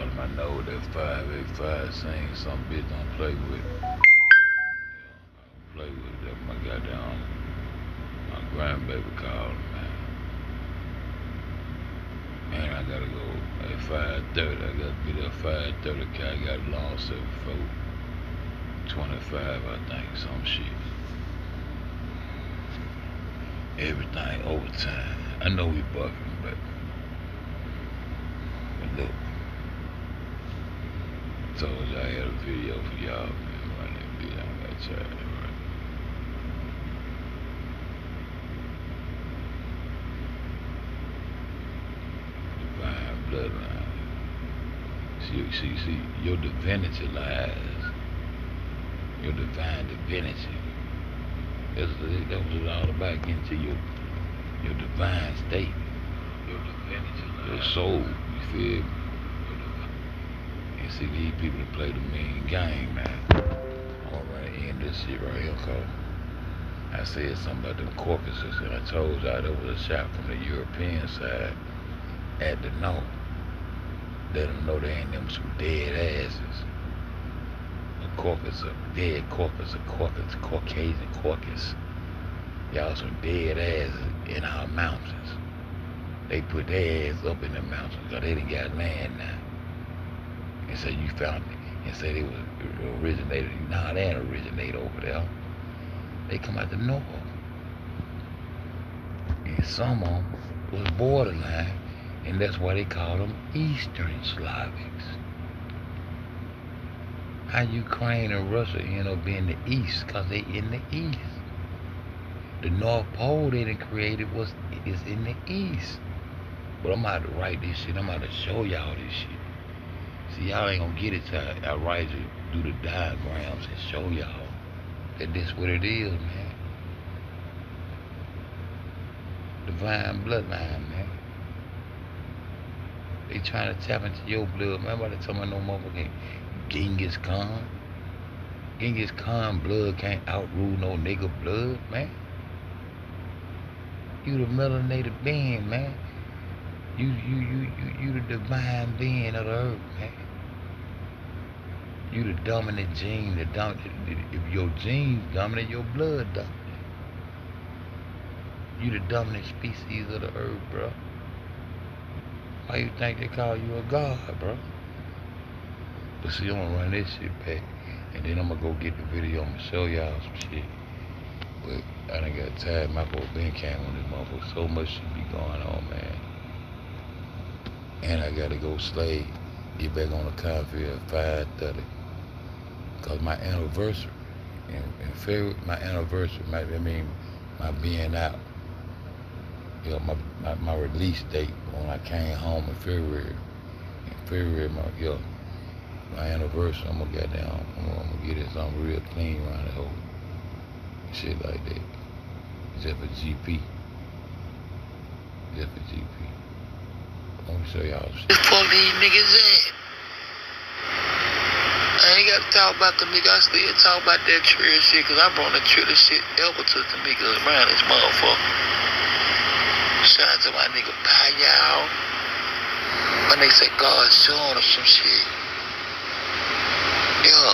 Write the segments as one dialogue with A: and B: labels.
A: call him. I know that 585 saying some bitch don't play with. Play with that my goddamn my grandbaby called him, man. And I gotta go at 5:30. I gotta be there 5:30. I got a long 7425, I think, some shit. Everything overtime. I know we bucking, but look. Told you I had a video for y'all, man. Run that video. I got tried. Bloodline. See, your divinity lies. Your divine divinity. That was all about getting to your divine state. Your divinity lies. Your soul, you feel me? And see, these people that play the mean game, man. I'm gonna end this shit right here, cause I said something about them caucuses, and I told y'all there was a shot from the European side at the north. Let them know they ain't them some dead asses. A caucus, a dead caucus, a Caucasian caucus. Y'all some dead asses in our mountains. They put their ass up in the mountains because they done got land now. And so you found it and said it was originated. Nah, they ain't originate over there. They come out the north. And some of them was borderline. And that's why they call them Eastern Slavics. How Ukraine and Russia end up being the East? Because they in the East. The North Pole they done created is in the East. But I'm about to write this shit. I'm about to show y'all this shit. See, y'all ain't gonna get it till I write it, do the diagrams and show y'all that this what it is, man. Divine bloodline, man. They trying to tap into your blood. Man, about to tell me no motherfucking Genghis Khan. Genghis Khan blood can't outrule no nigga blood, man. You the melanated being, man. You the divine being of the earth, man. You the dominant gene, if your genes dominate, your blood dominant. You the dominant species of the earth, bro. Why you think they call you a god, bro? But see, I'm gonna run this shit back, and then I'm gonna go get the video. I'm gonna show y'all some shit. But I done got tired. My boy Ben came on this motherfucker. So much shit be going on, man. And I gotta go slay, get back on the confield at 5:30. Cause my anniversary, in February, my anniversary, I mean, my being out. You know, my release date when I came home in February. In February, my anniversary, I'm gonna get it something real clean around the whole shit like that. Just for GP. Just for GP. Let me show y'all shit.
B: Fuck these niggas in. I ain't gotta talk about the nigga. I still talk about that tree shit, cause I brought the tree shit ever to the niggas around this motherfucker. Shout out to my nigga Payal. My nigga say God showing or some shit. Yeah.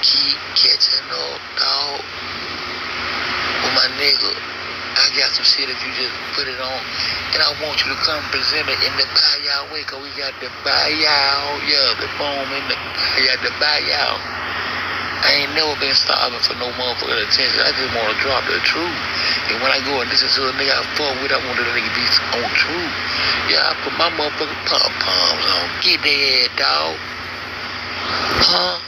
B: Keep catching up, dog. With my nigga, I got some shit if you just put it on. And I want you to come present it in the Payal way, cause we got the Payal. Yeah, the boom in the Payal. I ain't never been starving for no motherfucking attention. I just want to drop the truth. And when I go and listen to a nigga I fuck with, I want the nigga be on truth. Yeah, I put my motherfucking pom-poms on. Get their ass, dog. Huh?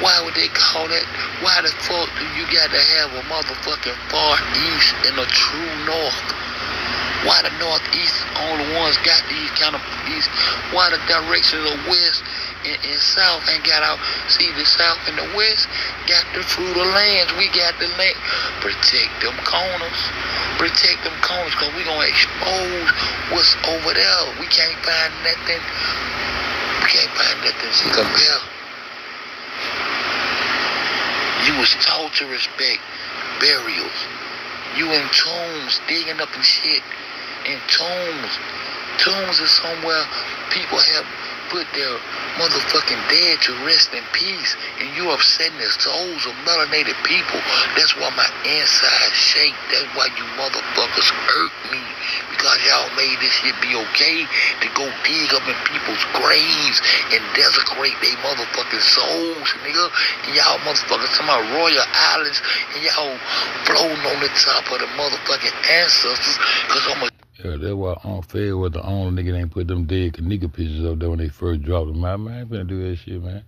B: Why would they call that? Why the fuck do you got to have a motherfucking far east and a true north? Why the northeast only ones got these kind of east? Why the directions of west and south ain't got out? See, the south and the west got the fruit of lands. We got the land. Protect them corners. Protect them corners, because we gonna expose what's over there. We can't find nothing. We can't find nothing to compare. You was taught to respect burials. You in tombs, digging up and shit. In tombs. Tombs is somewhere people have put their motherfucking dead to rest in peace, and you upsetting the souls of melanated people. That's why my inside shake. That's why you motherfuckers hurt me, because y'all made this shit be okay to go dig up in people's graves and desecrate they motherfucking souls, nigga. And y'all motherfuckers to my royal islands, and y'all floating on the top of the motherfucking ancestors, because I'm a...
A: Yeah, that's why Fed was the only nigga that ain't put them dead Kenneka pictures up there when they first dropped them out. Man, I ain't finna do that shit, man.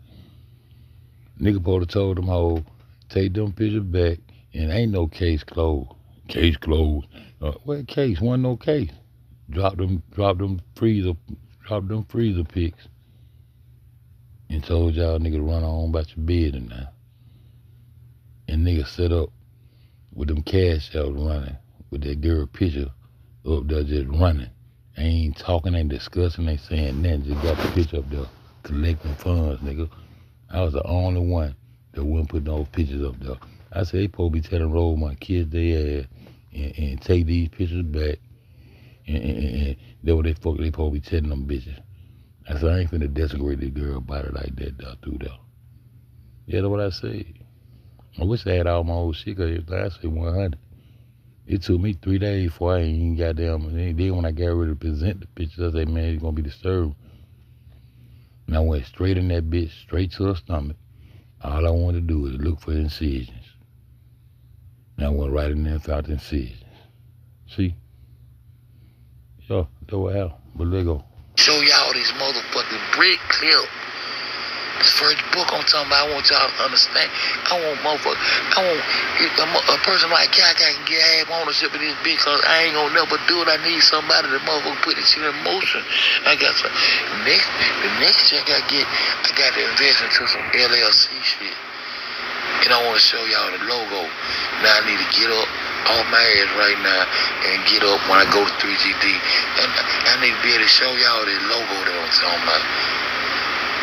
A: Nigga supposed to told them hoe, take them pictures back, and ain't no case closed. Case closed. What case? Wasn't no case. Drop them freezer pics, and told y'all nigga to run on about your bed and now. And nigga set up with them cash outs running with that girl picture up there just running. Ain't talking, ain't discussing, ain't saying nothing. Just got the picture up there collecting funds, nigga. I was the only one that wouldn't put those pictures up there. I said, they supposed to be telling roll my kids they ass and take these pictures back. And that's what they supposed to be telling them bitches. I said, I ain't finna desecrate this girl body like that through there. Yeah, that's what I said. I wish I had all my old shit, because I said 100. It took me 3 days before I ain't goddamn. And then when I got ready to present the pictures, I said, man, it's gonna be disturbed. And I went straight in that bitch, straight to her stomach. All I wanted to do was look for incisions. And I went right in there and found the incisions. See? Yo, that's what happened. But let go.
B: Show y'all this motherfucking brick clip. This first book I'm talking about, I want y'all to understand. I want a person like Kenneka can get half ownership of this bitch, because I ain't gonna never do it. I need somebody to motherfucker put this shit in motion. I got some the next check I got to invest into some LLC shit. And I want to show y'all the logo. Now I need to get up off my ass right now and get up when I go to 3GD. And I need to be able to show y'all the logo that I'm talking about.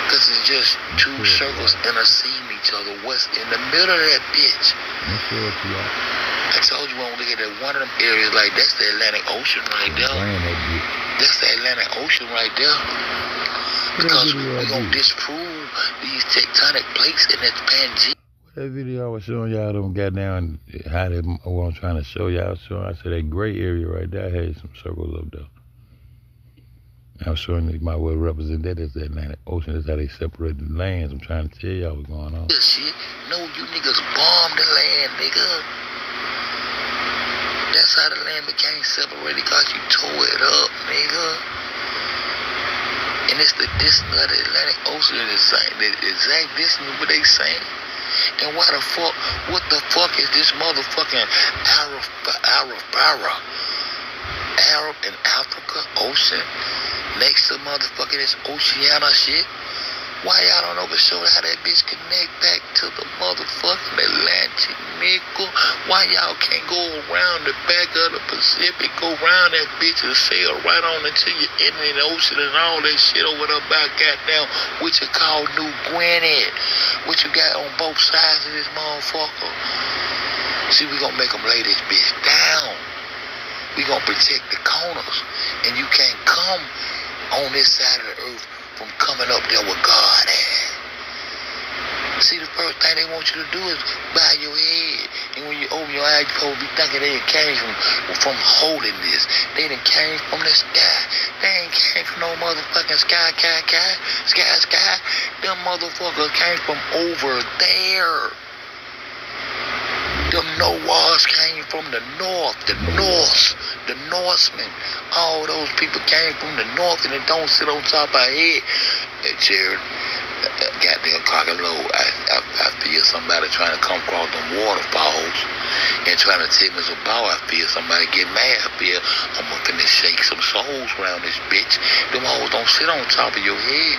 B: Because it's just two circles interceding each other. What's in the middle of that bitch? I told you when we look at that one of them areas, like that's the Atlantic Ocean right there. That's the Atlantic Ocean right there. Because we're going to disprove these tectonic plates in that Pangea.
A: That video I was showing y'all them goddamn how they, what I'm trying to show y'all. So I said that gray area right there had some circles up there. I'm showing you might well represent that as the Atlantic Ocean. That's how they separate the lands. I'm trying to tell y'all what's going on.
B: This shit, no, you niggas bombed the land, nigga. That's how the land became separated, because you tore it up, nigga. And it's the distance of the Atlantic Ocean is the exact distance of what they saying. And what the fuck is this motherfucking Arab and Africa Ocean next to motherfucking this Oceania shit? Why y'all don't ever show how that bitch connect back to the motherfucking Atlantic, nigga? Why y'all can't go around the back of the Pacific, go around that bitch and sail right on into your Indian Ocean and all that shit over there about goddamn what you call New Guinea? What you got on both sides of this motherfucker? See, we gonna make them lay this bitch down. We gonna protect the corners, and you can't come on this side of the earth from coming up there with God at. See, the first thing they want you to do is bow your head. And when you open your eyes, you're supposed to be thinking they came from holiness. They done came from the sky. They ain't came from no motherfucking sky. Them motherfuckers came from over there. Them Noahs came from the north, the Norsemen. All those people came from the north, and it don't sit on top of our head. Jared, goddamn cock and low. I feel somebody trying to come across them waterfalls and trying to take me some ball. I feel somebody get mad. I feel I'm finna shake some souls around this bitch. Them hoes don't sit on top of your head.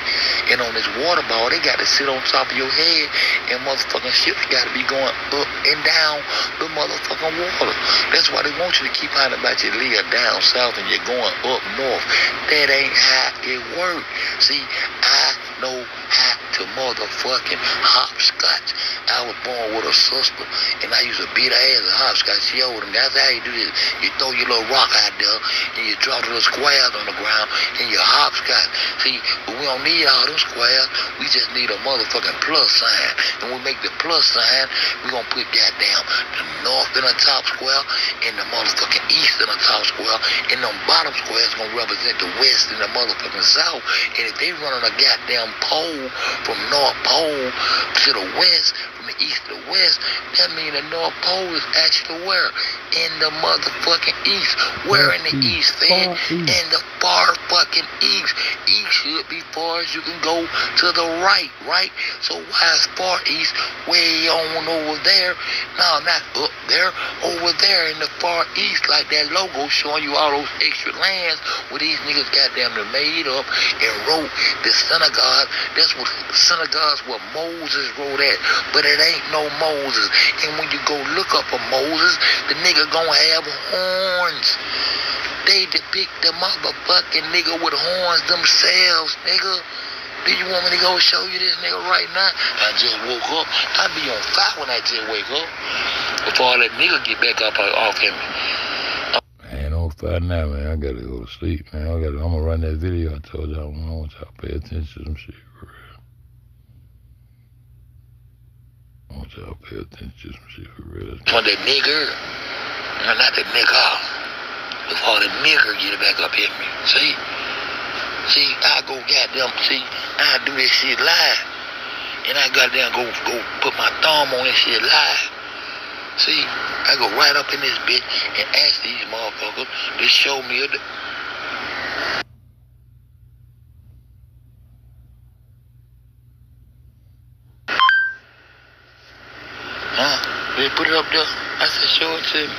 B: And on this water ball, they got to sit on top of your head. And motherfucking ships got to be going up and down the motherfucking water. That's why they want you to keep on about your live down south and you're going up north. That ain't how it works. See, I know how to motherfucking hopscotch hopscotch. I was born with a sister, and I used to beat her ass at hopscotch. She older than that's how you do this. You throw your little rock out there, and you draw the little squares on the ground, and you hopscotch. See, but we don't need all them squares. We just need a motherfucking plus sign. And we make the plus sign, we gonna put goddamn the north in the top square, and the motherfucking east in the top square, and them bottom squares gonna represent the west and the motherfucking south. And if they running a goddamn pole from North Pole to the west, from the east to the west, that means the North Pole is actually where? In the motherfucking east. Where in the east, man? In the far fucking east. East should be far as you can go to the right, right? So why is far east way on over there? No, not up there. Over there in the far east, like that logo showing you all those extra lands where these niggas goddamn done made up and wrote the synagogue. That's what synagogues where Moses wrote at, but it ain't no Moses. And when you go look up a Moses, the nigga gonna have horns. They depict the motherfucking nigga with horns themselves, nigga. Do you want me to go show you this nigga right now? I just woke up. I be on fire when I just wake up. Before all that nigga get back up off him.
A: I ain't on fire now, man. I gotta go to sleep, man. I'm gonna run that video I told y'all. I want y'all to pay attention to some shit for real. I want y'all to pay attention to some shit for real.
B: For the nigger. No, not the nigga. Before the nigger get it back up in me. See? See, I go goddamn, see, I do this shit live. And I goddamn go put my thumb on this shit live. See, I go right up in this bitch and ask these motherfuckers to show me They put it up there. I said, show it to me.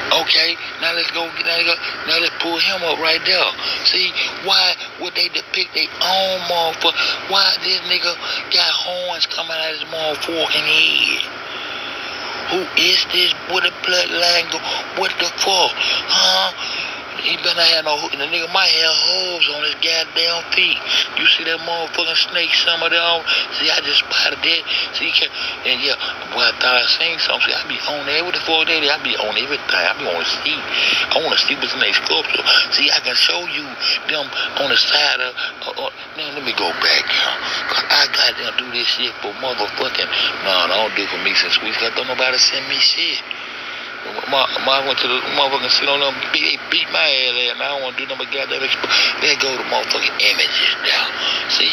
B: Okay, now let's go. Now let's pull him up right there. See, why would they depict their own motherfucker? Why this nigga got horns coming out of his motherfucking head? Who is this? What the bloodline go? What the fuck? Huh? He better have no, the nigga might have hooves on his goddamn feet. You see that motherfucking snake, some of them? See, I just spotted that. See, and yeah, boy, I thought I seen something. See, I be on there with the 4 days. I be on everything. I be on the seat. I want to see what's in their sculpture. See, I can show you them on the side of, man, let me go back, y'all. Cause I goddamn do this shit for motherfucking, no, I don't do it for me since we got, don't nobody send me shit. I went to the motherfucking sit on them, they beat my ass there, and I don't want to do nothing but goddamn they go to motherfucking images now. See,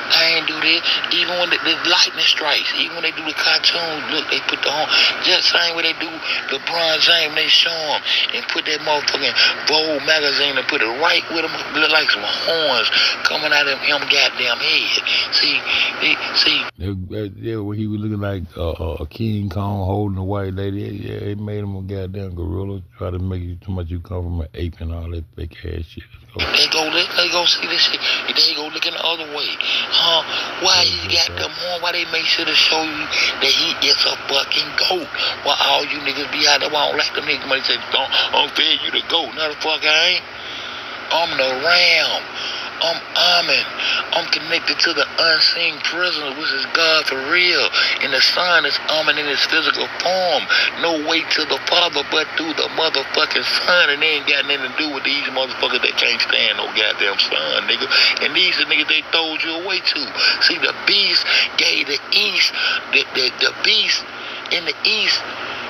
B: I ain't do this. Even when the lightning strikes, even when they do the cartoons, look, they put the horn. Just the same way they do LeBron James, they show him and put that motherfucking Vogue magazine and put it right with him, look like some horns coming out of him goddamn head. See.
A: Yeah, when he was looking like a King Kong holding a white lady, yeah, it made him a goddamn gorilla. Try to make you too much you come from an ape and all that fake ass shit.
B: They go see this shit. They go looking the other way. Huh? Why he got them on? Why they make sure to show you that he is a fucking goat? Why all you niggas be out there? Why I don't like them niggas? Somebody say, I'm fed you the goat. No, the fuck I ain't. I'm the ram. I'm Amen. I'm connected to the unseen prisoner, which is God for real. And the Son is Amen in his physical form. No way to the Father but through the motherfucking Son. And they ain't got nothing to do with these motherfuckers that can't stand no goddamn Son, nigga. And these are niggas they throwed you away to. See, the beast gave the east, the beast in the east,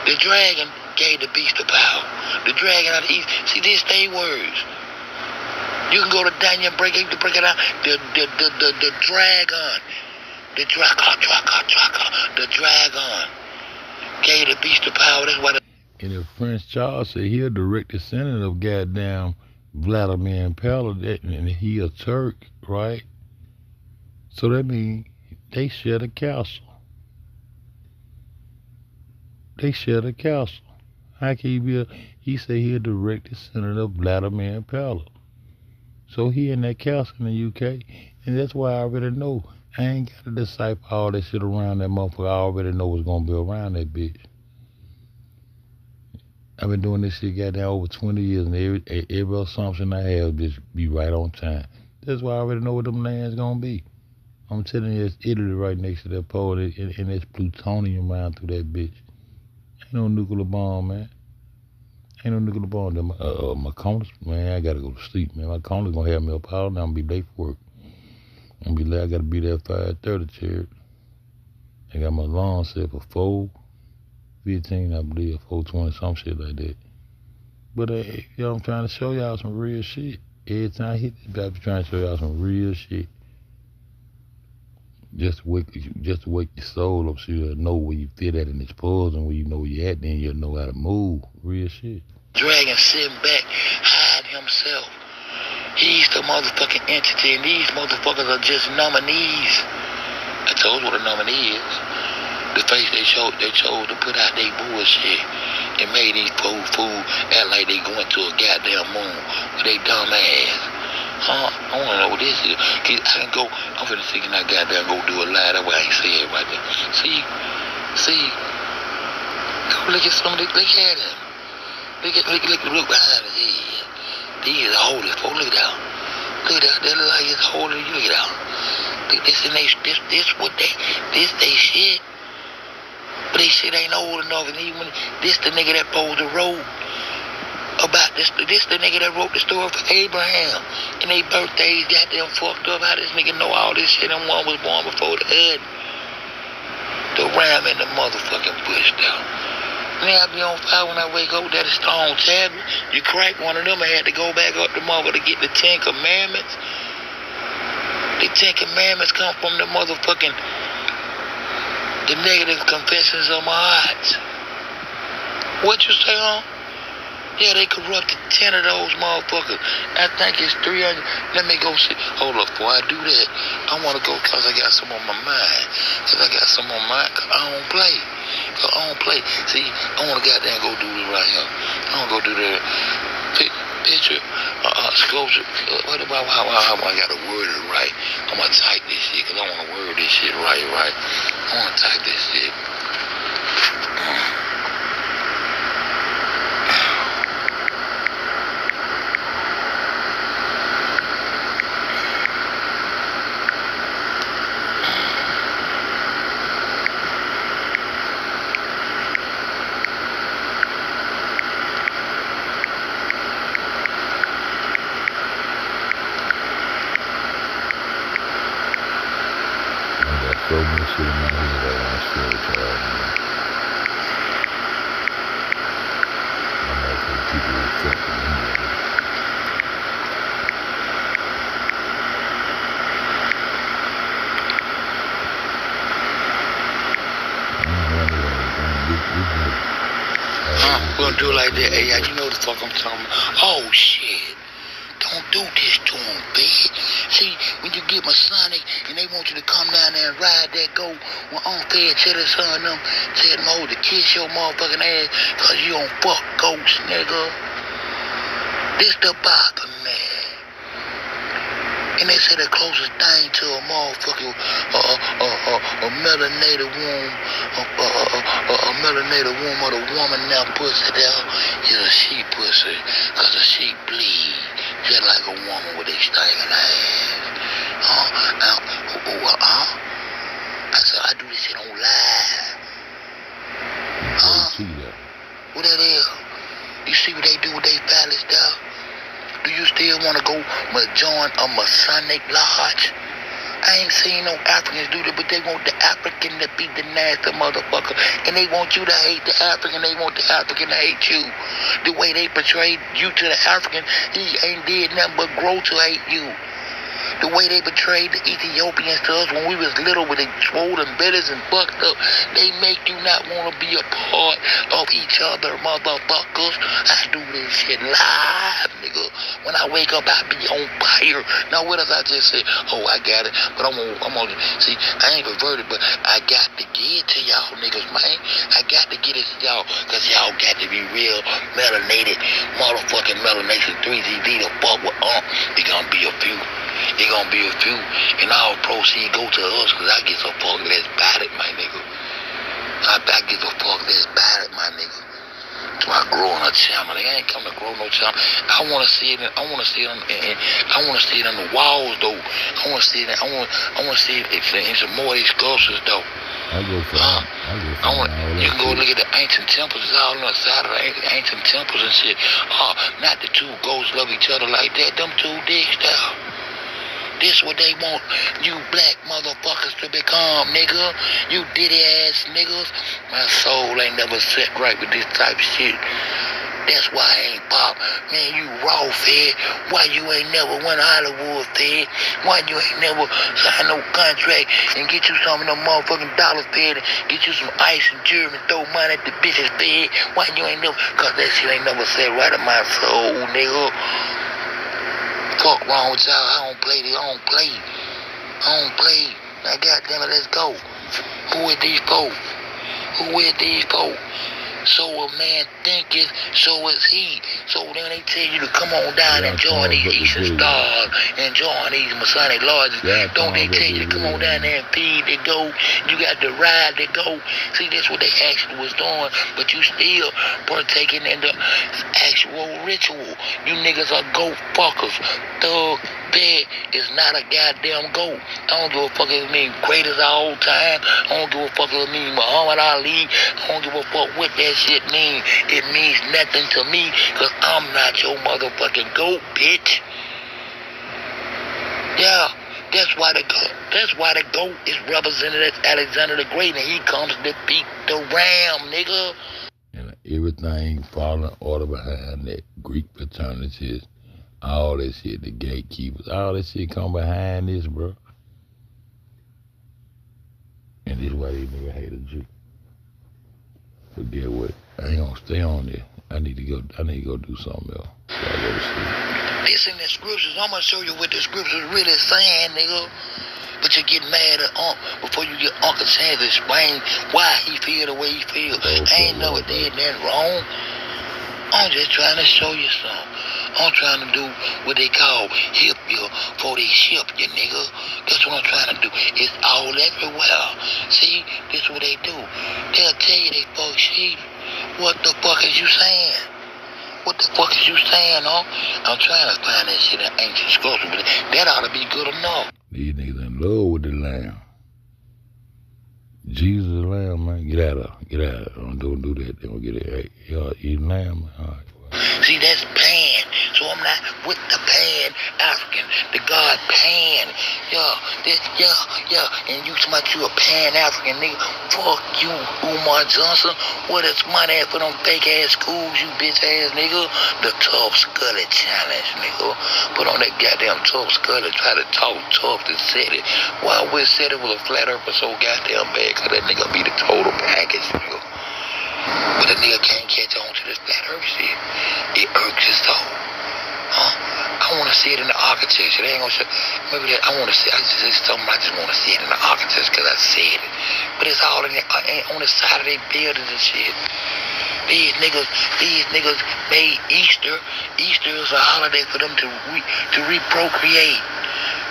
B: the dragon gave the beast the power. The dragon out of the east. See, this they words. You can go to Daniel and break it out. The dragon. The dragon gave the beast the power. That's why
A: and if Prince Charles said he'll direct the Senate of goddamn Vladimir Impaler, and he a Turk, right? So that means they share the castle. They share the castle. How can he be he said he'll direct the Senate of Vladimir Impaler. So he in that castle in the UK, and that's why I already know. I ain't got to decipher all that shit around that motherfucker. I already know what's gonna be around that bitch. I've been doing this shit goddamn over 20 years, and every assumption I have just be right on time. That's why I already know what them lands gonna be. I'm telling you, it's Italy right next to that pole, and it's plutonium around through that bitch. Ain't no nuclear bomb, man. Ain't no nuclear bomb. My corners, man, I gotta go to sleep, man. My corners gonna have me up all night. I'm gonna be late for work. I'm gonna be late. I gotta be there at 5:30, Cherry. I got my alarm set for 4:15, I believe, 4:20, some shit like that. But yo, I'm trying to show y'all some real shit. Every time I hit this, I be trying to show y'all some real shit. Just to wake your soul up so you'll know where you fit at in this puzzle, and where you know where you at, then you'll know how to move. Real shit.
B: Dragon sitting back, hiding himself. He's the motherfucking entity, and these motherfuckers are just nominees. I told you what a nominee is. The face they chose to put out their bullshit and made these fool act like they going to a goddamn moon with they dumb ass. Huh? I want to know what this is. I can go, I'm finna see, can I goddamn go do a lie? That's why I ain't say it right there. See, go look at some of the, look at him. Look behind his head. These are holy folks. Look at that. Look at that. They look like it's holy. Look at that. This they shit. But they shit ain't old enough. And even this the nigga that posed the road about this the nigga that wrote the story for Abraham. And they birthdays got them fucked up. How this nigga know all this shit? And one was born before the hood. The ram in the motherfucking bush though. Man, I be on fire when I wake up with that stone tablet. You crack one of them, I had to go back up the mother to get the 10 Commandments. The 10 Commandments come from the motherfucking, the negative confessions of my heart. What you say, huh? Yeah, they corrupted 10 of those motherfuckers. I think it's 300. Let me go see. Hold up, before I do that, I want to go because I got some on my mind. Because I got some on my mind because I don't play. See, I want to goddamn go do this right here. I want to go do that picture, sculpture. What about how I got to word it right? I'm going to type this shit because I want to word this shit right. I want to type this shit.
A: So much shit in my head that I want to share with y'all, man. I'm not going to keep it reflecting anyway.
B: We're gonna do it like that. Hey, you know the fuck I'm talking about. Oh, shit. Don't do this to him, bitch. See, when you get Masonic and they want you to come down there and ride that goat, when unfair tell the son them, tell them to kiss your motherfucking ass because you don't fuck goats, nigga. This the bother, man. And they say the closest thing to a motherfucking a melanated womb, a melanated womb of the woman now pussy there is a sheep pussy, cause a sheep bleed just like a woman with a stinking ass. I said I do this shit on live. What that is? You see what they do with they phallus there? Do you still want to go join a Masonic lodge? I ain't seen no Africans do that, but they want the African to be the nasty motherfucker. And they want you to hate the African, they want the African to hate you. The way they portrayed you to the African, he ain't did nothing but grow to hate you. The way they betrayed the Ethiopians to us when we was little with they swollen bellies and fucked up, they make you not want to be a part of each other, motherfuckers. I do this shit live, nigga. When I wake up, I be on fire. Now, what else I just said? Oh, I got it. But I'm gonna see, I ain't perverted, but I got to get it to y'all niggas, man. I got to get it to y'all, because y'all got to be real melanated, motherfucking melanation 3ZD to fuck with They gonna be a few. It gonna be a few, and all proceeds go to us, cause I get so fuck that's bad at my nigga. I get so fuck that's bad at my nigga. So I grow on a channel. Nigga, I ain't come to grow no channel. I wanna see it. I wanna see it on the walls though. I wanna see it. I wanna see it in some more of these sculptures though. You can go look at the ancient temples. It's all on the side of the ancient temples and shit. Not the two ghosts love each other like that. Them two dicks there. This what they want you black motherfuckers to become, nigga. You ditty ass niggas. My soul ain't never set right with this type of shit. That's why I ain't pop. Man, you raw fed. Why you ain't never went Hollywood fed? Why you ain't never signed no contract and get you some of them motherfucking dollars fed and get you some ice and German throw money at the bitches fed? Why you ain't never, cause that shit ain't never set right in my soul, nigga. Fuck wrong with y'all. I don't play. Now goddamn it, let's go. Who is these folks? So a man thinketh, so is he. So then they tell you to come on down and join these Eastern Stars and join these Masonic lodges. Don't they tell you to come on down there and feed the goat? You got to ride the goat. See, that's what they actually was doing, but you still partaking in the actual ritual. You niggas are goat fuckers. Thug Bed is not a goddamn goat. I don't give a fuck if it means greatest of all time. I don't give a fuck if it means Muhammad Ali. I don't give a fuck what that shit means. It means nothing to me, cause I'm not your motherfucking goat, bitch. Yeah, that's why the goat is represented as Alexander the Great, and he comes to beat the ram, nigga.
A: And everything falling order behind that. Greek fraternities, all that shit, the gatekeepers, all that shit come behind this, bro. And this is why these niggas hate a Jew. But get what? I ain't gonna stay on this. I need to go do something else. So I go to sleep.
B: This in the scriptures. I'm gonna show you what the scriptures really saying, nigga. But you get mad at Unc before you get Uncle Chance to explain why he feel the way he feel. I ain't never did nothing wrong. I'm just trying to show you something. I'm trying to do what they call hip you before they ship you, nigga. That's what I'm trying to do. It's all everywhere. See, this is what they do. They'll tell you they fuck sheep. What the fuck is you saying? What the fuck is you saying, huh? I'm trying to find that shit in ancient sculpture, but that ought to be good enough.
A: These niggas in love with the lamb. Jesus the lamb, man. Get out of it. Don't do that. They don't get it. Hey, y'all eat lamb, man. All right.
B: See, that's Pan. So I'm not with the Pan African, the god Pan. Yeah. And you talking about you a Pan African nigga? Fuck you, Umar Johnson. What is money for them fake ass schools, you bitch ass nigga? The tough scully challenge, nigga. Put on that goddamn tough scully, try to talk tough to set it. Why we said it was a flat earth so goddamn bad, cause that nigga be the total package, nigga. But the nigga can't catch on to this flat earth shit. It irks his soul. I want to see it in the architecture. They ain't gonna show. Maybe that I want to see. I just want to see it in the architecture because I said it. But it's all in the, on the side of their buildings and shit. These niggas made Easter. Easter is a holiday for them to reprocreate.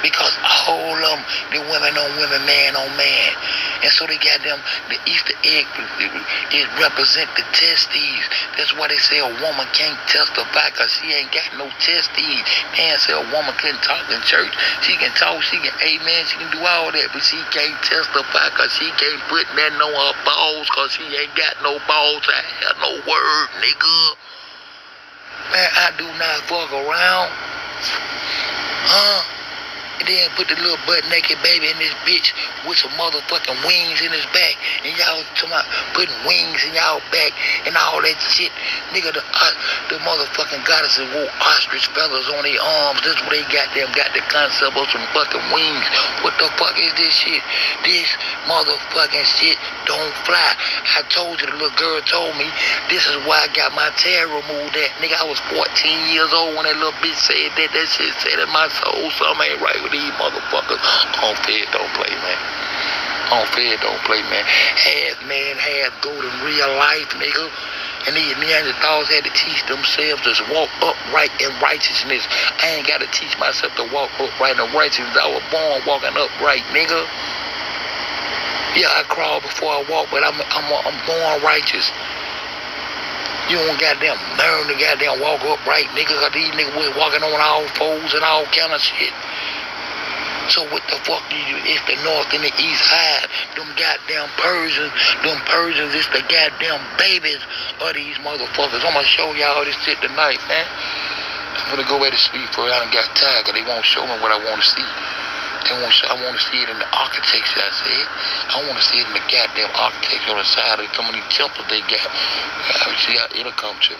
B: Because all of them, the women on women, man on man. And so they got them, the Easter egg, it represent the testes. That's why they say a woman can't testify because she ain't got no testes. Man say a woman couldn't talk in church. She can talk, she can amen, she can do all that, but she can't testify because she can't put nothing on her balls because she ain't got no balls to have no word, nigga. Man, I do not fuck around. And then put the little butt naked baby in this bitch with some motherfucking wings in his back. And y'all talking about putting wings in y'all back and all that shit. Nigga, the motherfucking goddesses wore ostrich feathers on their arms. This is what they got the concept of some fucking wings. What the fuck is this shit? This motherfucking shit don't fly. I told you, the little girl told me, this is why I got my tail removed. That nigga, I was 14 years old when that little bitch said that. That shit said in my soul, something ain't right with these motherfuckers. On Fed don't play, man. On Fed don't play, man. Half man, half goat in real life, nigga. And these Neanderthals had to teach themselves to walk upright in righteousness. I ain't got to teach myself to walk upright in righteousness. I was born walking upright, nigga. Yeah, I crawl before I walk, but I'm born righteous. You don't goddamn learn to goddamn walk upright, nigga. Cause these niggas was walking on all fours and all kind of shit. So what the fuck do you? It's the north and the east side. Them goddamn Persians is the goddamn babies of these motherfuckers. I'm gonna show y'all this shit tonight, man. I'm gonna go back to sleep for it. I done got tired because they won't show me what I want to see. I want to see it in the architecture, I said. I want to see it in the goddamn architecture on the side of some of these temples they got. See how it'll come to.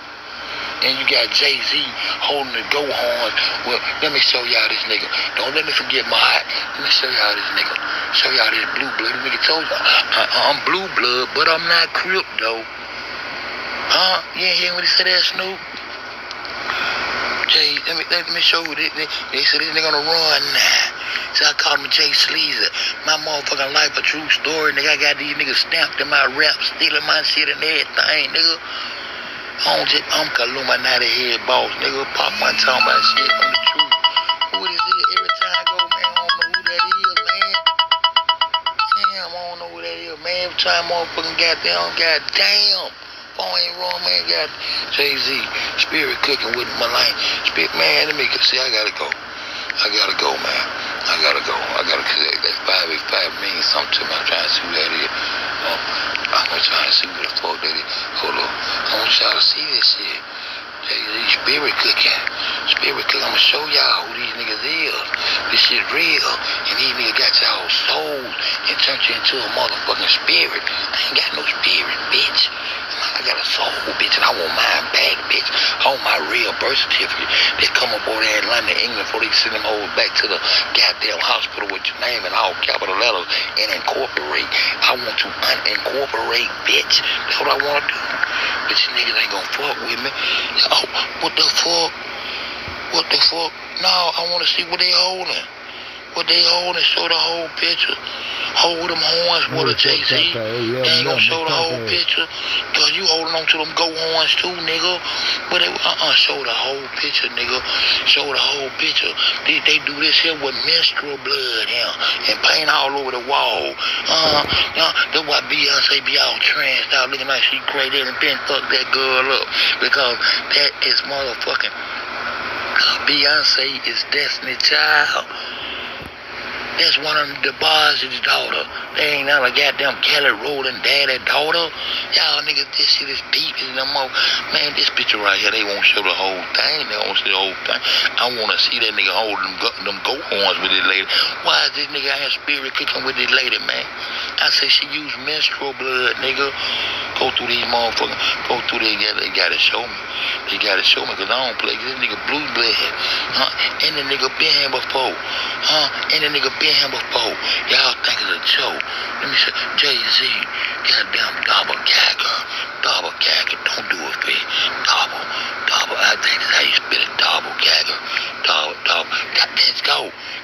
B: And you got Jay-Z holding the go horns. Well, let me show y'all this nigga. Don't let me forget my heart. Let me show y'all this nigga. Show y'all this blue blood. This nigga told y'all, I'm blue blood, but I'm not Crip, though. Huh? You ain't hear what he said there, Snoop? Jay, let me show you this. They said this nigga on the run now. So I called him Jay Sleazer. My motherfucking life a true story, nigga. I got these niggas stamped in my rap, stealing my shit and everything, nigga. I'm Illuminati head boss, nigga. Pop one talking about shit on the truth. Who this is? Every time I go, man, I don't know who that is, man. Damn, I don't know who that is, man. Every time motherfucking goddamn. Phone ain't wrong, man. Got Jay-Z, Spirit cooking with my line. Spirit, man, let me see. I gotta go, man. I gotta connect. That 585 means something to me. I'm trying to see who that is. I'm trying to see what the fuck that is. Hold on. I want y'all to see this shit. Jay-Z, Spirit cooking. I'm gonna show y'all who these niggas is. This shit real. And these niggas got y'all souls and turned you into a motherfucking spirit. I ain't got no spirit, bitch. I got a soul, bitch, and I want mine back, bitch. I want my real birth certificate. They come up over there in London, England, before they send them over back to the goddamn hospital with your name in all capital letters and incorporate. I want to unincorporate, bitch. That's what I want to do. But you niggas ain't gonna fuck with me. Oh, what the fuck? No, I want to see what they holding. What they holding, show the whole picture. Hold them horns with a Jay-Z. They ain't gonna show the whole picture. Cause you holding on to them go horns too, nigga. But they show the whole picture, nigga. Show the whole picture. They do this here with menstrual blood here and paint all over the wall. That's why Beyonce be all tranced out looking like she crazy and then fuck that girl up. Because that is motherfucking Beyonce is Destiny Child. That's one of them DeBarge's daughter. They ain't not a goddamn Kelly Rowland daddy daughter. Y'all niggas, this shit is deep in them more. Man, this picture right here, they won't show the whole thing. They won't see the whole thing. I want to see that nigga holding them goat horns with this lady. Why is this nigga out here spirit cooking with this lady, man? I say she used menstrual blood, nigga. Go through these motherfuckers. Go through there. They gotta show me. They gotta show me, cause I don't play. This nigga blue blood. And the nigga been here before. Y'all think it's a joke. Let me say, Jay-Z, goddamn double gagger. Don't do it, man. Double. I think that's how you spit it. Double gagger. Double.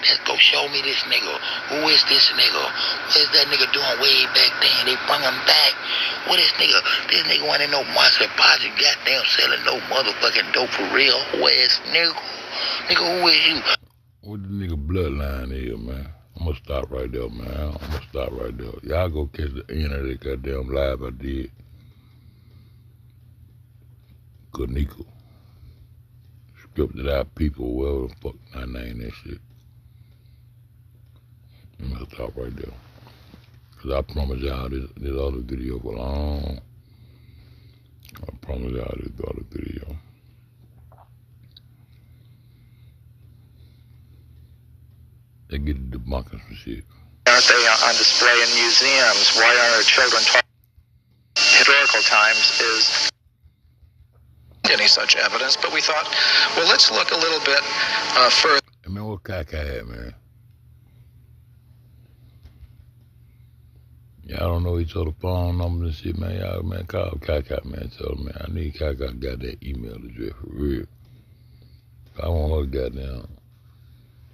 B: Let's go show me this nigga. Who is this nigga? What is that nigga doing way back then? They bring him back. What is nigga? This nigga wasn't no monster project, goddamn selling no motherfucking dope for real. Who is nigga? Nigga, who is you?
A: What the nigga Bloodline is, man. I'm gonna stop right there, man. Y'all go catch the end of that goddamn live I did. Kenneka. Scripted out people, whatever the fuck I name that shit. I'm gonna stop right there. Cause I promise y'all this other video belong. I promise y'all this other video. They get debunking some shit.
C: Aren't they on display in museums? Why aren't our children taught? Historical times is any such evidence, but we thought, well, let's look a little bit further.
A: I mean, what Kenneka had, man? Y'all don't know each other's phone numbers and shit, man. Y'all, man, call Kenneka, man. Tell him, man, I need Kenneka got that email address for real. I want her goddamn.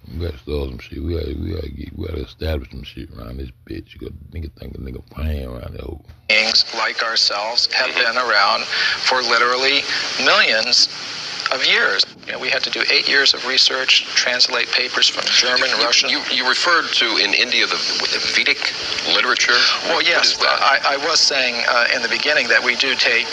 A: We gotta start some shit. We gotta establish some shit around this bitch. You got nigga think a nigga playing around that whole.
C: Beings like ourselves have been around for literally millions of years. We had to do 8 years of research, translate papers from German, Russian.
D: You referred to in India the Vedic literature?
C: Well, yes, I was saying in the beginning that we do take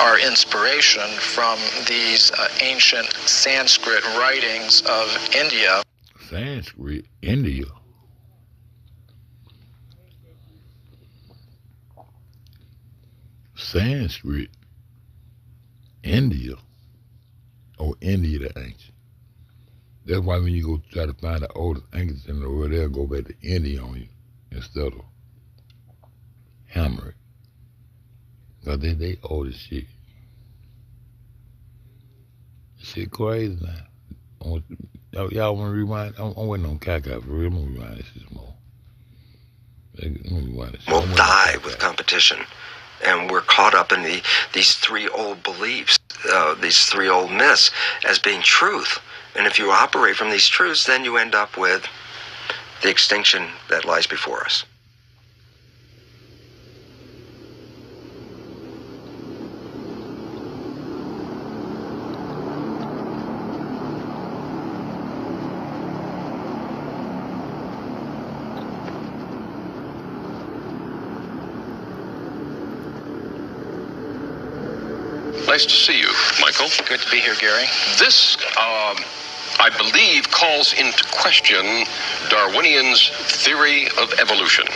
C: our inspiration from these ancient Sanskrit writings of India.
A: Sanskrit, India. Sanskrit, India, or India the ancient. That's why when you go try to find the oldest ancients in the world, they'll go back to India on you instead of hammer it. Because they old as shit. Shit crazy now. Y'all want to rewind? I'm waiting on Kenneka for real. I'm going to rewind this shit more. Let me rewind this shit.
E: We'll die with competition. And we're caught up in these three old beliefs, these three old myths as being truth. And if you operate from these truths, then you end up with the extinction that lies before us.
D: Nice to see you, Michael.
C: Good to be here, Gary.
D: This, I believe, calls into question Darwinian's theory of evolution.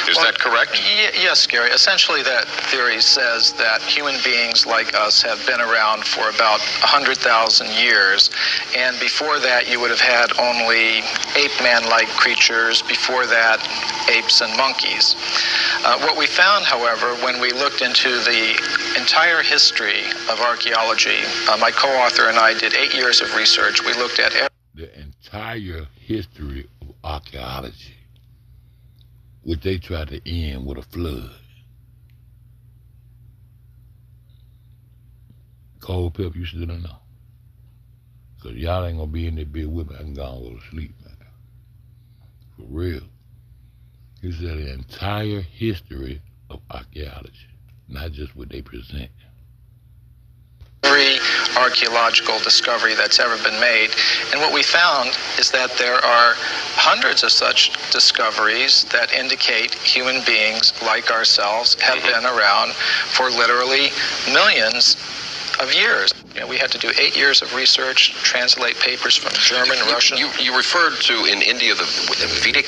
D: Is that correct?
C: Yes, Gary. Essentially, that theory says that human beings like us have been around for about 100,000 years. And before that, you would have had only ape-man-like creatures. Before that, apes and monkeys. What we found, however, when we looked into the entire history of archaeology, my co-author and I did 8 years of research. We looked at
A: the entire history of archaeology, which they tried to end with a flood. Cold Pepper, you still don't know. Because y'all ain't going to be in that bed with me. I can go and go to sleep, man. For real. He said the entire history of archaeology, not just what they present.
C: Every archaeological discovery that's ever been made. And what we found is that there are hundreds of such discoveries that indicate human beings like ourselves have been around for literally millions of years. We had to do 8 years of research, translate papers from German, Russian.
D: You referred to in India the Vedic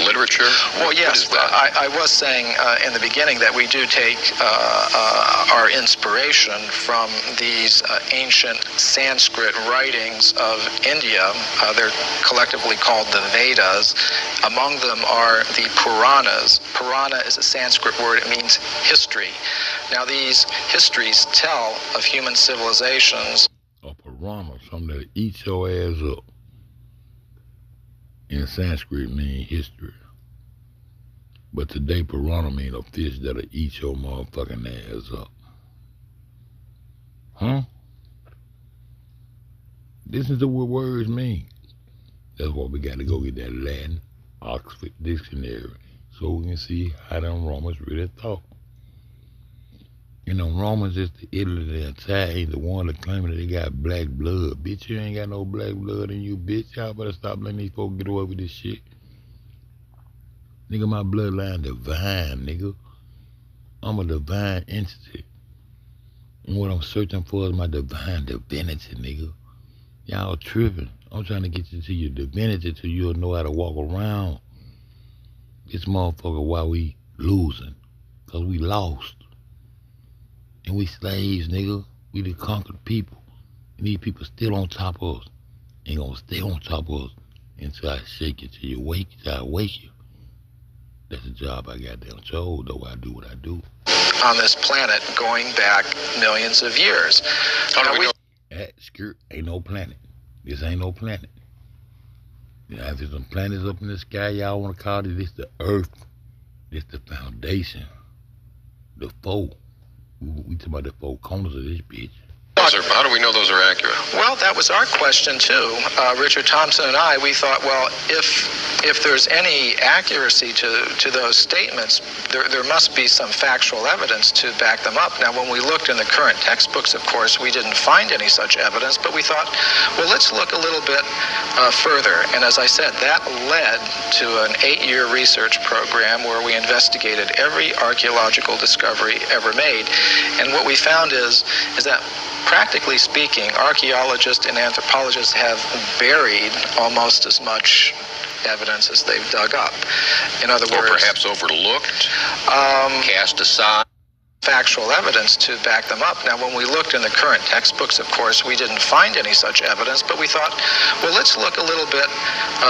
D: literature?
C: Well, yes, I was saying in the beginning that we do take our inspiration from these ancient Sanskrit writings of India. They're collectively called the Vedas. Among them are the Puranas. Purana is a Sanskrit word. It means history. Now, these histories tell of human civilizations.
A: A Purana, something that eats your ass up. In Sanskrit means history. But today, Purana means a fish that'll eat your motherfucking ass up. Huh? Listen to what words mean. That's why we got to go get that Latin Oxford Dictionary so we can see how them Romans really thought. You know, Romans is the Italy, the Italians, the one that claiming that they got black blood. Bitch, you ain't got no black blood in you, bitch. Y'all better stop letting these folks get away with this shit. Nigga, my bloodline divine, nigga. I'm a divine entity. And what I'm searching for is my divine divinity, nigga. Y'all tripping. I'm trying to get you to your divinity so you'll know how to walk around this motherfucker while we losing. Because we lost. And we slaves, nigga. We the conquered people. And these people still on top of us. Ain't gonna stay on top of us until I shake you till you wake, till I wake you. That's the job I got down told, though I do what I do.
C: On this planet going back millions of years.
D: How do we know?
A: That skirt ain't no planet. This ain't no planet. Now, if there's some planets up in the sky, y'all want to call it, this the earth. This the foundation. The four. We talking about the four corners of this bitch.
D: How do we know those are accurate?
C: Well, that was our question too. Richard Thompson and I, we thought, well, if there's any accuracy to those statements, there must be some factual evidence to back them up. Now, when we looked in the current textbooks, of course, we didn't find any such evidence, but we thought, well, let's look a little bit further. And as I said, that led to an 8-year research program where we investigated every archaeological discovery ever made. And what we found is that, practically speaking, archaeologists and anthropologists have buried almost as much evidence as they've dug up. In other words,
D: or perhaps overlooked, cast aside.
C: Factual evidence to back them up. Now, when we looked in the current textbooks, of course, we didn't find any such evidence, but we thought, well, let's look a little bit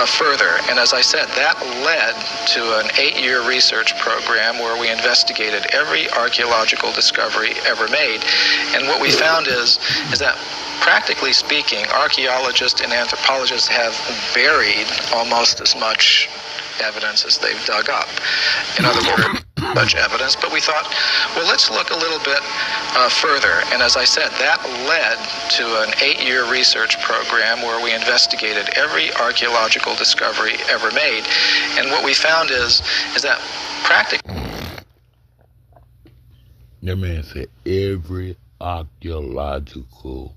C: further. And as I said, that led to an 8-year research program where we investigated every archaeological discovery ever made. And what we found is that, practically speaking, archaeologists and anthropologists have buried almost as much evidence as they've dug up. In other words, such evidence, but we thought, well, let's look a little bit further. And as I said, that led to an 8-year research program where we investigated every archaeological discovery ever made. And what we found is that practically...
A: That man said every archaeological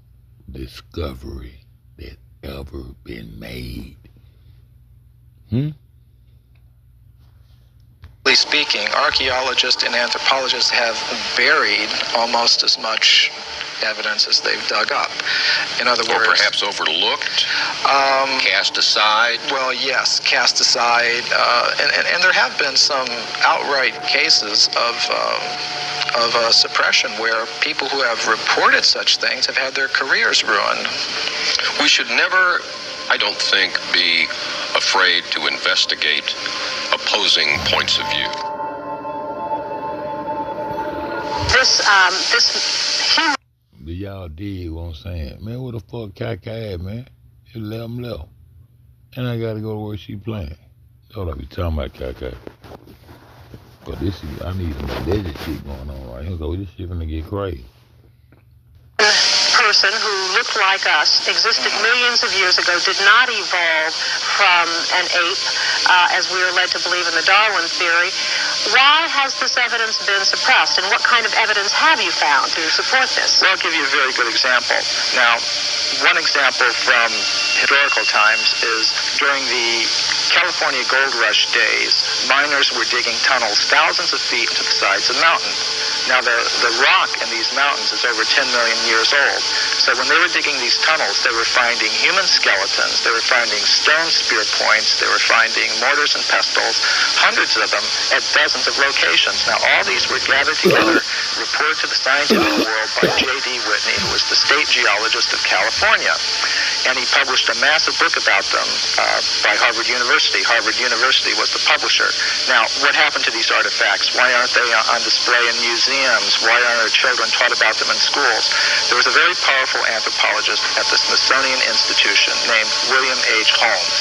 A: discovery that ever been made.
C: Speaking, archaeologists and anthropologists have buried almost as much evidence as they've dug up. In other words,
D: or perhaps overlooked, cast aside.
C: Well, yes, cast aside, and there have been some outright cases of suppression where people who have reported such things have had their careers ruined.
D: We should never, I don't think, be afraid to investigate opposing points of view.
A: Do y'all dig what I'm saying? Man, what the fuck Kenneka at, man? Just let him left. And I gotta go to where she playing. That's what I be talking about, Kenneka. But this is, I need some legit shit going on right here, so this shit finna get crazy.
F: Person who looked like us, existed millions of years ago, did not evolve from an ape, as we are led to believe in the Darwin theory. Why has this evidence been suppressed, and what kind of evidence have you found to support this?
C: Well, I'll give you a very good example. Now, one example from historical times is during the California Gold Rush days, miners were digging tunnels thousands of feet into the sides of mountains. Now, the rock in these mountains is over 10 million years old. So when they were digging these tunnels, they were finding human skeletons, they were finding stone spear points, they were finding mortars and pestles, hundreds of them at dozens of locations. Now, all these were gathered together, reported to the scientific world by J.D. Whitney, who was the state geologist of California. And he published a massive book about them by Harvard University. Harvard University was the publisher. Now, what happened to these artifacts? Why aren't they on display in museums? Why aren't our children taught about them in schools? There was a very powerful anthropologist at the Smithsonian Institution named William H. Holmes.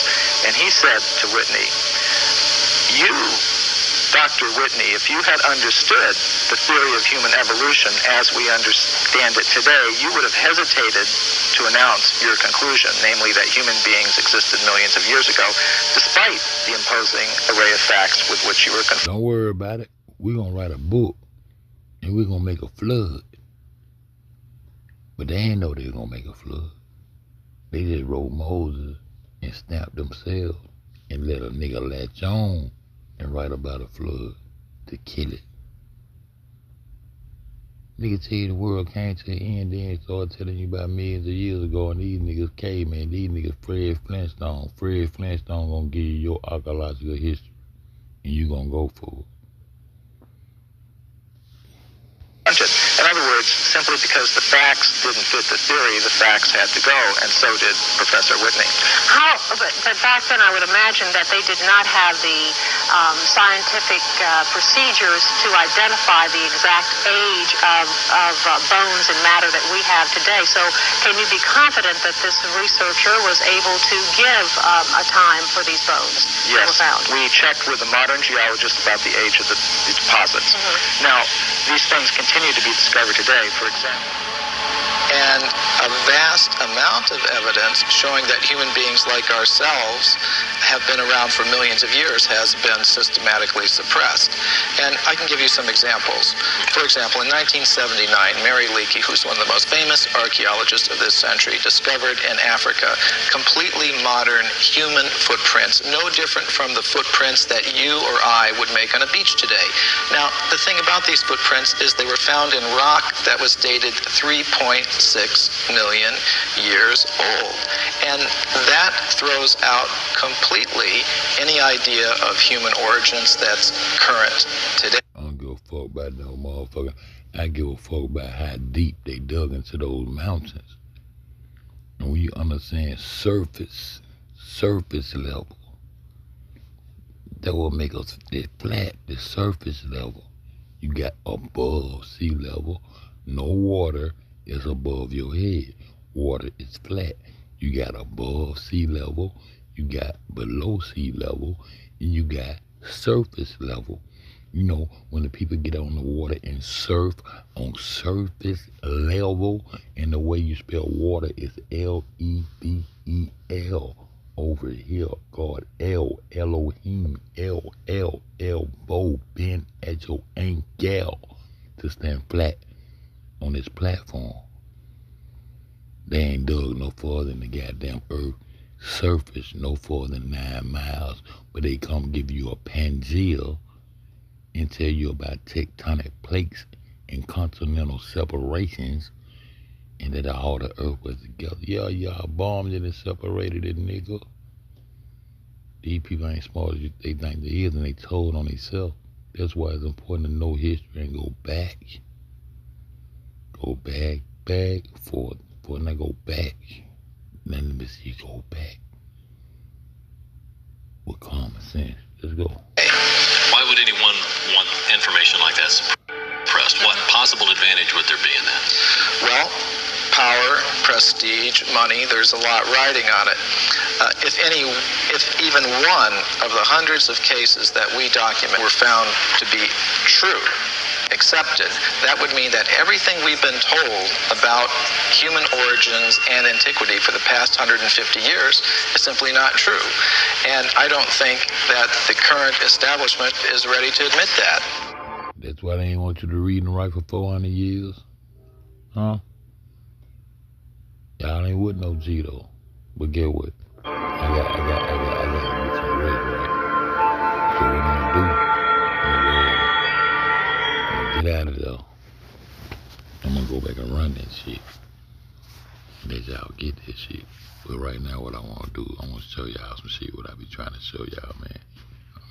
C: And he said to Whitney, you, Dr. Whitney, if you had understood the theory of human evolution as we understand it today, you would have hesitated to announce your conclusion, namely that human beings existed millions of years ago, despite the imposing array of facts with which you were confronted.
A: Don't worry about it. We're going to write a book, and we're going to make a flood. But they ain't know they were going to make a flood. They just wrote Moses and snapped themselves and let a nigga latch on and write about a flood to kill it. Nigga tell you the world came to an end, then start telling you about millions of years ago, and these niggas cavemen, these niggas Fred Flintstone. Fred Flintstone gonna give you your archaeological history, and you gonna go for it.
C: In other words, simply because the facts didn't fit the theory, the facts had to go, and so did Professor Whitney.
F: But back then I would imagine that they did not have the scientific procedures to identify the exact age of bones and matter that we have today. So can you be confident that this researcher was able to give a time for these bones that were found?
C: Yes, we checked with a modern geologist about the age of the deposits. Now, these things continue to be discovered today, for example. And a vast amount of evidence showing that human beings like ourselves have been around for millions of years has been systematically suppressed. And I can give you some examples. For example, in 1979, Mary Leakey, who's one of the most famous archaeologists of this century, discovered in Africa completely modern human footprints, no different from the footprints that you or I would make on a beach today. Now, the thing about these footprints is they were found in rock that was dated 3.6 million years old. And that throws out completely any idea of human origins that's current today.
A: I don't give a fuck about no motherfucker. I give a fuck about how deep they dug into those mountains. And when you understand surface level, that will make us flat, the surface level. You got above sea level, no water is above your head. Water is flat. You got above sea level, you got below sea level, and you got surface level. You know, when the people get on the water and surf on surface level, and the way you spell water is L-E-V-E-L. Over here, God, Elohim, elbow, bend at your ankle to stand flat on this platform. They ain't dug no further than the goddamn earth surface, no further than 9 miles, but they come give you a Pangea and tell you about tectonic plates and continental separations, and that all the earth was together. Yeah, bombed it and separated it, nigga. These people ain't smart as they think they is, and they told on themselves. That's why it's important to know history and go back. Go back, for and I go back. Then let me see, go back. With common sense. Let's go.
G: Why would anyone want information like that suppressed? What possible advantage would there be in that?
C: Well, power, prestige, money, there's a lot riding on it. If even one of the hundreds of cases that we document were found to be true, accepted, that would mean that everything we've been told about human origins and antiquity for the past 150 years is simply not true. And I don't think that the current establishment is ready to admit that.
A: That's why they ain't want you to read and write for 400 years? Huh? Y'all ain't with no G though. But get what? I got to get some rest, right? So what I'm gonna do, I'm gonna get out of there. I'm gonna go back and run that shit. Let y'all get that shit. But right now, what I wanna do, I wanna show y'all some shit, what I be trying to show y'all, man.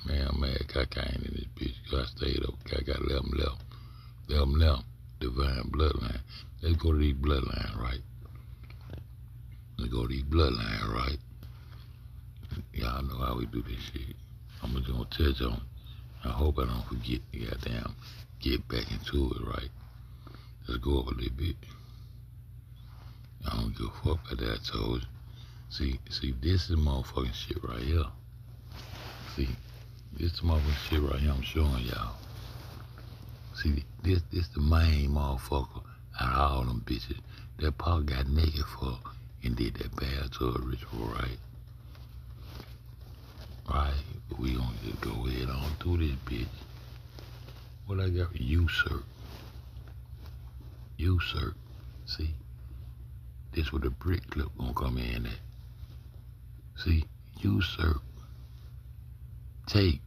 A: Man, I'm mad Kaka ain't in this bitch. I stayed up. I got 11 left. 11 left. Divine bloodline. Let's go to these bloodline, right? Let's go to these bloodline, right? Y'all know how we do this shit. I'm just gonna touch on. I hope I don't forget to goddamn get back into it, right? Let's go up a little bit. I don't give a fuck about that, I told you. See, this is motherfucking shit right here. See, this is motherfucking shit right here I'm showing y'all. See, this the main motherfucker out of all them bitches that Paul got naked for and did that bathtub ritual, right? Right, but we gonna just go ahead on through this bitch. What I got for usurp. Usurp. See, this where the brick clip gonna come in at. See, usurp. Take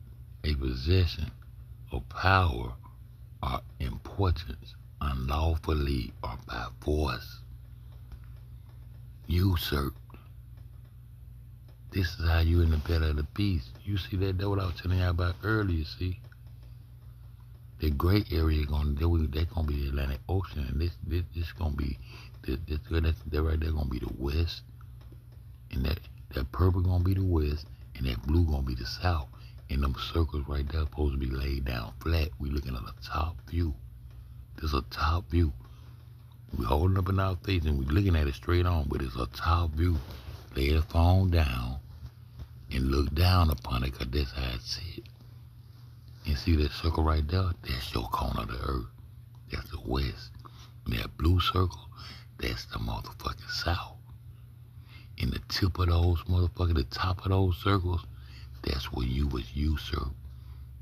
A: a possession of power or importance unlawfully or by force. Usurp. This is how you in the belly of the beast. You see that? That's what I was telling y'all about earlier, see? The gray area that's gonna be the Atlantic Ocean, and this gonna be that right there gonna be the west, and that purple gonna be the west, and that blue gonna be the south. And them circles right there supposed to be laid down flat. We looking at a top view. There's a top view. We holding up in our face and we looking at it straight on, but it's a top view. Lay the phone down and look down upon it, because that's how it's set. And see that circle right there? That's your corner of the earth. That's the west. And that blue circle, That's the motherfucking South. In the tip of those motherfuckers, the top of those circles, that's where you was usurped.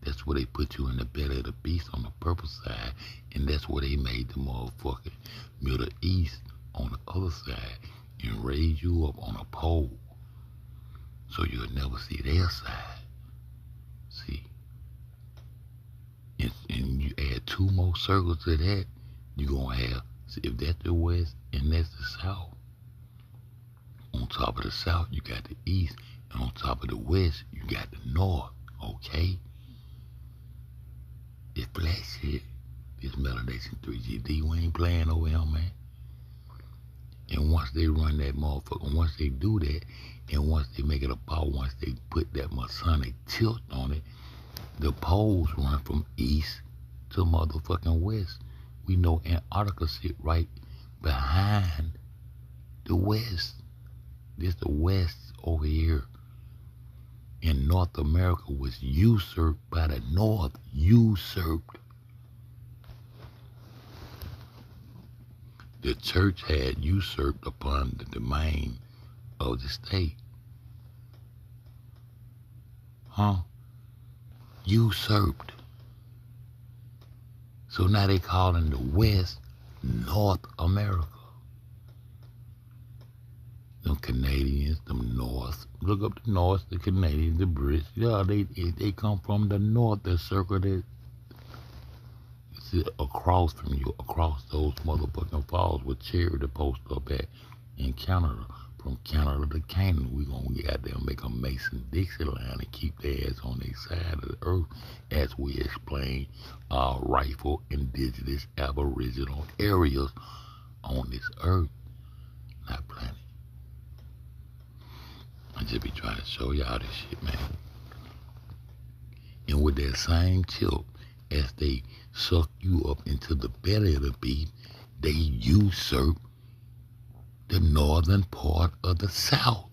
A: That's where they put you in the belly of the beast on the purple side, and that's where they made the motherfucking Middle East on the other side and raised you up on a pole so you'll never see their side. See? And you add 2 more circles to that, you're going to have, see, if that's the West and that's the South, on top of the South, you got the East, and on top of the West, you got the North, okay? This black shit, this Melodation 3GD, we ain't playing over here, man. And once they run that motherfucker, once they do that, and once they make it a power, once they put that Masonic tilt on it, the poles run from East to motherfucking West. We know Antarctica sit right behind the West. This the West over here. And North America was usurped by the North. Usurped. The church had usurped upon the domain of the state. Huh? Usurped. So now they calling the West North America. Them Canadians, them North. Look up the North, the Canadians, the Brits. Yeah, they come from the North. The circle that is across from you, across those motherfucking falls with Cherry the post up at in Canada. From Canada to Canada, we gonna get out there and make a Mason-Dixie line and keep their ass on their side of the earth, as we explain our rightful indigenous aboriginal areas on this earth. Not planet. I just be trying to show y'all this shit, man. And with that same tilt, as they suck you up into the belly of the beast, they usurp the northern part of the South,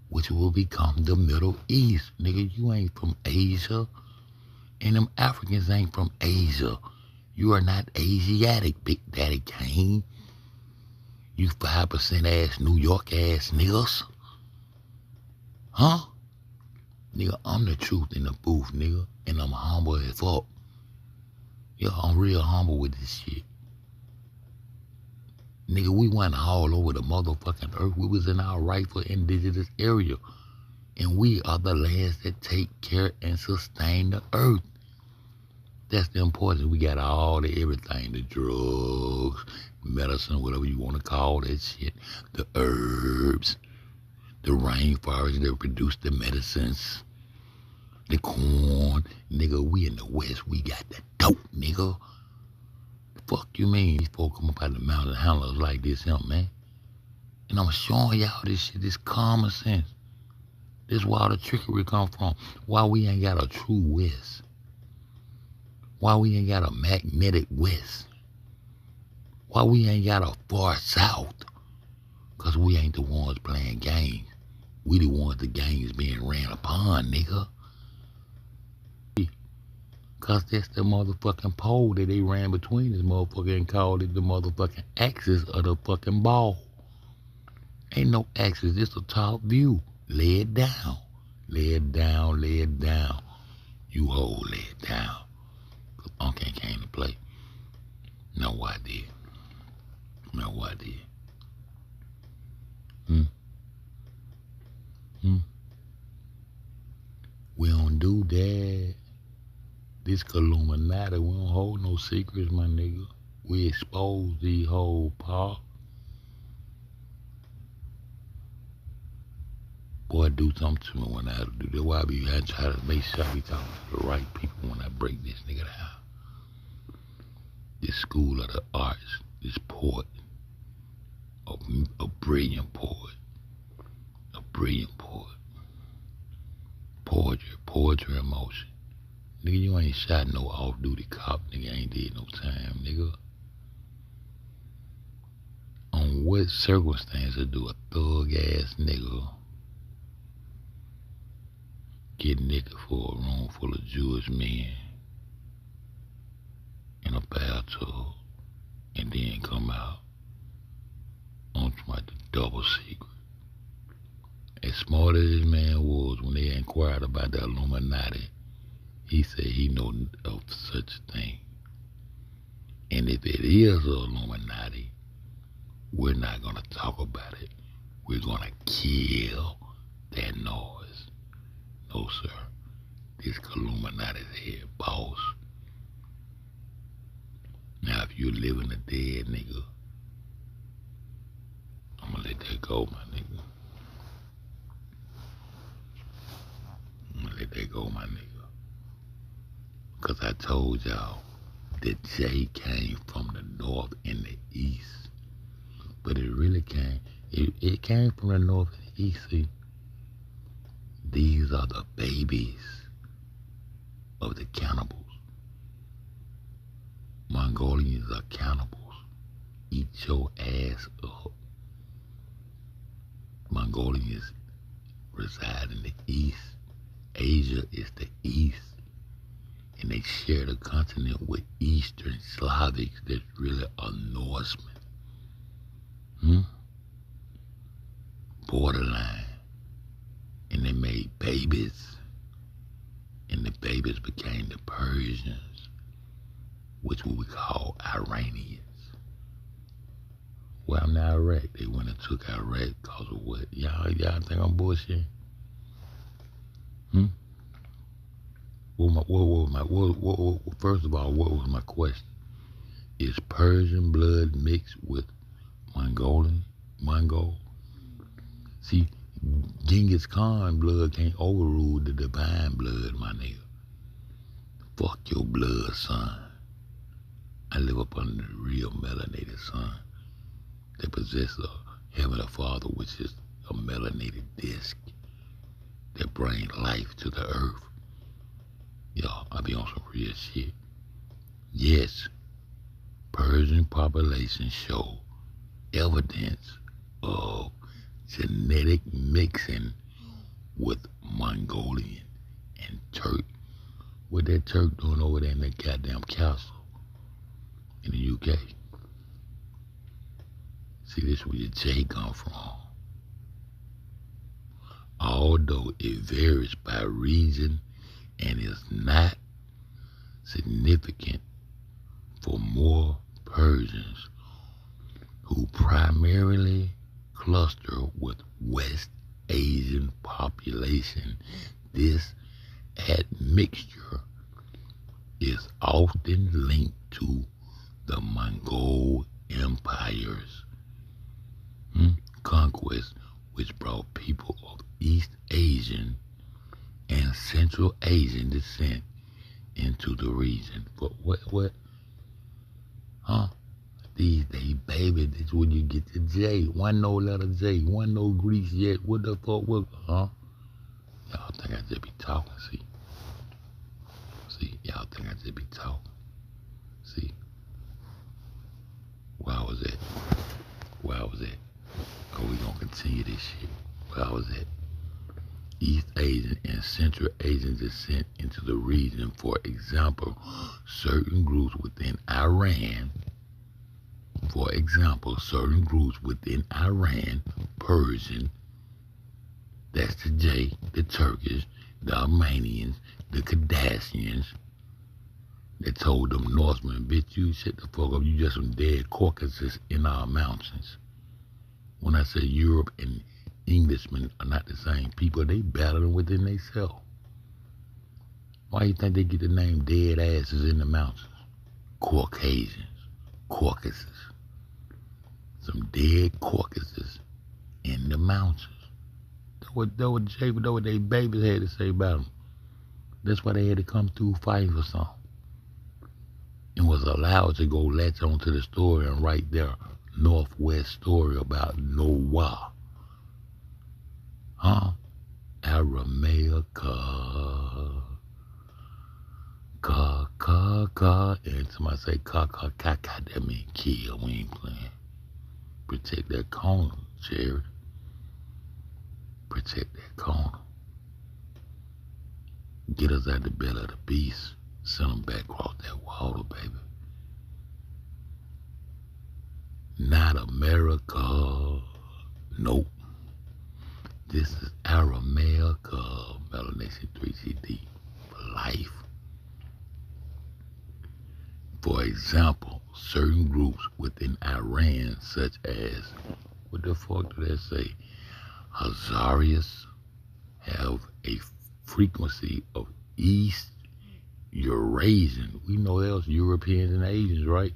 A: which will become the Middle East. Nigga, you ain't from Asia, and them Africans ain't from Asia. You are not Asiatic, Big Daddy Kane. You 5% ass New York ass niggas. Huh? Nigga, I'm the truth in the booth, nigga, and I'm humble as fuck. Yeah, I'm real humble with this shit. Nigga, we went all over the motherfucking earth. We was in our rightful indigenous area. And we are the lands that take care and sustain the earth. That's the importance. We got all the everything. The drugs, medicine, whatever you want to call that shit. The herbs. The rainforest that produce the medicines. The corn. Nigga, we in the West. We got the dope, nigga. Fuck you mean? These folks come up out of the mountain handlers like this, man. And I'm showing y'all this shit, this common sense. This is where all the trickery come from. Why we ain't got a true West. Why we ain't got a magnetic West. Why we ain't got a far South. Because we ain't the ones playing games. We the ones the games being ran upon, nigga. Cause that's the motherfucking pole that they ran between this motherfucker and called it the motherfucking axis of the fucking ball. Ain't no axis, it's a top view. Lay it down. Lay it down, lay it down. You hold, lay it down. Cause Uncle came to play. No, I did. No, I did. We don't do that. This Illuminati, we don't hold no secrets, my nigga. We expose the whole part. Boy, do something to me when I do that. Why I try to make sure I be talking to the right people when I break this nigga down. This school of the arts, this poet, a brilliant poet. A brilliant poet. Poetry in motion. Nigga, you ain't shot no off-duty cop. Nigga, ain't did no time, nigga. On what circumstances do a thug-ass nigga get naked for a room full of Jewish men in a bathtub and then come out double secret. As smart as this man was when they inquired about the Illuminati, he said he know of such a thing. And if it is a Illuminati, we're not going to talk about it. We're going to kill that noise. No, sir. This Illuminati's head boss. Now, if you're living a dead nigga, I'm going to let that go, my nigga. I'm going to let that go, my nigga. Because I told y'all that J came from the north and the east. But it really came, it came from the north and the east. See, these are the babies of the cannibals. Mongolians are cannibals. Eat your ass up. Mongolians reside in the east. Asia is the east. And they share the continent with Eastern Slavics that really are Norsemen. Borderline. And they made babies. And the babies became the Persians, which we call Iranians. Well, I'm not Iraq. They went and took Iraq because of what? Y'all think I'm bullshitting? First of all, what was my question? Is Persian blood mixed with Mongol? See, Genghis Khan blood can't overrule the divine blood, my nigga. Fuck your blood, son. I live up under the real melanated sun that possess a heavenly father, which is a melanated disc that brings life to the earth. Y'all, I be on some real shit. Yes, Persian populations show evidence of genetic mixing with Mongolian and Turk. What that Turk doing over there in that goddamn castle in the UK? See, this is where your J come from. Although it varies by region and is not significant for more Persians who primarily cluster with West Asian population, this admixture is often linked to the Mongol Empire's conquest, which brought people of East Asian and Central Asian descent into the region. But what? These days, baby, that's when you get the J. One no letter J, one no grease yet. What the fuck was, Y'all think I just be talking, see? See, y'all think I just be talking. See? Where I was at? Cause we gonna continue this shit. Where I was at? East Asian and Central Asian descent into the region. For example, certain groups within Iran, Persian, that's the J, the Turkish, the Armenians, the Kardashians, that told them Norsemen, bitch, you shut the fuck up, you just some dead Caucasus in our mountains. When I say Europe and Englishmen are not the same people, they battling within themselves. Why you think they get the name dead asses in the mountains? Caucasians, Caucasus. Some dead Caucasus in the mountains. That's what they babies had to say about them. That's why they had to come through fighting for something. And was allowed to go latch onto the story and write their Northwest story about Noah. Aramaica. Ka. And somebody say ka, that mean kill. We ain't playing. Protect that corner, Jerry. Protect that corner. Get us out the belly of the beast. Send them back across that water, baby. Not America. Nope. This is Aramaic melanation 3CD for life. For example, certain groups within Iran, such as, what the fuck do they say? Hazarias have a frequency of East Eurasian. We know else Europeans and Asians, right?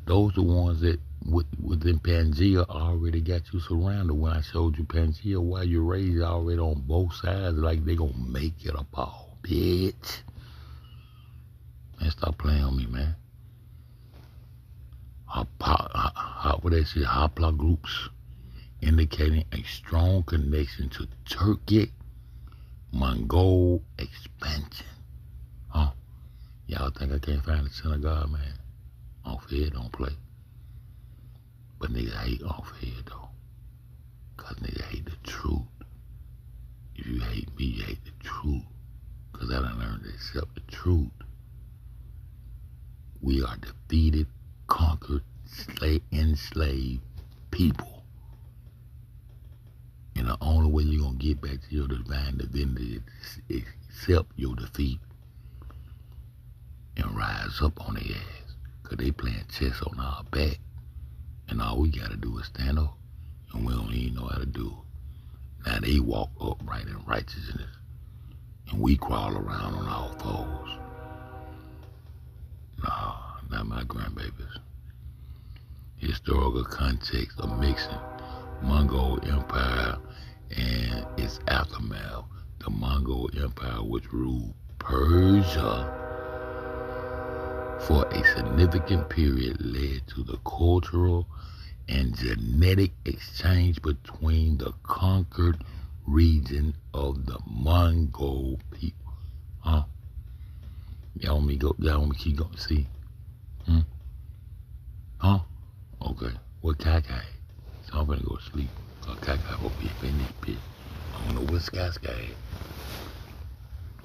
A: Those are the ones that within Pangea already got you surrounded. When I showed you Pangea, why Eurasia already on both sides, like they gonna make it a ball, bitch. Man, stop playing on me, man. What they say, Hopla groups indicating a strong connection to Turkey, Mongol expansion. Huh? Y'all think I can't find the synagogue, man? Off here, don't play. But niggas hate off here, though. Cause niggas hate the truth. If you hate me, you hate the truth. Cause I done learned to accept the truth. We are defeated, conquered, enslaved people. And the only way you're gonna get back to your divine divinity is accept your defeat and rise up on their ass. Cause they playing chess on our back. And all we gotta do is stand up. And we don't even know how to do it. Now they walk upright in righteousness. And we crawl around on all fours. Nah, not my grandbabies. Historical context of mixing Mongol Empire and its aftermath. The Mongol Empire, which ruled Persia for a significant period, led to the cultural and genetic exchange between the conquered region of the Mongol people. Huh? Y'all want me keep going? See? Huh? Okay. What Kaka? So I'm gonna go to sleep. Cause Kaka will be up in this bitch. I don't know what Sky is.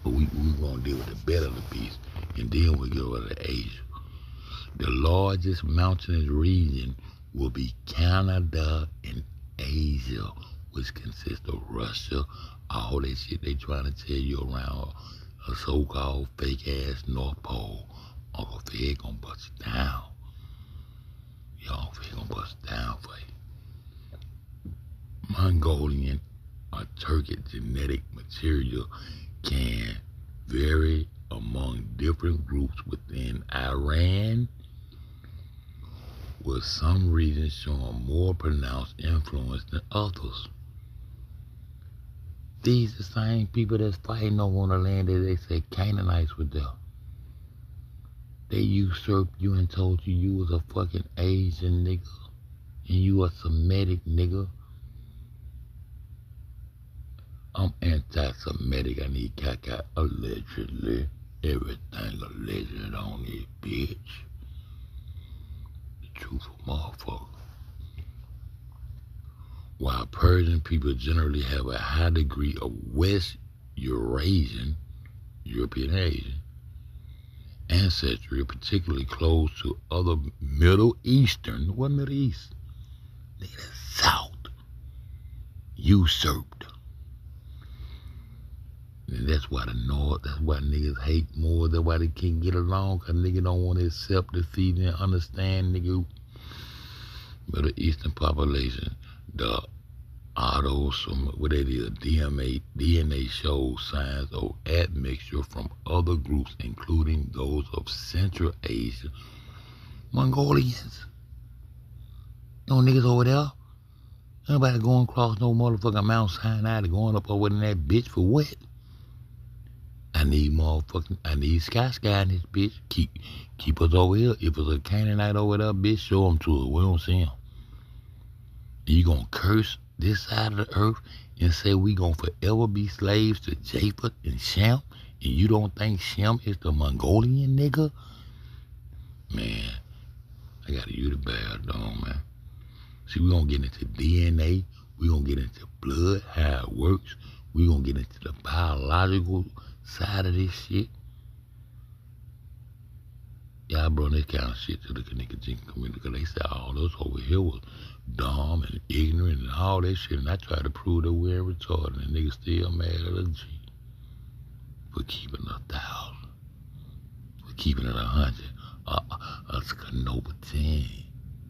A: But we gonna deal with the better of the beast. And then we go over to Asia. The largest mountainous region will be Canada and Asia, which consists of Russia, all that shit they trying to tell you around a so-called fake-ass North Pole. Uncle Fed gonna bust it down. Y'all Fed gonna bust it down for you. Mongolian or Turkic genetic material can vary among different groups within Iran, with some regions showing more pronounced influence than others. These are the same people that's fighting over on the land that they say Canaanites were there. They usurped you and told you was a fucking Asian nigga and you a Semitic nigga. I'm anti-Semitic. I need caca allegedly. Everything alleged on this bitch. The truthful motherfucker. While Persian people generally have a high degree of West Eurasian, European Asian, ancestry, particularly close to other Middle Eastern, what Middle East? Nigga, that's South. Usurped. And that's why the North, that's why niggas hate more, that's why they can't get along, cause niggas don't want to accept defeat and understand, nigga. Middle Eastern population, the what it is, DNA shows signs of admixture from other groups, including those of Central Asia, Mongolians. No niggas over there. Nobody going across no motherfucking Mount Sinai to going up over in that bitch for what? I need Sky in this bitch. Keep us over here. If it's a Canaanite over there, bitch, show them to us. We don't see them. You gonna curse this side of the earth and say we gonna forever be slaves to Japheth and Shem, and you don't think Shem is the Mongolian nigga? Man, I got you the bad dog, man. See, we gonna get into DNA. We gonna get into blood, how it works. We gonna get into the biological side of this shit. Y'all brought this kind of shit to the Kenneka community because they said all those over here was dumb and ignorant and all that shit. And I tried to prove that we're retarded, and niggas still mad at a G for keeping 1,000, for keeping it 100. Us Canova 10,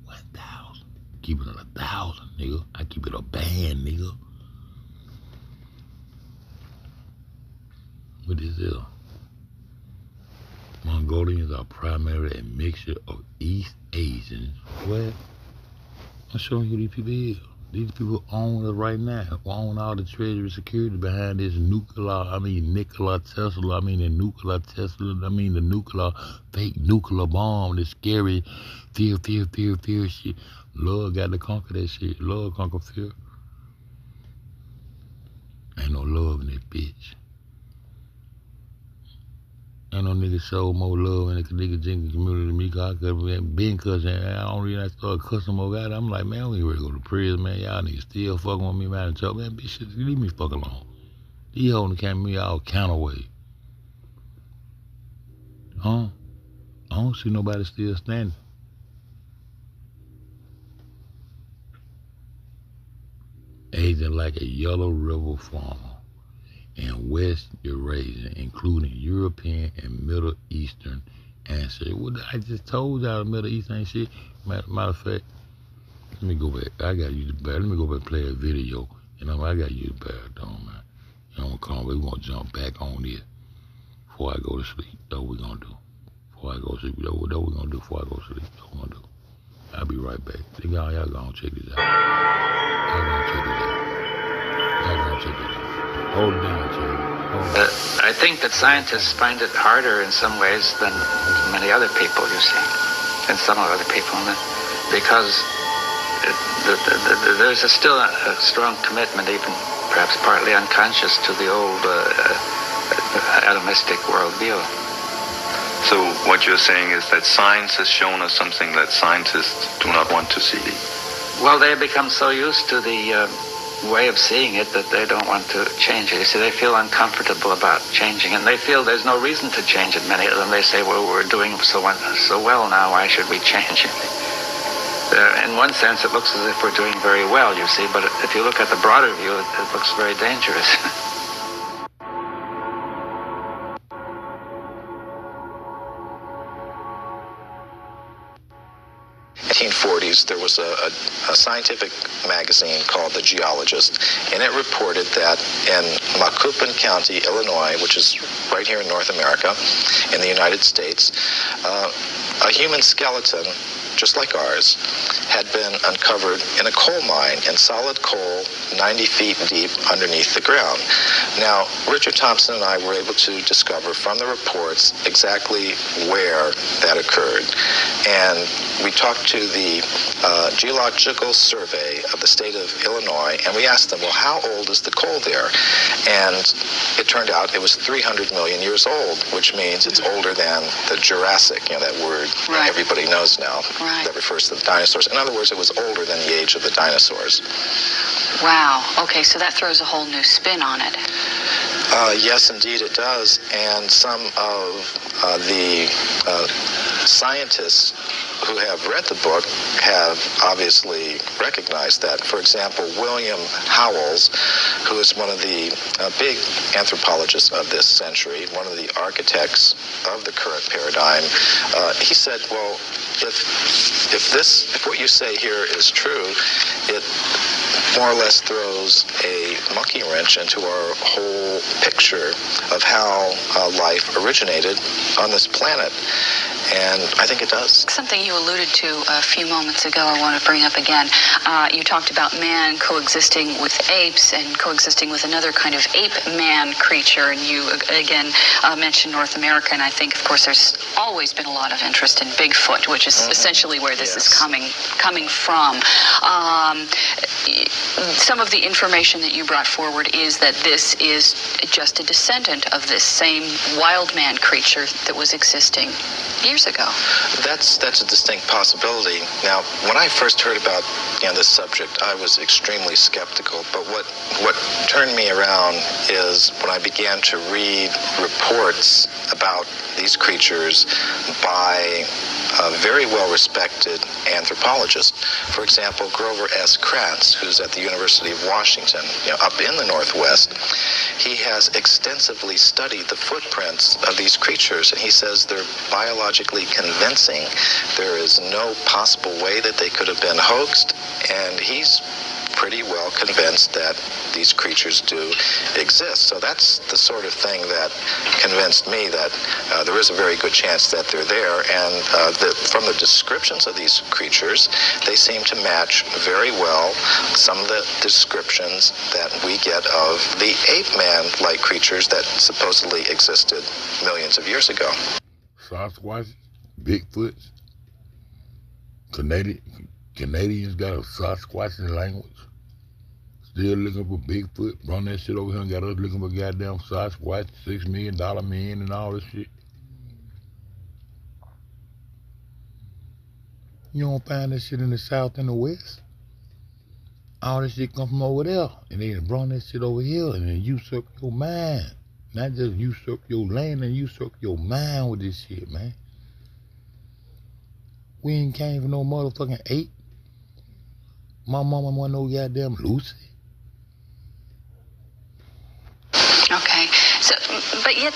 A: 1,000. Keeping it 1,000, nigga. I keep it a band, nigga. What is this? Mongolians are primarily a mixture of East Asians. What? I'm showing you who these people is. These people own us right now. Own all the treasury security behind this Nikola Tesla. The nuclear, fake nuclear bomb, this scary fear shit. Lord got to conquer that shit. Lord conquer fear. Ain't no love in that bitch. Ain't no nigga show more love in the Kenneka community than me, cause I could have been cussing. I don't really I started cussing more guys. I'm like, man, we ain't ready to go to prison, man. Y'all niggas still fucking with me, man. And talk, man, bitch, leave me fuck alone. These holding the camera me all counterweight. Huh? I don't see nobody still standing. Aging like a yellow river farmer in West Eurasia, including European and Middle Eastern ancestry. Well, I just told y'all the Middle Eastern ain't shit. Matter of fact, let me go back. I gotta use the back. Let me go back and play a video. I gotta use the baritone, man. Come on, we're gonna jump back on this before I go to sleep. That's what we're gonna do. Before I go to sleep, that's what we're gonna do before I go to sleep. That's what we're gonna do. I'll be right back. Y'all gonna check this out. Y'all gonna check this out. Hold it down, Cherry.
H: I think that scientists find it harder in some ways than many other people, you see, and some other people, because there's still a strong commitment, even perhaps partly unconscious, to the old atomistic worldview.
I: So what you're saying is that science has shown us something that scientists do not want to see?
H: Well, they have become so used to the way of seeing it that they don't want to change it. You see, they feel uncomfortable about changing, and they feel there's no reason to change it. Many of them, they say, well, we're doing so well now, why should we change it? In one sense, it looks as if we're doing very well, you see, but if you look at the broader view, it looks very dangerous.
C: 1940s, there was a scientific magazine called The Geologist, and it reported that in Macoupin County, Illinois, which is right here in North America, in the United States, a human skeleton, just like ours, had been uncovered in a coal mine, in solid coal, 90 feet deep underneath the ground. Now, Richard Thompson and I were able to discover from the reports exactly where that occurred. And we talked to the Geological Survey of the state of Illinois, and we asked them, well, how old is the coal there? And it turned out it was 300 million years old, which means it's older than the Jurassic, that word that everybody knows now. That refers to the dinosaurs. In other words, it was older than the age of the dinosaurs.
J: Wow. Okay, so that throws a whole new spin on it.
C: Yes, indeed it does. And some of the scientists who have read the book have obviously recognized that. For example, William Howells, who is one of the big anthropologists of this century, one of the architects of the current paradigm, he said, well, if what you say here is true, it more or less throws a monkey wrench into our whole picture of how life originated on this planet. And I think it does.
J: Something you alluded to a few moments ago I want to bring up again. You talked about man coexisting with apes and coexisting with another kind of ape-man creature, and you again mentioned North America, and I think, of course, there's always been a lot of interest in Bigfoot, which is essentially where this is coming from. Some of the information that you brought forward is that this is just a descendant of this same wild man creature that was existing years years ago.
C: That's a distinct possibility. Now, when I first heard about this subject, I was extremely skeptical. But what turned me around is when I began to read reports about these creatures by very well-respected anthropologists. For example, Grover S. Kratz, who's at the University of Washington, up in the Northwest. He has extensively studied the footprints of these creatures, and he says they're biologically convincing. There is no possible way that they could have been hoaxed, and he's pretty well convinced that these creatures do exist. So that's the sort of thing that convinced me that there is a very good chance that they're there. And from the descriptions of these creatures, they seem to match very well some of the descriptions that we get of the ape-man-like creatures that supposedly existed millions of years ago.
A: Sasquatch, Bigfoots, Canadians got a Sasquatch language. Still looking for Bigfoot. Run that shit over here and got us looking for goddamn Sasquatch, $6 million man and all this shit. You don't find that shit in the South and the West. All this shit come from over there. And they brought that shit over here and then usurp your mind. Not just usurp your land and usurp your mind with this shit, man. We ain't came from no motherfucking ape. My mama wasn't no goddamn Lucy.
J: Okay, so, but yet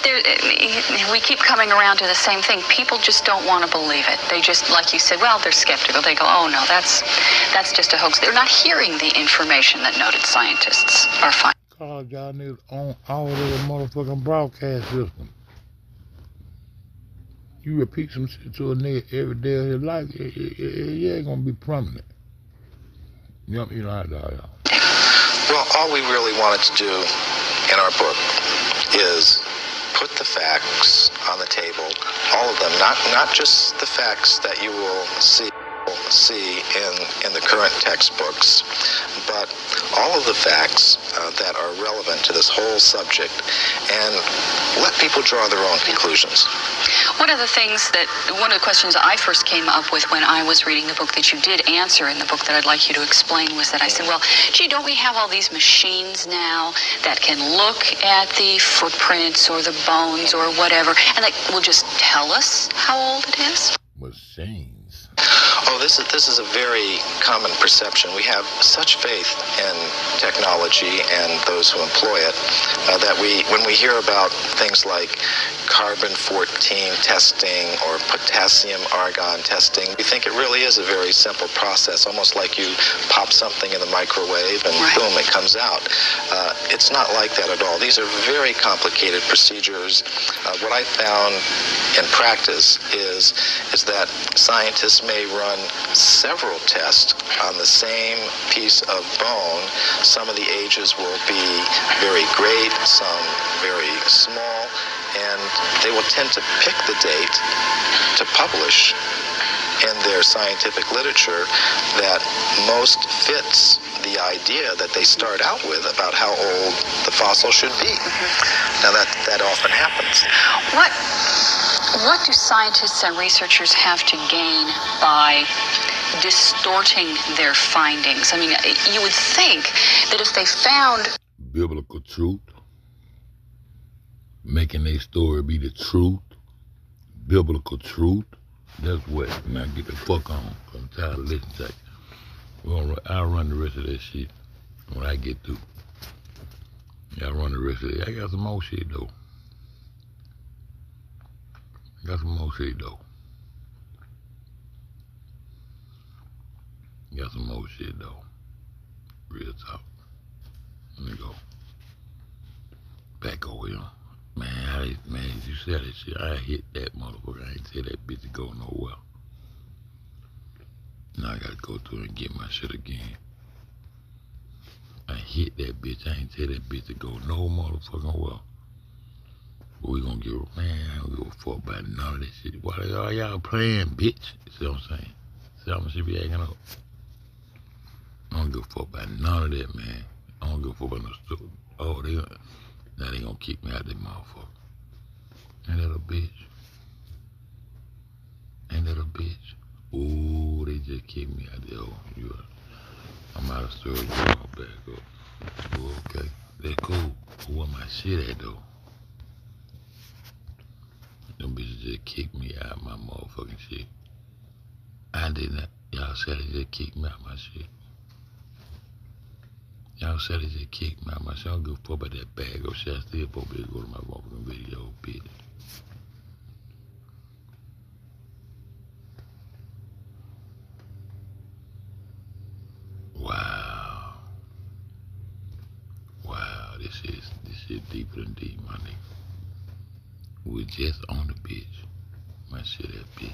J: we keep coming around to the same thing. People just don't want to believe it. They just, like you said, well, they're skeptical. They go, oh no, that's just a hoax. They're not hearing the information that noted scientists are finding.
A: Call y'all niggas on all of the motherfucking broadcast system. You repeat some shit to a nigga every day of his life, it ain't gonna be prominent. You know how to do it.
C: Well, all we really wanted to do in our book is put the facts on the table, all of them, not just the facts that you will see in the current textbooks, but all of the facts that are relevant to this whole subject, and let people draw their own conclusions.
J: One of the questions I first came up with when I was reading the book that you did answer in the book that I'd like you to explain was that I said, well, gee, don't we have all these machines now that can look at the footprints or the bones or whatever, and that will just tell us how old it is?
A: Machines.
C: Oh, this is a very common perception. We have such faith in technology and those who employ it that when we hear about things like carbon-14 testing or potassium-argon testing, we think it really is a very simple process, almost like you pop something in the microwave and boom, it comes out. It's not like that at all. These are very complicated procedures. What I found in practice is that scientists may run several tests on the same piece of bone. Some of the ages will be very great, some very small, and they will tend to pick the date to publish in their scientific literature that most fits the idea that they start out with about how old the fossil should be. Now that often happens.
J: What do scientists and researchers have to gain by distorting their findings? I mean, you would think that if they found
A: biblical truth, making their story be the truth, biblical truth, that's what. Now get the fuck on, because I'm tired of listening to you. I'll run the rest of that shit when I get through. I'll run the rest of it. I got some more shit, though. Got some more shit, though. Real talk. Let me go. Back over here. Man, you said that shit. I hit that motherfucker. I ain't tell that bitch to go nowhere. Now I gotta go through and get my shit again. I hit that bitch. I ain't tell that bitch to go no motherfucking well. But we gonna give her, man, I don't give a fuck about none of this shit. Why are y'all playing, bitch? See what I'm saying? See how much she be acting up? I don't give a fuck about none of that, man. I don't give a fuck about no stuff. Oh, now they gonna kick me out of that motherfucker. Ain't that a bitch? Ain't that a bitch? Ooh, they just kicked me out there. I'm out of storage. I'll back up. Ooh, okay. That's cool. Where my shit at, though? Them bitches just kicked me out of my motherfucking shit. I didn't. Y'all said they just kicked me out of my shit. Y'all said they just kicked me out of my shit. I don't give a fuck about that bag of shit. I still supposed to go to my motherfucking video, bitch. Wow. Wow, this shit deeper than deep, my nigga. We're just on the bitch. My shit that bitch.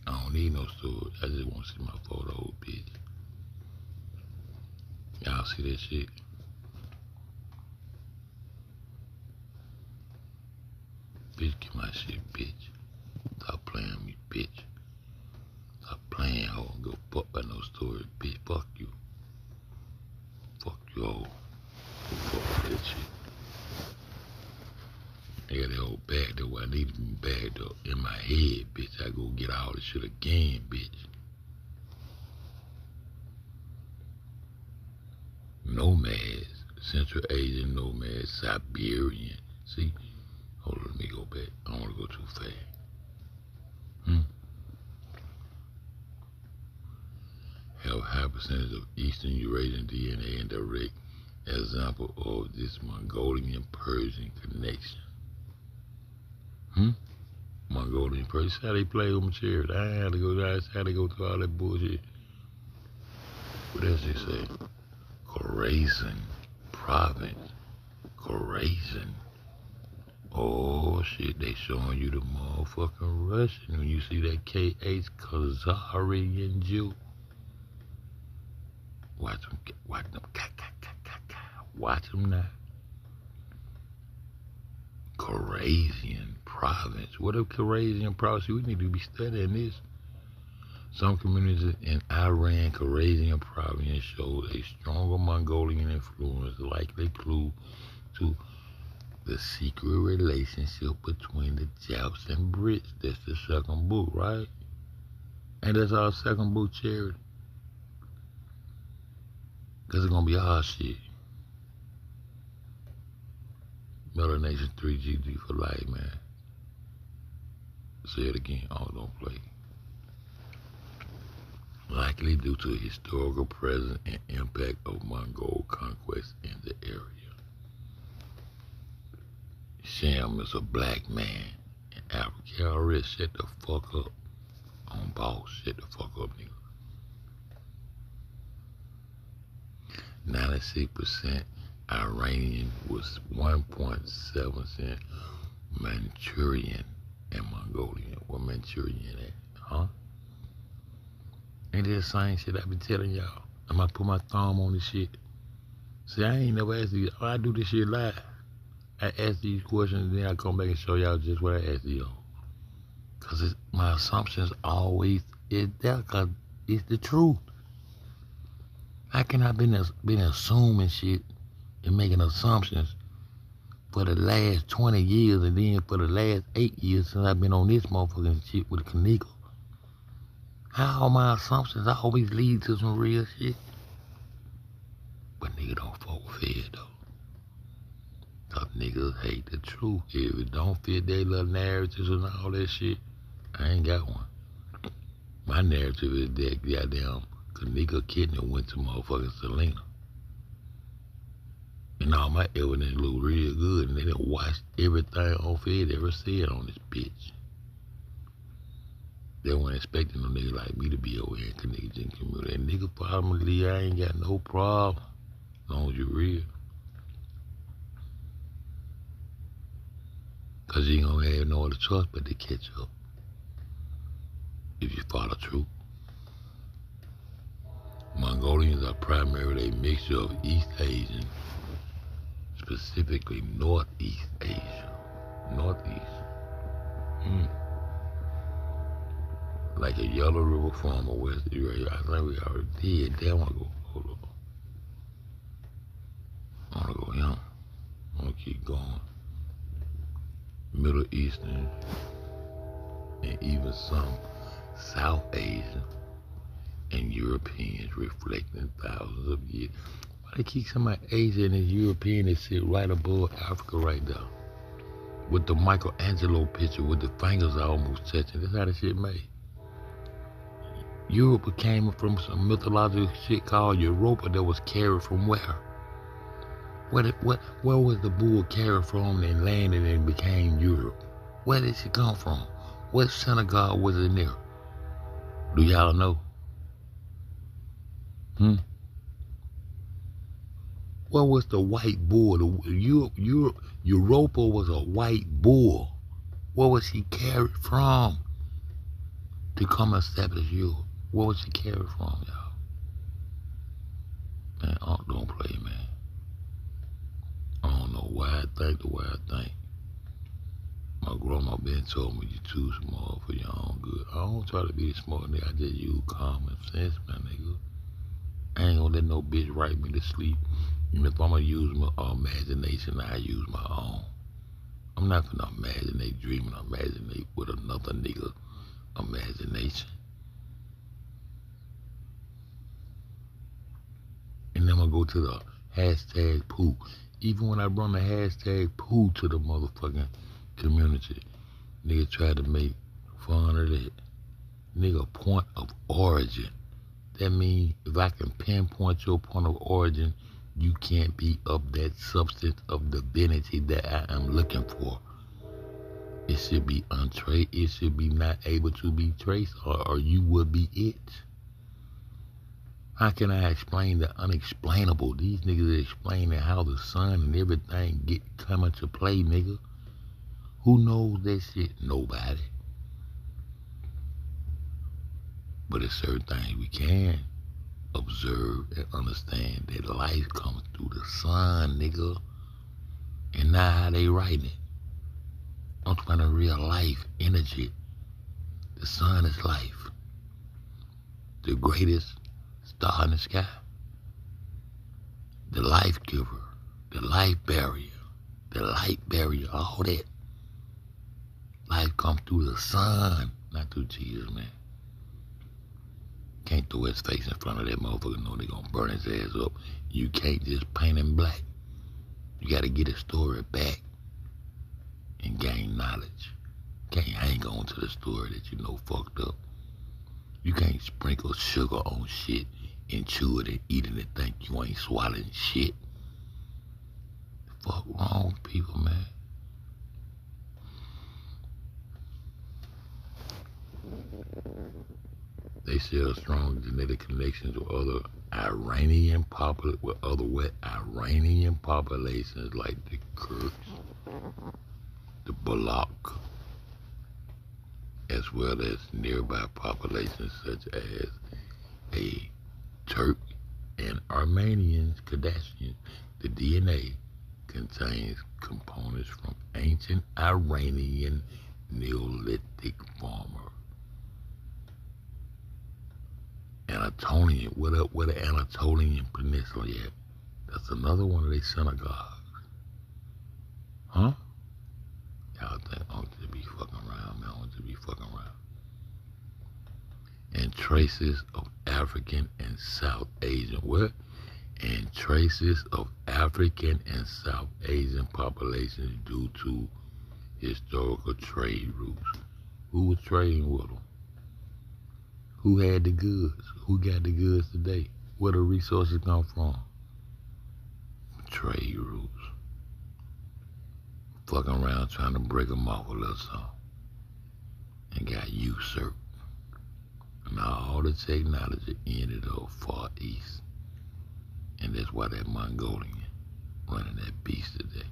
A: I don't need no storage. I just want to see my photo, bitch. Y'all see that shit? Bitch, get my shit, bitch. Stop playing with me, bitch. Stop playing, hoe. Go fuck by no storage, bitch. Fuck you. Fuck you, hoe. Go fuck with that shit. I got that old bag though. I need to be bagged up in my head, bitch. I go get all this shit again, bitch. Nomads, Central Asian nomads, Siberian. See? Hold on, let me go back. I don't want to go too fast. Have a high percentage of Eastern Eurasian DNA and direct example of this Mongolian Persian connection. Mongolian Persian, how they play with my chairs. I had to go there, how they go through all that bullshit. What else they say? Khorasan province. Khorasan. Oh shit, they showing you the motherfucking Russian when you see that KH Khazarian Jew. Watch them, watch them now. Khorasan province. What a Khorasan province? We need to be studying this. Some communities in Iran, Khorasan province show a stronger Mongolian influence, likely clue to the secret relationship between the Japs and Brits. That's the second book, right? And that's our second book, Charity. Because it's going to be our shit. Melanation 3GG for life, man. Say it again. Oh, don't play. Likely due to historical presence and impact of Mongol conquest in the area. Sham is a black man in Africa. Already shut the fuck up. On boss, shut the fuck up, nigga. 96% Iranian was 1.7% Manchurian and Mongolian. What Manchurian at? Huh? Ain't that the same shit I be telling y'all? I'm gonna put my thumb on this shit. See, I ain't never asked these. I do this shit live. I ask these questions and then I come back and show y'all just what I asked y'all. Cause my assumptions always is there, cause it's the truth. How can I been assuming shit and making assumptions for the last 20 years and then for the last 8 years since I've been on this motherfucking shit with Kenneka? How all my assumptions always lead to some real shit? But niggas don't fuck with Fed though. Cause niggas hate the truth. If it don't fit their little narratives and all that shit, I ain't got one. My narrative is that goddamn Kenneka kidney went to motherfucking Selena. And all my evidence look real good, and they done watched everything on Fed ever said on this bitch. They weren't expecting no nigga like me to be over here in Kenneka community. And nigga probably I ain't got no problem, as long as you real. Cause you ain't gonna have no other choice but to catch up. If you follow truth. Mongolians are primarily a mixture of East Asian, specifically Northeast Asia. Northeast. Like a Yellow River farm or West Eurasia. I think we already did. Damn, I wanna go. Hold up. I wanna go young. I wanna keep going. Middle Eastern, and even some South Asian and Europeans reflecting thousands of years. Why they keep somebody Asian and European that sit right above Africa right there? With the Michelangelo picture with the fingers almost touching. That's how the shit made. Europe came from some mythological shit called Europa that was carried from where? Where was the bull carried from and landed and became Europe? Where did she come from? What synagogue was in there? Do y'all know? What was the white bull? Europa was a white bull. Where was she carried from to come establish Europe? Where was she carried from, y'all? Man, don't play, man. I don't know why I think the way I think. My grandma been told me you too smart for your own good. I don't try to be the smart nigga. I just use common sense, my nigga. I ain't gonna let no bitch write me to sleep. Even if I'm gonna use my imagination, I use my own. I'm not gonna imaginate, dreaming, imaginate with another nigga imagination. And then I'm gonna go to the hashtag poo. Even when I run the hashtag poo to the motherfucking community, nigga try to make fun of that. Nigga, point of origin. That means if I can pinpoint your point of origin, you can't be of that substance of divinity that I am looking for. It should be untraced. It should be not able to be traced, or you would be it. How can I explain the unexplainable? These niggas are explaining how the sun and everything come into play, nigga. Who knows that shit? Nobody. But it's certain things we can observe and understand that life comes through the sun, nigga. And not how they writing it. I'm talking about real life energy. The sun is life. The greatest star in the sky. The life giver. The life barrier. The light barrier. All that. Life comes through the sun, not through Jesus, man. Can't throw his face in front of that motherfucker, know they gonna burn his ass up. You can't just paint him black. You gotta get his story back and gain knowledge. Can't hang on to the story that you know fucked up. You can't sprinkle sugar on shit and chew it and eat it and think you ain't swallowing shit. The fuck wrong with people, man? They share strong genetic connections with other Iranian populations like the Kurds, the Balak, as well as nearby populations such as a Turk and Armenian Kardashians. The DNA contains components from ancient Iranian Neolithic farmers. Anatolian, where the Anatolian Peninsula at? That's another one of their synagogues. Huh? Y'all think I want to be fucking around, man. I want to be fucking around. And traces of African and South Asian, what? And traces of African and South Asian populations due to historical trade routes. Who was trading with them? Who had the goods? Who got the goods today? Where the resources come from? Trade routes. Fucking around trying to break them off a little something. And got usurped. And all the technology ended up far east. And that's why that Mongolian running that beast today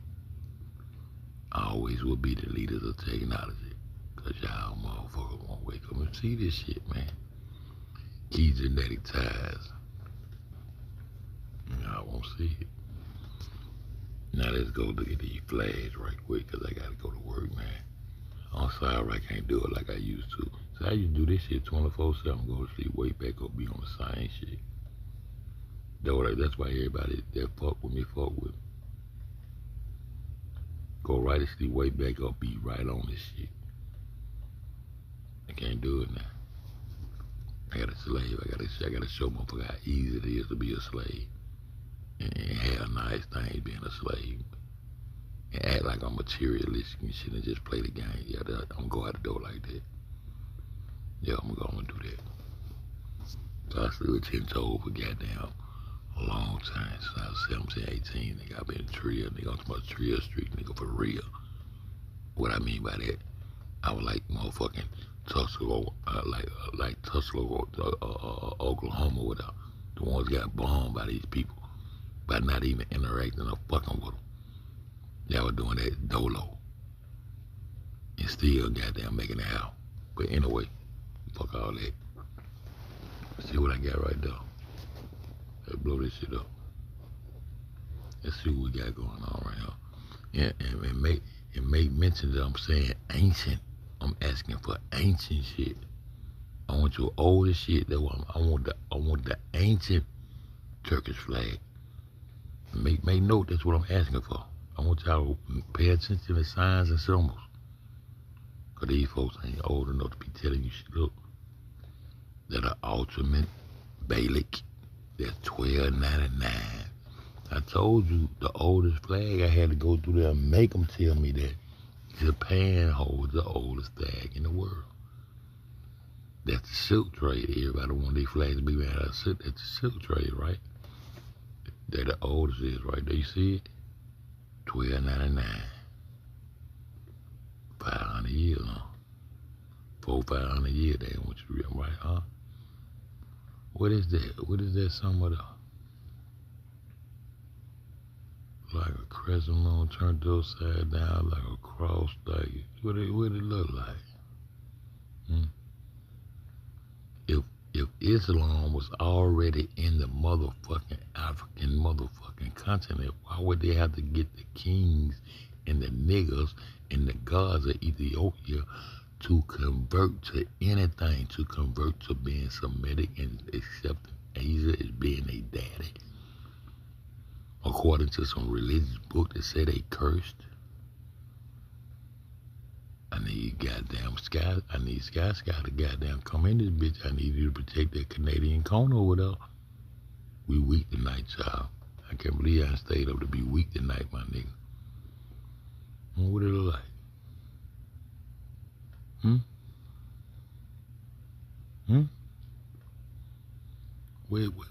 A: always will be the leaders of technology. Cause y'all motherfuckers won't wake up and see this shit, man. Key genetic ties. Y'all won't see it. Now let's go look at these flags right quick, cause I gotta go to work, man. I'm sorry I can't do it like I used to. So I used to do this shit 24/7, go to sleep, wake back up, be on the same shit. That's why everybody that fuck with me, fuck with me. Go right to sleep, wake back up, be right on this shit. I can't do it now. I got a slave. I gotta show motherfucker how easy it is to be a slave. And have nice things being a slave. And act like I'm materialistic and shit and just play the game. Yeah, I'm gonna go out the door like that. Yeah, I'm gonna do that. So I sleep with 10 toes for goddamn a long time. Since I was 17, 18, nigga, I've been trill, nigga, on my trill street, nigga, for real. What I mean by that, I was like motherfucking Tuscaloosa, like Tuscaloosa, Oklahoma, without the ones got bombed by these people by not even interacting or fucking with them. Y'all were doing that dolo and still goddamn making it out. But anyway, fuck all that. See what I got right there. Let's blow this shit up. Let's see what we got going on right here. Yeah, and make mention that I'm saying ancient. I'm asking for ancient shit. I want your oldest shit. I want the ancient Turkish flag. Make note. That's what I'm asking for. I want y'all to pay attention to the signs and symbols. Cause these folks ain't old enough to be telling you shit. Look, that are ultimate Balik. That's $12.99. I told you the oldest flag. I had to go through there and make them tell me that Japan holds the oldest flag in the world. That's the silk trade. Everybody want these flags to be made out of silk. That's the silk trade, right? They're the oldest is right there. You see it? $12.99. 500 years, huh? 400-500 years. They want you to read, right, huh? What is that? What is that? Some of the like a crescent moon turned upside down, like a cross, like what it look like? If Islam was already in the motherfucking African motherfucking continent, why would they have to get the kings and the niggas and the gods of Ethiopia to convert to anything, to convert to being Semitic and accepting Asia as being a daddy? According to some religious book that say they cursed. I need goddamn Sky. I need Sky to goddamn come in this bitch. I need you to protect that Canadian cone over there. We weak tonight, child. I can't believe I stayed up to be weak tonight, my nigga. What it look like?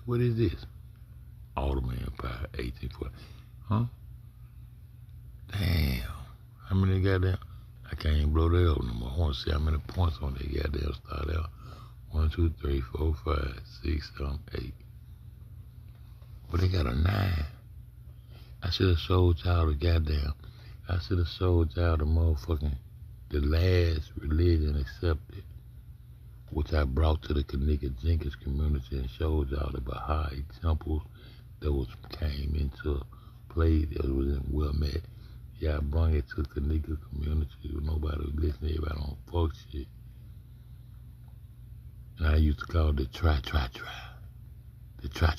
A: What is this? Ottoman Empire, 1840. Huh? Damn. How many goddamn? I can't even blow that up no more. I want to see how many points on that goddamn start out. 1, 2, 3, 4, 5, 6, 7, 8. But they got a 9. I should have showed y'all the goddamn. I should have showed y'all the motherfucking, the last religion accepted, which I brought to the Kenneka Jenkins community and showed y'all the Baha'i temples that came into play, that was in Wilmette. Yeah, I brought it to the Kenneka community with nobody was listening, everybody on fuck shit. And I used to call it the try. The try.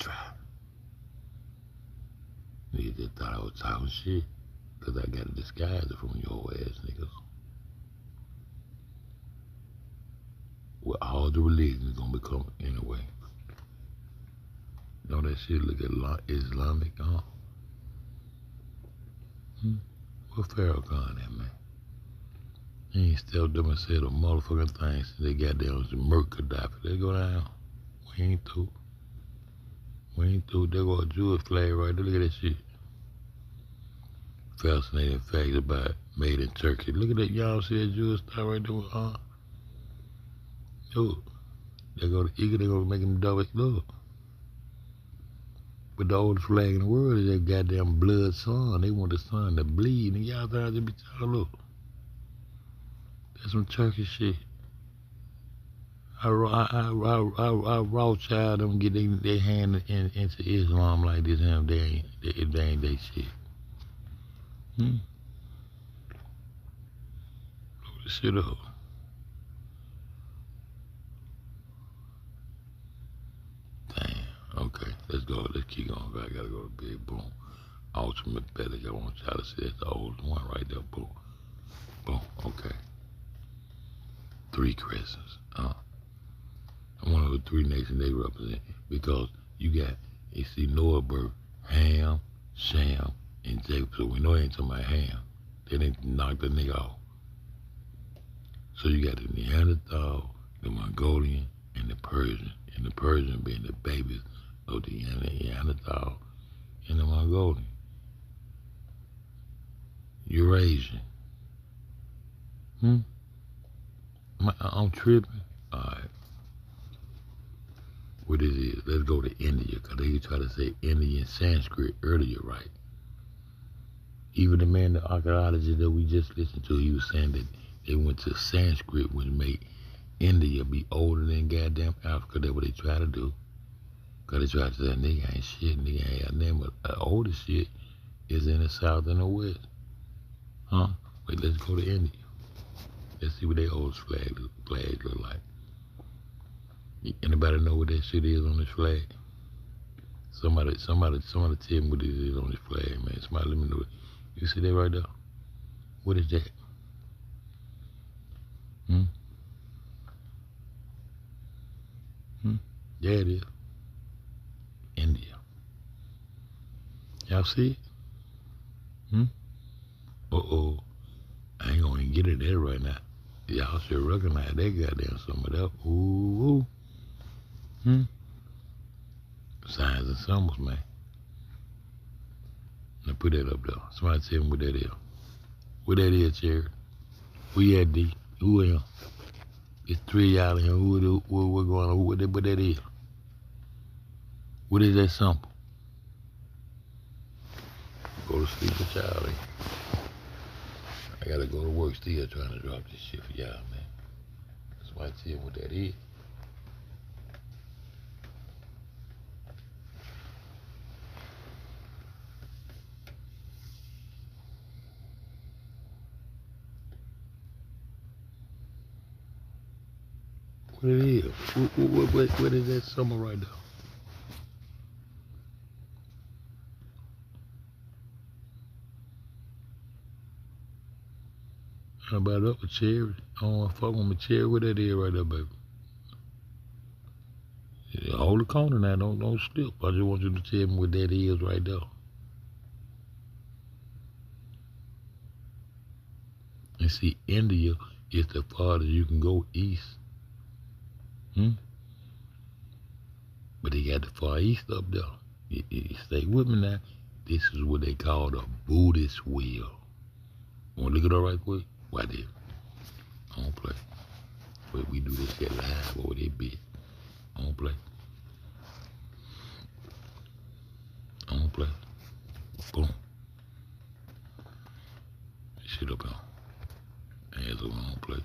A: Niggas just thought I was talking shit, cause I got to disguise it from your ass niggas. Well, all the religions gonna become anyway. Know that shit look at Islamic, huh? Where Pharaoh gone at, man? He ain't stepped up and said a motherfucking thing since they got down to murk Gaddafi. They go down. We ain't through. There go a Jewish flag right there. Look at that shit. Fascinating facts about made in Turkey. Look at that. Y'all see that Jewish star right there? Look. They go the eagle. They go make him double. Look. But the oldest flag in the world is that goddamn blood sun. They want the sun to bleed. And y'all thought to be talking, look. That's some Turkish shit. I Rothschild them get their hand into Islam like this, and they ain't they shit. Blow this shit up. Okay, let's go. Let's keep going. I gotta go to big boom. Ultimate Belly. I want y'all to see that's the oldest one right there. Boom. Okay. three crescents. One of the three nations they represent. Because you got, you see Noah birth, Ham, Shem, and Jacob. So we know they ain't talking about Ham. They didn't knock the nigga off. So you got the Neanderthal, the Mongolian, and the Persian. And the Persian being the babies of the Neanderthal and the Mongolian. Eurasian. I'm tripping. All right. What it is, let's go to India, because they try to say Indian Sanskrit earlier, right? Even the man, the archaeologist that we just listened to, he was saying that they went to Sanskrit, which made India be older than goddamn Africa. That's what they try to do. Because they try to say, nigga ain't shit, nigga ain't got nothing, but the older shit is in the south and the west. Wait, let's go to India. Let's see what their old flag look like. Anybody know what that shit is on this flag? Somebody tell me what it is on this flag, man. Somebody let me know it. You see that right there? What is that? There it is. India. Y'all see it? Uh-oh. I ain't gonna even get it there right now. Y'all should recognize that goddamn some of that. Ooh. Signs and symbols, man. Now put that up there. Somebody tell me what that is. What that is, Cherry? Who you at, D? Who am? It's three y'all in here. What going on? What that is? What is that symbol? Go to sleep with y'all in. I gotta go to work still trying to drop this shit for y'all, man. Somebody tell me what that is. What it is? What is that symbol right there? How about up a cherry? I don't want to fuck with my cherry. What that is right there, baby? Yeah, hold the corner now. Don't slip. I just want you to tell me what that is right there. And see, India is the farthest you can go east. But they got the far east up there. You stay with me now. This is what they call the Buddhist wheel. Want to look it up right quick? Why did? I don't play. But we do this shit live over there, bitch. I don't play. I don't play. Boom. Shit up on. Hands up, I don't play.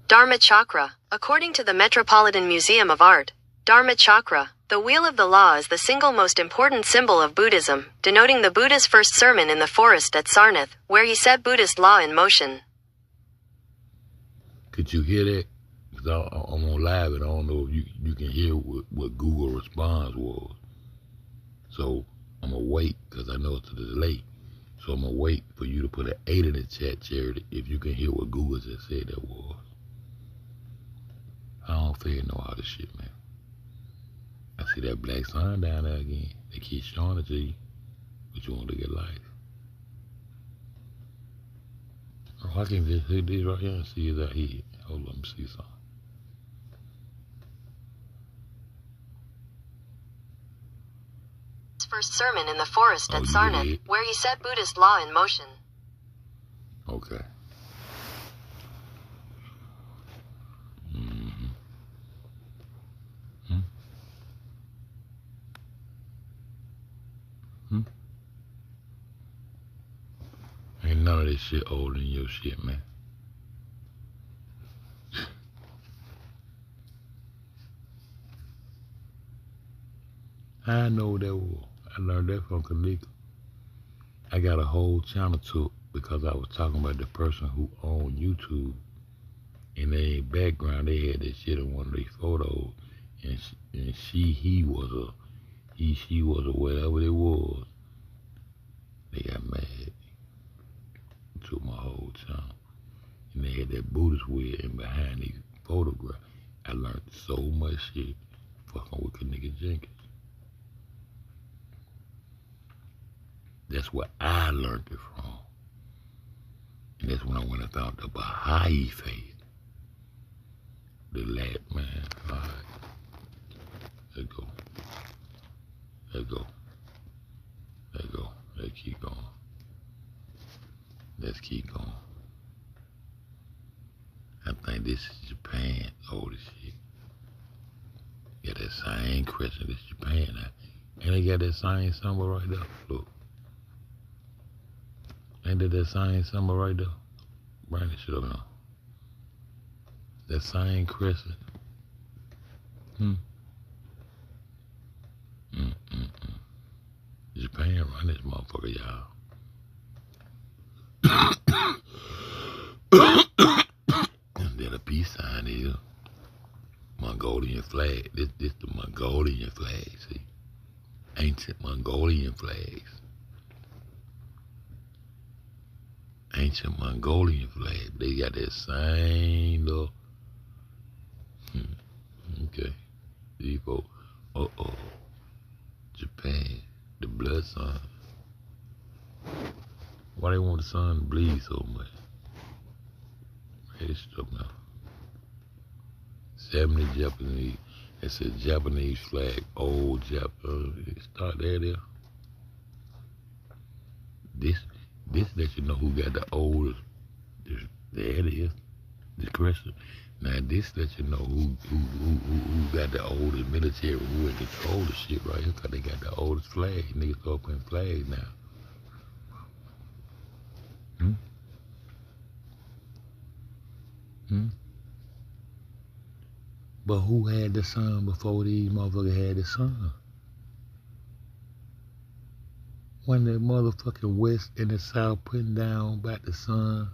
K: Dharma Chakra. According to the Metropolitan Museum of Art, Dharma Chakra, the Wheel of the Law, is the single most important symbol of Buddhism, denoting the Buddha's first sermon in the forest at Sarnath, where he set Buddhist law in motion.
A: Could you hear that? Because I'm on live and I don't know if you can hear what Google response was. So I'm going to wait because I know it's a delay. So I'm going to wait for you to put an 8 in the chat, Charity, if you can hear what Google just said that was. I don't feel know all this shit, man. I see that black sign down there again. They keep showing it to you, but you want to get light. Oh, I can just hit this right here and see it out here. Hold on, let me see something.
K: His first sermon in the forest at Sarnath, where he set Buddhist law in motion.
A: Okay. Ain't none of this shit older than your shit, man. I know that was. I learned that from Kenneka. I got a whole channel to it because I was talking about the person who owned YouTube. In their background, they had that shit in one of these photos. And she was a whatever it was. They got mad. Took my whole time. And they had that Buddhist weird in behind these photographs. I learned so much shit fucking with Kenneka Jenkins. That's where I learned it from. And that's when I went and found the Baha'i faith. The lad, man. All right. Let's go. Let's go. Let's go. Let's keep going. Let's keep going. I think this is Japan, oldest shit. Got that same crescent, this Japan now. And they got that same symbol right there. Look. Ain't that same symbol right there? Bring this shit up now. That same crescent. Japan run this motherfucker, y'all. Then a peace sign is Mongolian flag. This the Mongolian flag, see? Ancient Mongolian flags. Ancient Mongolian flag. They got that same little. Okay. These folks. Japan. The blood sun. Why they want the sun to bleed so much? Read this stuff now. 70 Japanese. It's a Japanese flag. Old Japanese. Start there. This lets you know who got the oldest. There it is. The crescent. Now this lets you know who got the oldest military, who in control of shit right here, cause they got the oldest flag. Niggas start putting flags now. But who had the sun before these motherfuckers had the sun? When the motherfucking West and the South putting down about the sun,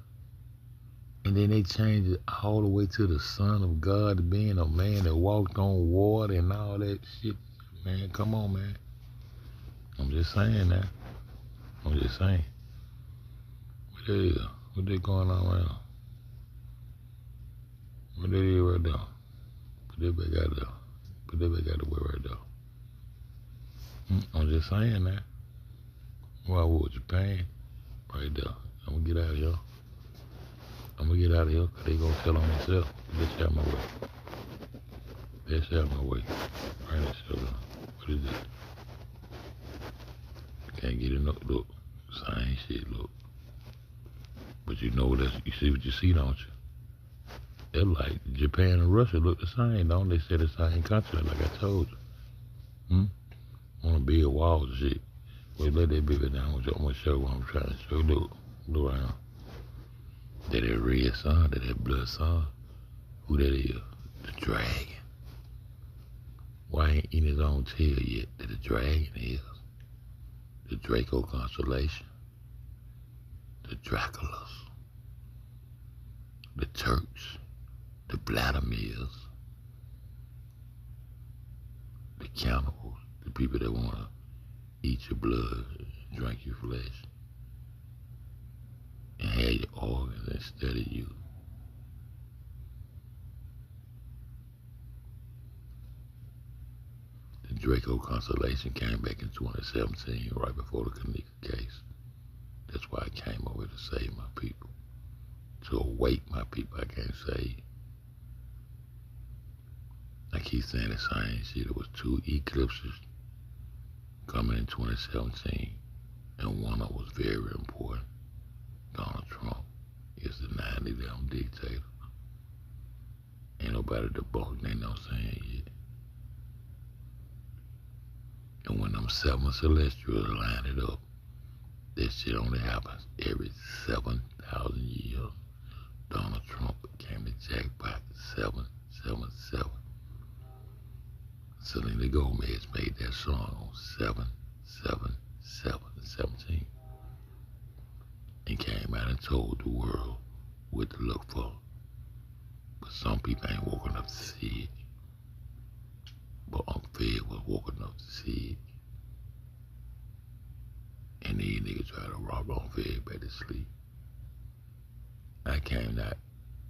A: and then they changed it all the way to the Son of God being a man that walked on water and all that shit. Man, come on, man. I'm just saying that. I'm just saying. What that is? What they going on right now? What that is right there? Put that back out there. Put that back out the way right there. I'm just saying that. Why would Japan? Right there. I'm gonna get out of here. I'm gonna get out of here because they gonna tell on themselves. Let's out my way. Let's out my way. Right, let's out. What is it? Can't get enough. Look. Same shit, look. But you know that's, you see what you see, don't you? They're like Japan and Russia look the same, don't they? Say the same country, like I told you. Wanna build walls and shit. Well, let that baby down. I'm gonna show what I'm trying to show. Look right now. That red sun, that blood sun. Who that is? The dragon. Why ain't in his own tail yet that the dragon is? The Draco constellation. The Draculas. The Turks. The Vladimirs. The cannibals. The people that wanna eat your blood, drink your flesh, and have your organs instead of you. The Draco constellation came back in 2017, right before the Kenneka case. That's why I came over to save my people. To awake my people, I can't say. I keep saying the same shit. It was 2 eclipses coming in 2017, and one of them was very important. Donald Trump is the 9/11 dictator. Ain't nobody debunked, they know saying yet. And when them 7 celestials line it up, that shit only happens every 7,000 years. Donald Trump became the jackpot 777. Selena Gomez made that song on 7/7/17 and came out and told the world what to look for. But some people ain't woken up to see it. but Fed was woke enough to see it. And these niggas tried to rob Fed back to sleep. I came out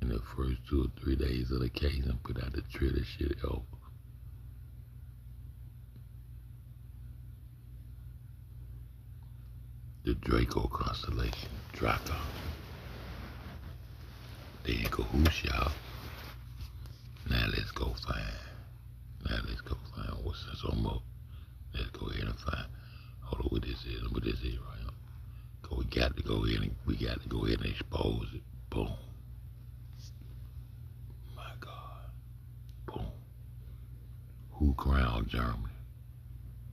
A: in the first 2 or 3 days of the case and put out the trailer shit over. The Draco constellation, Draco. They in cahoots, y'all. Now let's go find what's some more. Let's go ahead and find. Hold on, what this is right now. Cause we got to go ahead and expose it. Boom. My God. Boom. Who crowned Germany?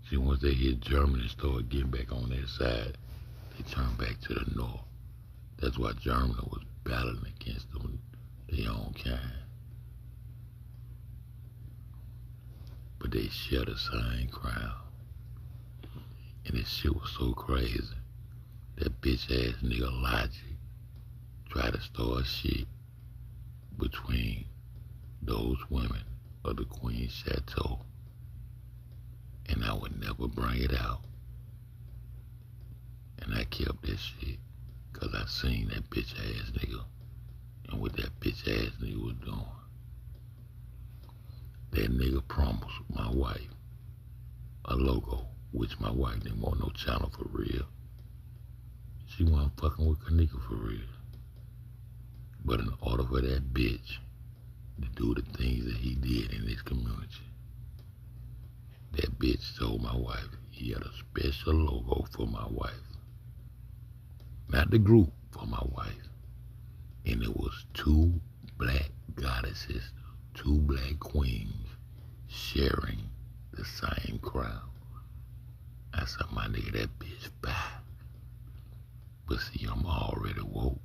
A: See, once they hit Germany and started getting back on their side, they turned back to the north. That's why Germany was battling against them, their own kind. But they share the same crown. And this shit was so crazy. That bitch ass nigga Logic tried to start shit between those women of the Queen's Chateau. And I would never bring it out. And I kept that shit. Cause I seen that bitch ass nigga and what that bitch ass nigga was doing. That nigga promised my wife a logo, which my wife didn't want no channel for real. She wasn't fucking with Kenneka for real. But in order for that bitch to do the things that he did in this community, that bitch told my wife he had a special logo for my wife. Not the group, for my wife. And it was 2 black goddesses, 2 black queens sharing the same crown. I said, my nigga, that bitch fine. But see, I'm already woke.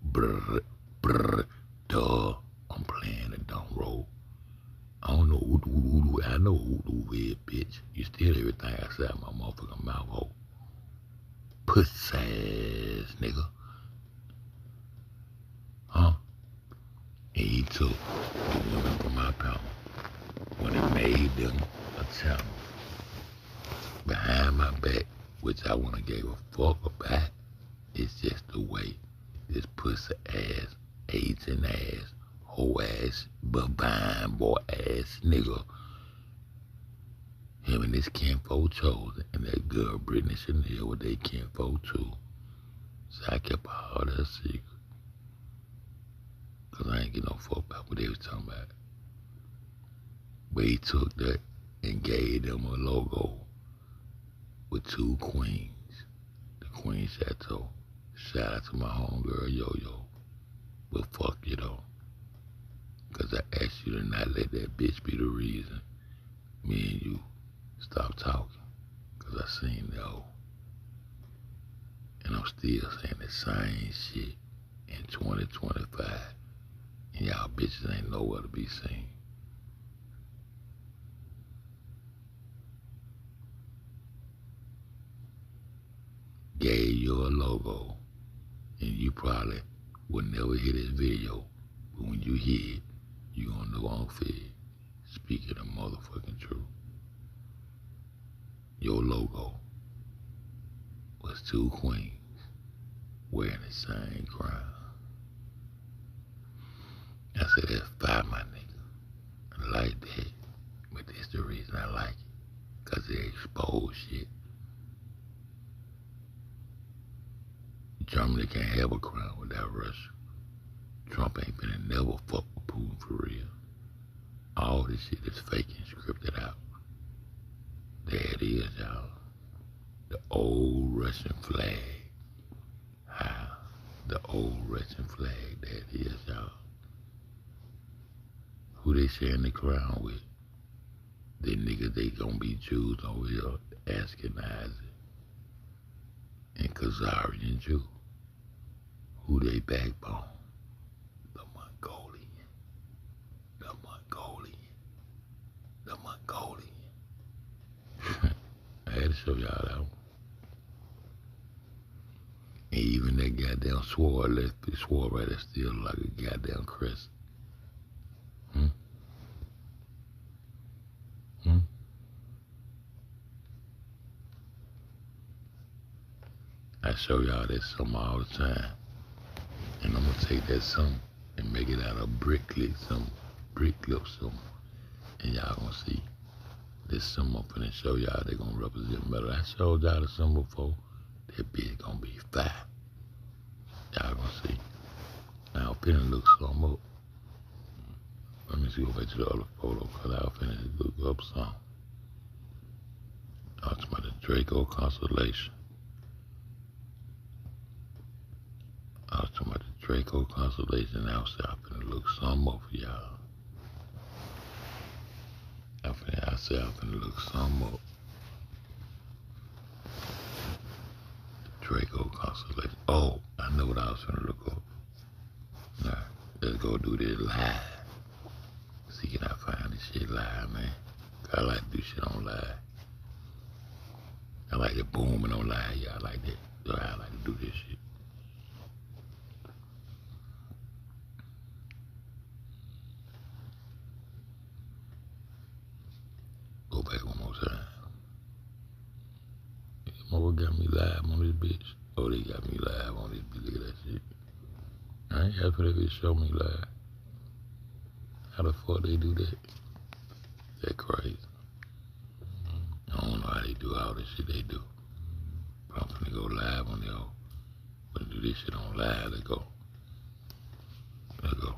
A: Brr, brr, duh. I'm playing the dumb role. I don't know who I know who is, bitch. You steal everything outside my motherfucking mouth hole. Pussy ass nigga. Huh? And he took the women from my panel when it made them a channel behind my back, which I wouldn't gave a fuck about. It's just the way this pussy ass, aging ass, hoe ass, bovine boy ass nigga, him and this kinfolk chosen, and that girl Brittany Chanel with they kinfolk too. So I kept all that secret. Cause I ain't get no fuck about what they was talking about. But he took that and gave them a logo with 2 queens. The Queen Chateau. Shout out to my homegirl Yo-Yo. But fuck you though. Cause I asked you to not let that bitch be the reason me and you stop talking. Cause I seen the hoe. And I'm still saying the same shit in 2025. And y'all bitches ain't nowhere to be seen. Gave you a logo, and you probably will never hear this video, but when you hear it, you gonna know I'm fed. Speaking of motherfucking truth. Your logo was 2 queens wearing the same crown. I said, that's fine, my nigga. I like that. But that's the reason I like it. Cause they expose shit. Germany can't have a crown without Russia. Trump ain't finna never fuck with Putin for real. All this shit is fake and scripted out. There it is, y'all. The old Russian flag. How? The old Russian flag. There it is, y'all. Who they sharing the crown with? They niggas, they gonna be Jews over here, Ashkenazi and Khazarian Jew. Who they backbone? The Mongolian. The Mongolian. The Mongolian. I had to show y'all that one. And even that goddamn sword, that sword right there still like a goddamn crest. I show y'all that something all the time. And I'm gonna take that something and make it out of brick clip something. And y'all gonna see this something I'm finna show y'all they gonna represent better. I showed y'all the something before. That bitch gonna be fire. Y'all gonna see. Now I'm finna look some up. Let me see, go back to the other photo, cause I was finna look up some. I was talking about the Draco Constellation. I was talking about the Draco Constellation. Now I'm finna look some up for y'all. I said I'm finna look some up. The Draco Constellation. Oh, I know what I was finna look up. Now, let's go do this live. See, can I find this shit live, man? I like to do shit on live. I like it booming on live. Yeah, I like that. So I like to do this shit. Go back one more time. What got me live on this bitch? Oh, they got me live on this bitch. Look at that shit. I ain't happy if it show me live. How the fuck they do that? That crazy. I don't know how they do all this shit they do. But I'm finna go live on there. But do this shit on live. Let's go. Let's go.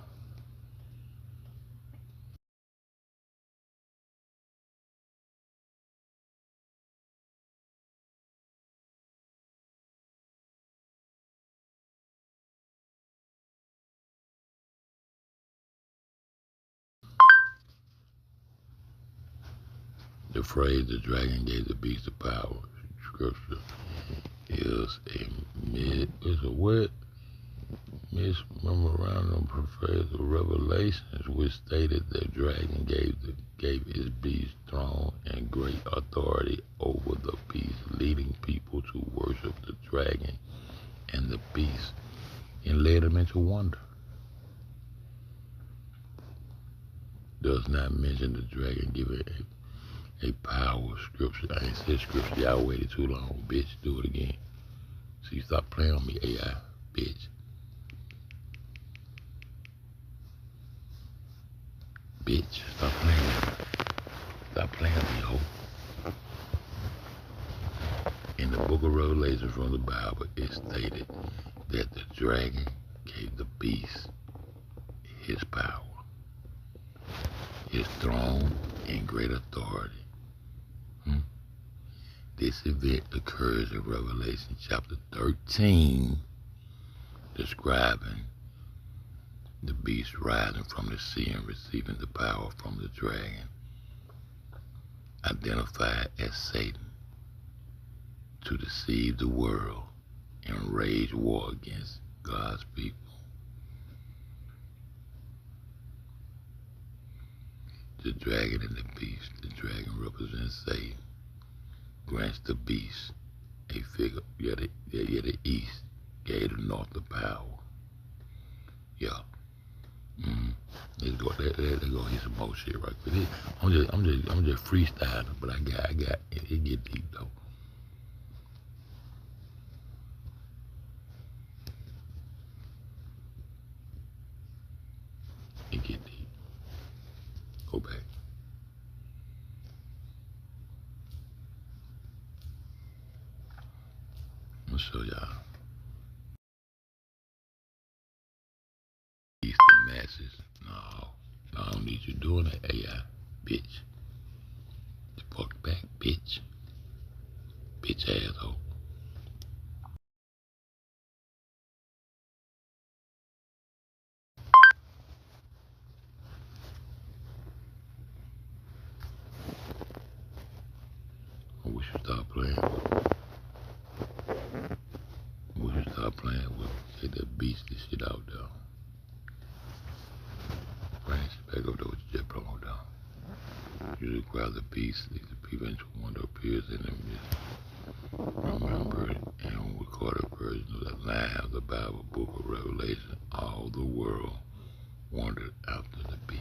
A: The phrase the dragon gave the beast the power. Scripture is a what? Mismemorandum professed the Revelations, which stated the dragon gave his beast throne and great authority over the beast, leading people to worship the dragon and the beast, and led them into wonder. Does not mention the dragon giving a power. Scripture. I ain't said scripture. Y'all waited too long, bitch. Do it again. So you stop playing on me, AI, bitch. Bitch, stop playing with me. Stop playing with me, ho. In the book of Revelation from the Bible, it stated that the dragon gave the beast his power, his throne, and great authority. This event occurs in Revelation chapter 13, describing the beast rising from the sea and receiving the power from the dragon, identified as Satan, to deceive the world and wage war against God's people. The dragon and the beast. The dragon represents Satan, grants the beast a figure. Yeah, the east gave the north the power. Yeah. Let's go. Let's go hit some more shit right quick. I'm just freestyling, but I got it get deep though. It get deep. Go back. I'm gonna show y'all. These the masses. No, I don't need you doing that, AI, bitch. Fuck back, bitch. Bitch asshole. We should start playing with. We should start playing with. Get that beastly shit out there. Bring shit back up there with your jet promo down. You just grab the beast, lead the people into wonder appears in them. Remember it and recorded version of the line of the Bible book of Revelation. All the world wandered after the beast.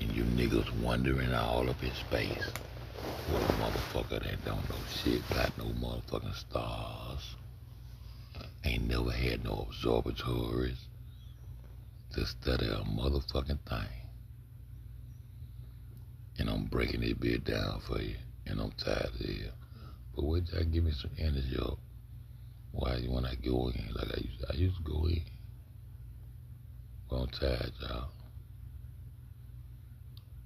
A: And you niggas wandering all up in space. What a motherfucker. motherfucker that don't know shit about no motherfucking stars. Ain't never had no observatories to study a motherfucking thing. And I'm breaking this bit down for you, and I'm tired of it. But would y'all give me some energy up? Why when I go in, like I used to go in. But I'm tired, y'all.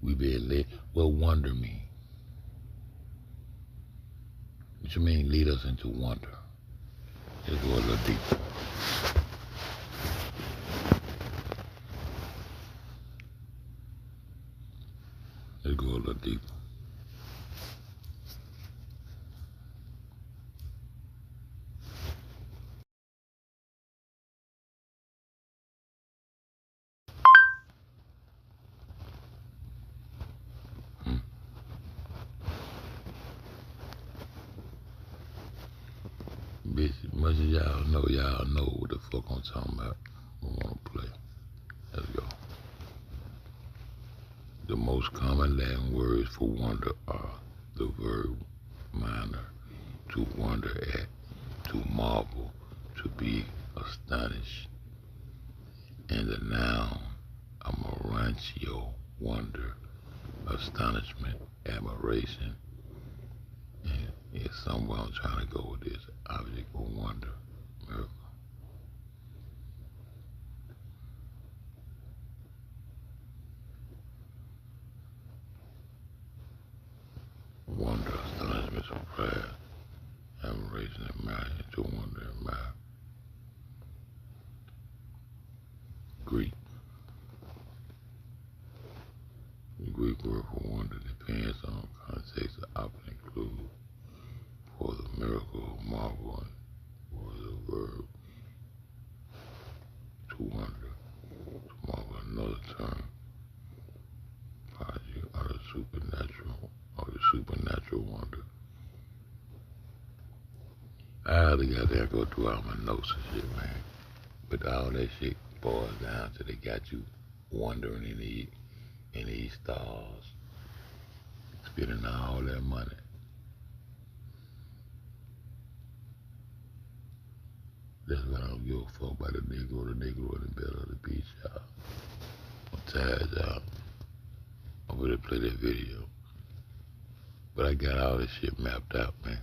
A: We been lit. Well, wonder me. What you mean lead us into wonder? Let's go a little deeper. Let's go a little deeper. Bitch, as much as y'all know what the fuck I'm talking about. I wanna play. Let's go. The most common Latin words for wonder are the verb minor, to wonder at, to marvel, to be astonished, and the noun amarantio, wonder, astonishment, admiration, and it's somewhere I'm trying to go with this object of wonder, miracle. Wonder, astonishment, surprise, admiration, admiration, to wonder, admire. Greek. The Greek word for wonder depends on context. Often include for the miracle, marvel, or the verb to wonder. To marvel, another term. Prodigy or the supernatural wonder. I had to goddamn go through all my notes and shit, man. But all that shit boils down to they got you wondering in these stars, spending all that money. That's why I don't give a fuck about the Negro in the bed of the beach, y'all. I'm tired, y'all. I'm gonna play that video. But I got all this shit mapped out, man.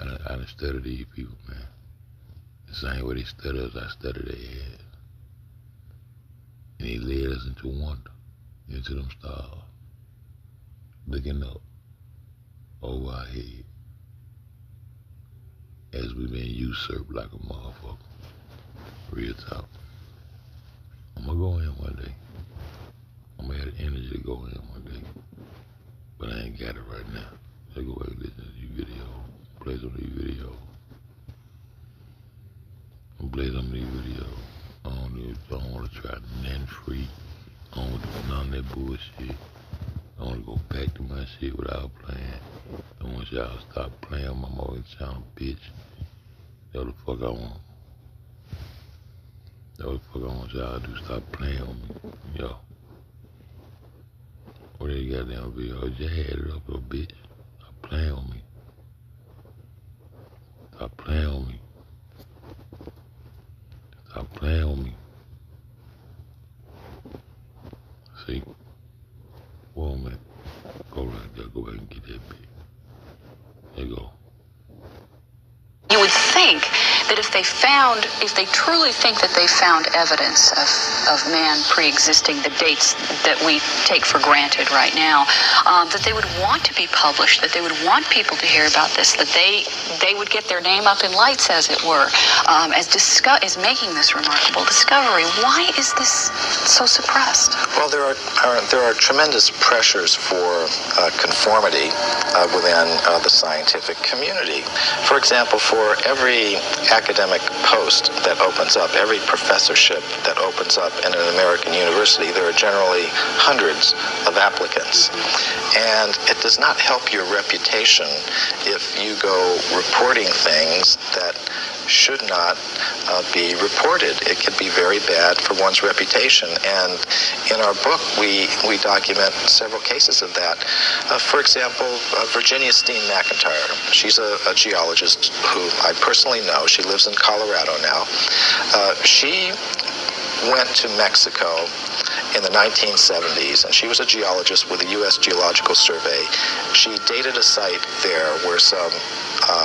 A: I done studied these people, man. The same way they study us, I study their heads. And he led us into wonder, into them stars. Looking up over our head as we been usurped like a motherfucker. Real talk. I'm gonna go in one day. I'm gonna have the energy to go in one day. But I ain't got it right now. So go back and listen to these videos. Play some of these videos. I'm play some of these videos. I don't want to try nothing free. I don't want to do none of that bullshit. I want to go back to my shit without playing. I want y'all to stop playing on my mother channel, bitch. That's what the fuck I want. That's what the fuck I want y'all to do. Stop playing on me. Yo. What they got down video? Just had it up, little bitch. Stop playing on me. Stop playing on me. Stop playing on me. See? Whoa, man. Go right there. Go back and get that bitch. There you go.
J: You would think that if they truly think that they found evidence of man pre-existing the dates that we take for granted right now, that they would want to be published, that they would want people to hear about this, that they would get their name up in lights, as it were, as making this remarkable discovery. Why is this so suppressed?
C: Well, there are tremendous pressures for conformity within the scientific community. For example, for every academic post that opens up, every professorship that opens up in an American university, there are generally hundreds of applicants. And it does not help your reputation if you go reporting things that should not be reported. It could be very bad for one's reputation. And in our book, we document several cases of that. For example, Virginia Steen McIntyre. She's a geologist who I personally know. She lives in Colorado now. She went to Mexico in the 1970s, and she was a geologist with the U.S. Geological Survey. She dated a site there where some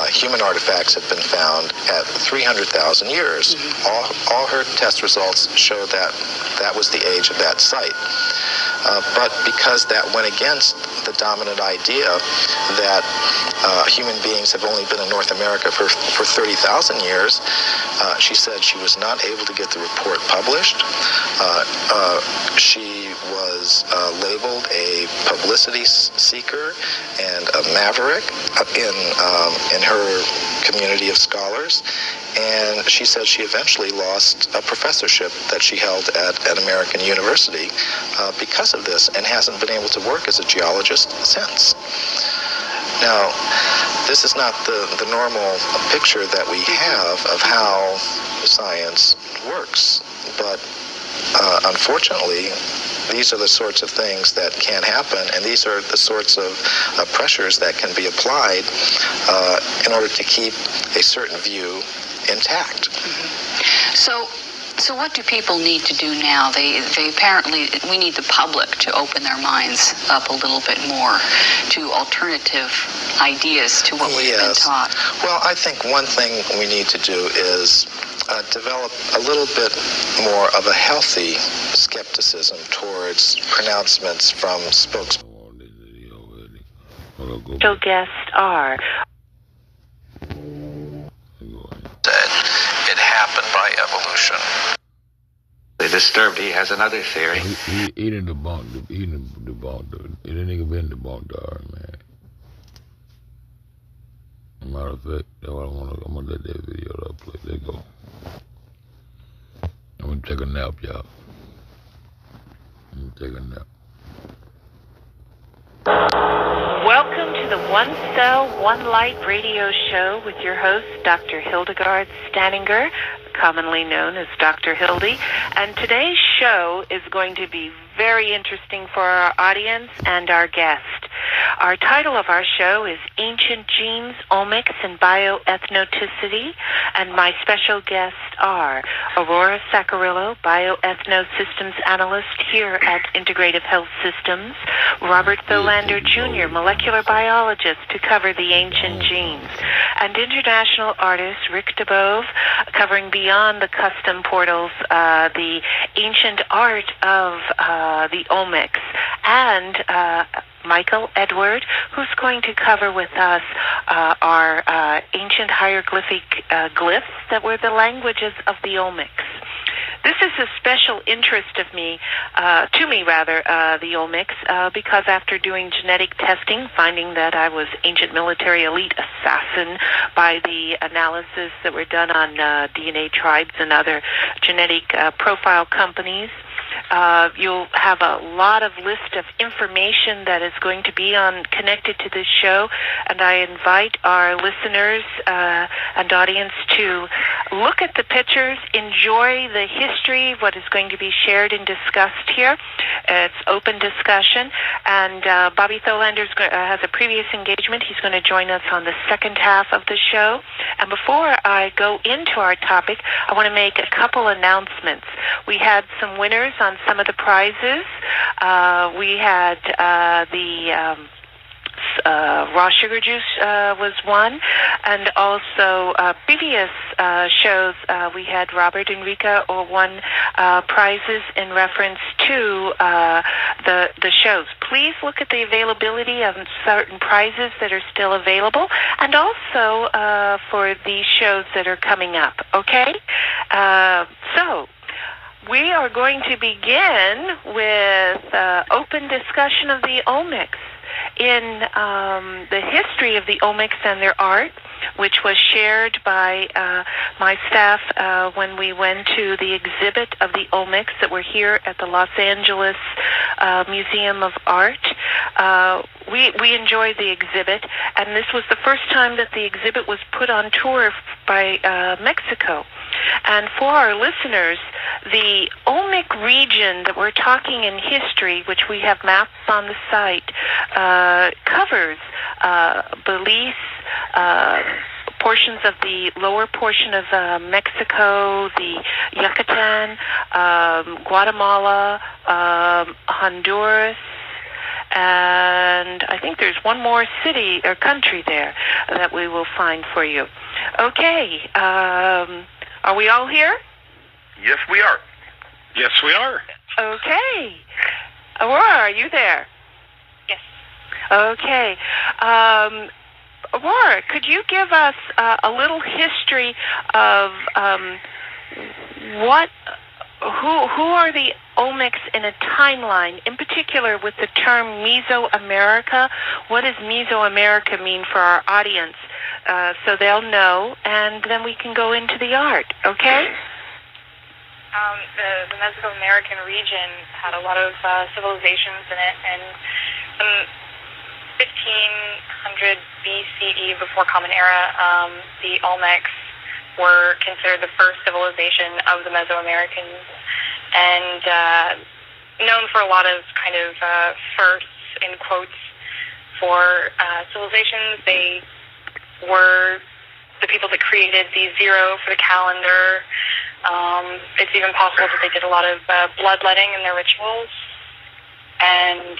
C: human artifacts had been found at 300,000 years. All her test results showed that that was the age of that site. But because that went against the dominant idea that human beings have only been in North America for 30,000 years, she said she was not able to get the report published. She was labeled a publicity seeker and a maverick in her community of scholars. And she said she eventually lost a professorship that she held at an American university because of this, and hasn't been able to work as a geologist since. Now, this is not the normal picture that we have of how science works, but unfortunately, these are the sorts of things that can happen, and these are the sorts of pressures that can be applied in order to keep a certain view intact.
J: So what do people need to do now? They apparently, we need the public to open their minds up a little bit more to alternative ideas to what we've been taught.
C: Well, I think one thing we need to do is develop a little bit more of a healthy skepticism towards pronouncements from spokespeople.
F: So guests are.
C: It happened by evolution.
H: They disturbed. He has another theory.
A: He didn't debunk the nigga been debunked already, man. As a matter of fact, that's what I'm gonna let that video up play. There you go. I'm gonna take a nap, y'all. I'm gonna take a nap.
F: Welcome to the One Cell, One Light radio show with your host, Dr. Hildegard Stanninger, commonly known as Dr. Hildy. And today's show is going to be very interesting for our audience and our guest. Our title of our show is Ancient Genes, Omics, and Bioethnoticity, and my special guests are Aurora Saccarillo, Bioethnosystems Analyst here at Integrative Health Systems, Robert Tholander Jr., Molecular Biologist to cover the ancient genes, and international artist Rick DeBove, covering beyond the custom portals, the ancient art of the omics, and Michael Edward, who's going to cover with us our ancient hieroglyphic glyphs that were the languages of the omics. This is a special interest of me, the omics, because after doing genetic testing, finding that I was ancient military elite assassin by the analysis that were done on DNA tribes and other genetic profile companies, you'll have a lot of list of information that is going to be connected to this show, and I invite our listeners and audience to look at the pictures, enjoy the history, what is going to be shared and discussed here. It's open discussion, and Bobby Tholander has a previous engagement. He's going to join us on the second half of the show. And before I go into our topic, I want to make a couple announcements. We had some winners on some of the prizes. We had the raw sugar juice was one, and also previous shows we had Robert and Rika won prizes in reference to the shows. Please look at the availability of certain prizes that are still available, and also for these shows that are coming up. Okay, so we are going to begin with open discussion of the omics. In the history of the omics and their art, which was shared by my staff when we went to the exhibit of the Olmecs that were here at the Los Angeles Museum of Art. We enjoyed the exhibit, and this was the first time that the exhibit was put on tour by Mexico. And for our listeners, the Olmec region that we're talking in history, which we have maps on the site, covers Belize, portions of the lower portion of Mexico, the Yucatan, Guatemala, Honduras, and I think there's one more city or country there that we will find for you. Okay, are we all here?
L: Yes, we are. Yes, we are.
F: Okay. Aurora, are you there?
M: Yes.
F: Okay. Aurora, could you give us a little history of who are the Olmecs in a timeline, in particular with the term Mesoamerica? What does Mesoamerica mean for our audience? So they'll know, and then we can go into the art, okay?
M: The Mesoamerican region had a lot of civilizations in it, and some 1500 BCE, before Common Era, the Olmecs were considered the first civilization of the Mesoamericans, and known for a lot of kind of firsts, in quotes, for civilizations. They were the people that created the zero for the calendar. It's even possible that they did a lot of bloodletting in their rituals. And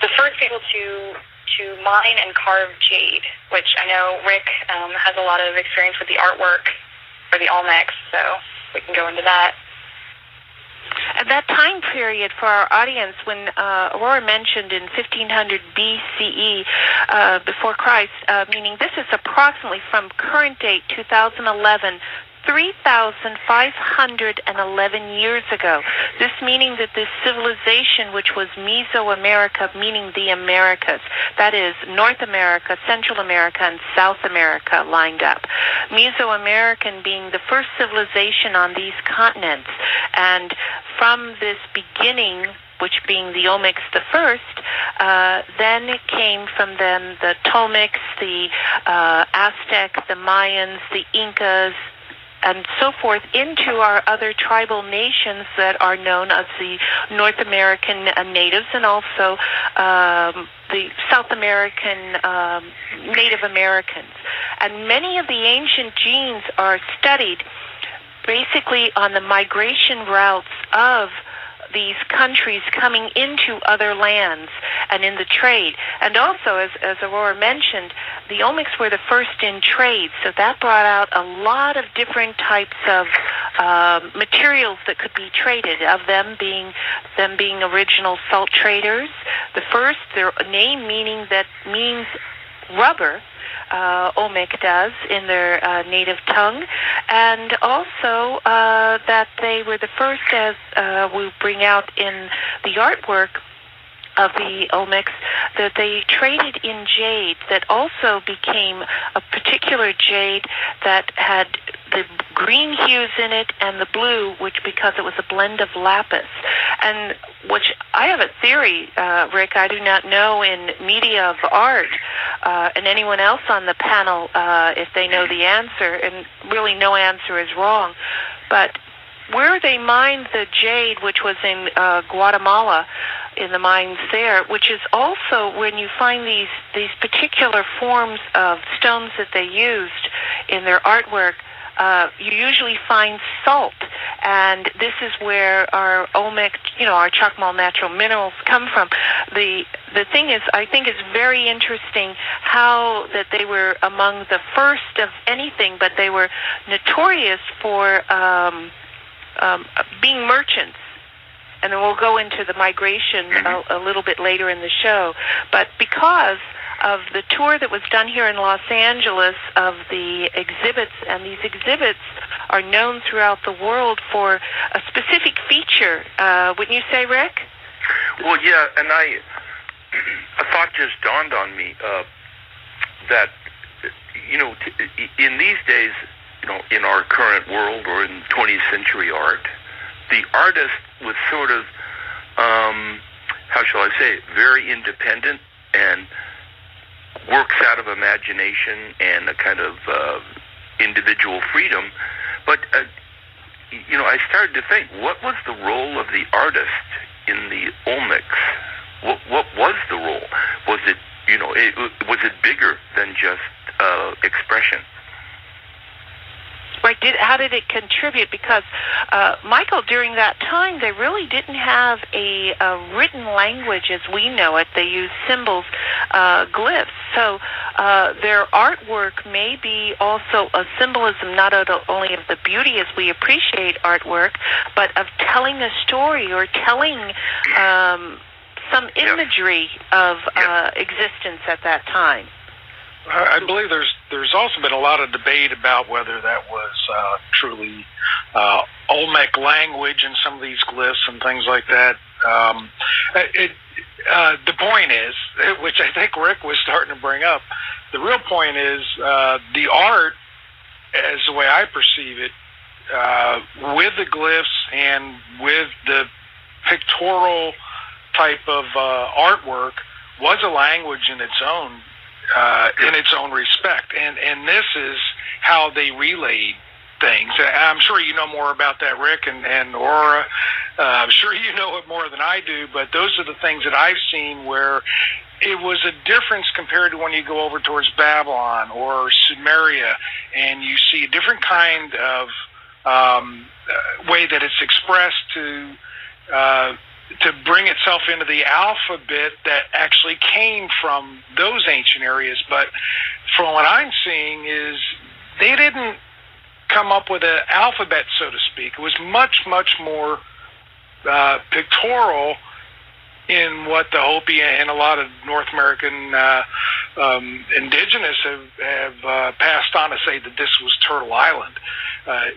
M: the first people to mine and carve jade, which I know Rick has a lot of experience with the artwork for the Olmecs, so we can go into that.
F: At that time period for our audience, when Aurora mentioned in 1500 BCE, before Christ, meaning this is approximately from current date 2011, 3,511 years ago. This meaning that this civilization, which was Mesoamerica, meaning the Americas, that is North America, Central America, and South America lined up. Mesoamerican being the first civilization on these continents. And from this beginning, which being the Olmecs the first, then it came from them the Tolmecs, the Aztec, the Mayans, the Incas, and so forth, into our other tribal nations that are known as the North American natives, and also the South American Native Americans. And many of the ancient genes are studied basically on the migration routes of these countries coming into other lands and in the trade. And also, as Aurora mentioned, the Olmecs were the first in trade, so that brought out a lot of different types of materials that could be traded, of them being original salt traders. The first, their name means rubber, Olmec does, in their native tongue, and also that they were the first, as we bring out in the artwork of the Olmecs, that they traded in jade that also became a particular jade that had the green hues in it and the blue, which because it was a blend of lapis. And which I have a theory, Rick, I do not know in media of art, and anyone else on the panel, if they know the answer, and really no answer is wrong, but where they mined the jade, which was in Guatemala, in the mines there, which is also when you find these particular forms of stones that they used in their artwork, you usually find salt, and this is where our Olmec, our Choctaw natural minerals come from. The thing is, I think it's very interesting how that they were among the first of anything, but they were notorious for being merchants. And then we'll go into the migration a little bit later in the show. But because of the tour that was done here in Los Angeles of the exhibits, and these exhibits are known throughout the world for a specific feature, wouldn't you say, Rick?
L: Well, yeah, and a thought just dawned on me that, in these days, in our current world or in 20th century art, the artist was sort of, how shall I say it, very independent and works out of imagination and a kind of individual freedom. But, I started to think, what was the role of the artist in the Olmecs? What was the role? Was it, was it bigger than just expression?
N: Right. How did it contribute? Because, Michael, during that time, they really didn't have a written language as we know it. They used symbols, glyphs. So their artwork may be also a symbolism not only of the beauty as we appreciate artwork, but of telling a story or telling some imagery of existence at that time.
O: I believe there's also been a lot of debate about whether that was truly Olmec language in some of these glyphs and things like that. The point is, which I think Rick was starting to bring up, the real point is the art, as the way I perceive it, with the glyphs and with the pictorial type of artwork, was a language in its own respect, and this is how they relayed things. I'm sure you know more about that, Rick, and Aurora. I'm sure you know it more than I do, but those are the things that I've seen where it was a difference compared to when you go over towards Babylon or Sumeria, and you see a different kind of way that it's expressed to bring itself into the alphabet that actually came from those ancient areas. But from what I'm seeing is they didn't come up with an alphabet, so to speak. It was much, much more pictorial in what the Hopi and a lot of North American indigenous have passed on to say that this was Turtle Island.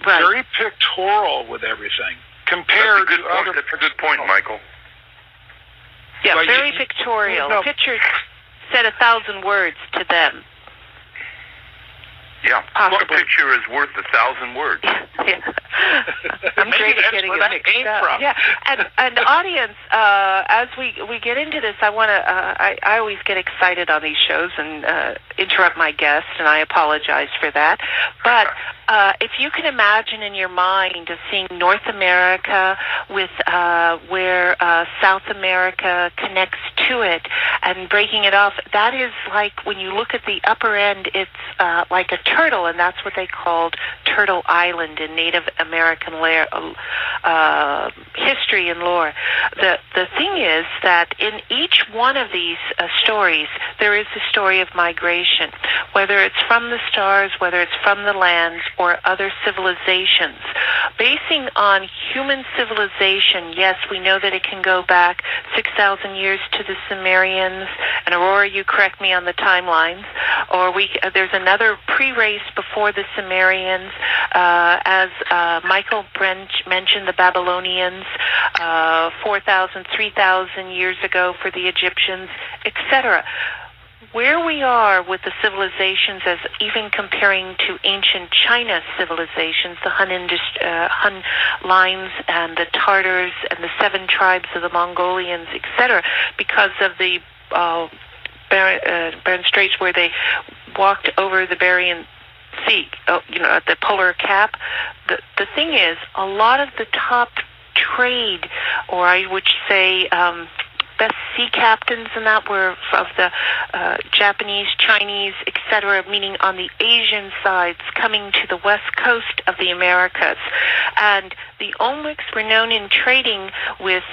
O: Very pictorial with everything. Compared to other...
L: That's a good point, Michael.
N: Yeah, very pictorial. Pictures said 1,000 words to them.
L: Yeah, one picture is worth 1,000 words.
N: Yeah. I'm great at getting it mixed up. Yeah, and audience, as we get into this, I want to. I always get excited on these shows and interrupt my guests, and I apologize for that. But if you can imagine in your mind of seeing North America with where South America connects to it and breaking it off, that is like when you look at the upper end, it's like a turtle, and that's what they called Turtle Island in Native American history and lore. The thing is that in each one of these stories, there is a story of migration, whether it's from the stars, whether it's from the lands, or other civilizations. Basing on human civilization, yes, we know that it can go back 6,000 years to the Sumerians, and Aurora, you correct me on the timelines, or there's another pre-race before the Sumerians, as Michael Brent mentioned, the Babylonians, 4,000, 3,000 years ago for the Egyptians, etc. Where we are with the civilizations, as even comparing to ancient China civilizations, the Han lines and the Tartars and the 7 tribes of the Mongolians, etc., because of the Bering Straits where they walked over the Bering Sea, at the polar cap. The thing is, a lot of the top trade, or I would say best sea captains, and that were of the Japanese, Chinese, etc., meaning on the Asian sides, coming to the west coast of the Americas. And the Olmecs were known in trading with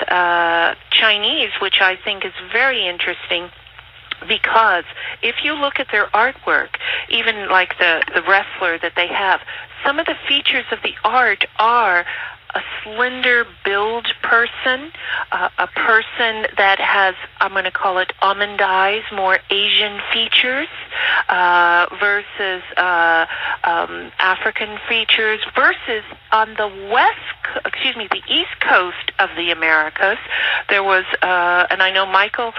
N: Chinese, which I think is very interesting, because if you look at their artwork, even like the wrestler that they have, some of the features of the art are a slender build person, a person that has, I'm going to call it almond eyes, more Asian features versus African features, versus on the the East Coast of the Americas, there was, and I know, Michael,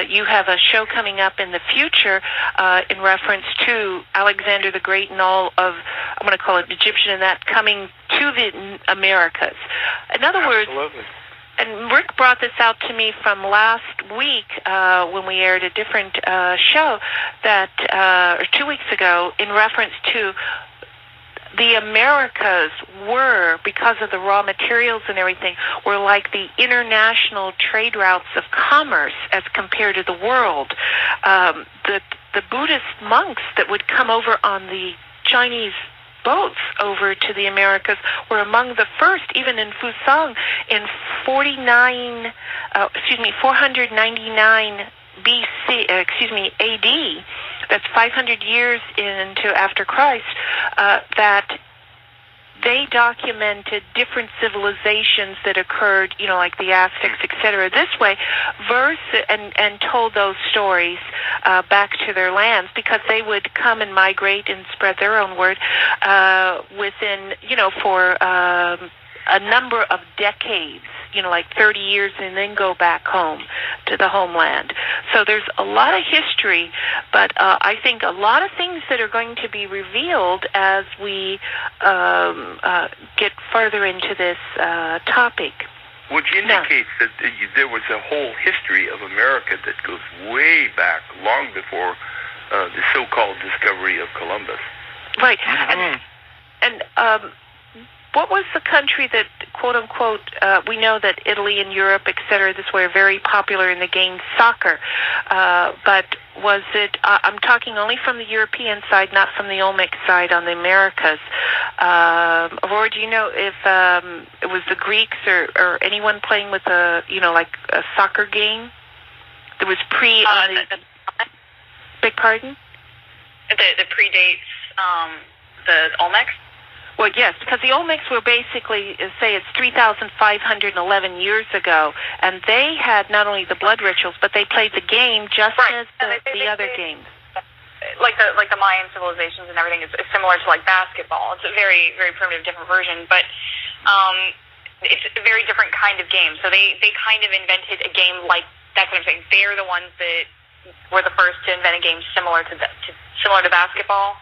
N: you have a show coming up in the future in reference to Alexander the Great and all of, I'm going to call it Egyptian and that, coming to the Americas. In other words, and Rick brought this out to me from last week when we aired a different show that, or 2 weeks ago, in reference to the Americas were, because of the raw materials and everything, were like the international trade routes of commerce as compared to the world. The Buddhist monks that would come over on the Chinese boats over to the Americas were among the first, even in Fusang, in 499 BC, AD. That's 500 years into after Christ. That they documented different civilizations that occurred, like the Aztecs, etc. This way, and told those stories back to their lands, because they would come and migrate and spread their own word within, for a number of decades, like 30 years, and then go back home to the homeland. So there's a lot of history, but I think a lot of things that are going to be revealed as we get further into this topic.
L: Which indicates that there was a whole history of America that goes way back, long before the so-called discovery of Columbus.
N: Right. And what was the country that, quote-unquote, we know that Italy and Europe, etc., this were very popular in the game soccer, but was it, I'm talking only from the European side, not from the Olmec side on the Americas. Aurora, do you know if it was the Greeks or anyone playing with a, like a soccer game? There was beg pardon?
M: The predates the Olmecs?
N: Well, yes, because the Olmecs were basically, say it's 3,511 years ago, and they had not only the blood rituals, but they played the game just as the other games.
M: Like the Mayan civilizations and everything is similar to like basketball. It's a very, very primitive, different version, but it's a very different kind of game. So they kind of invented a game like, that's what I'm saying. They're the ones that were the first to invent a game similar to basketball.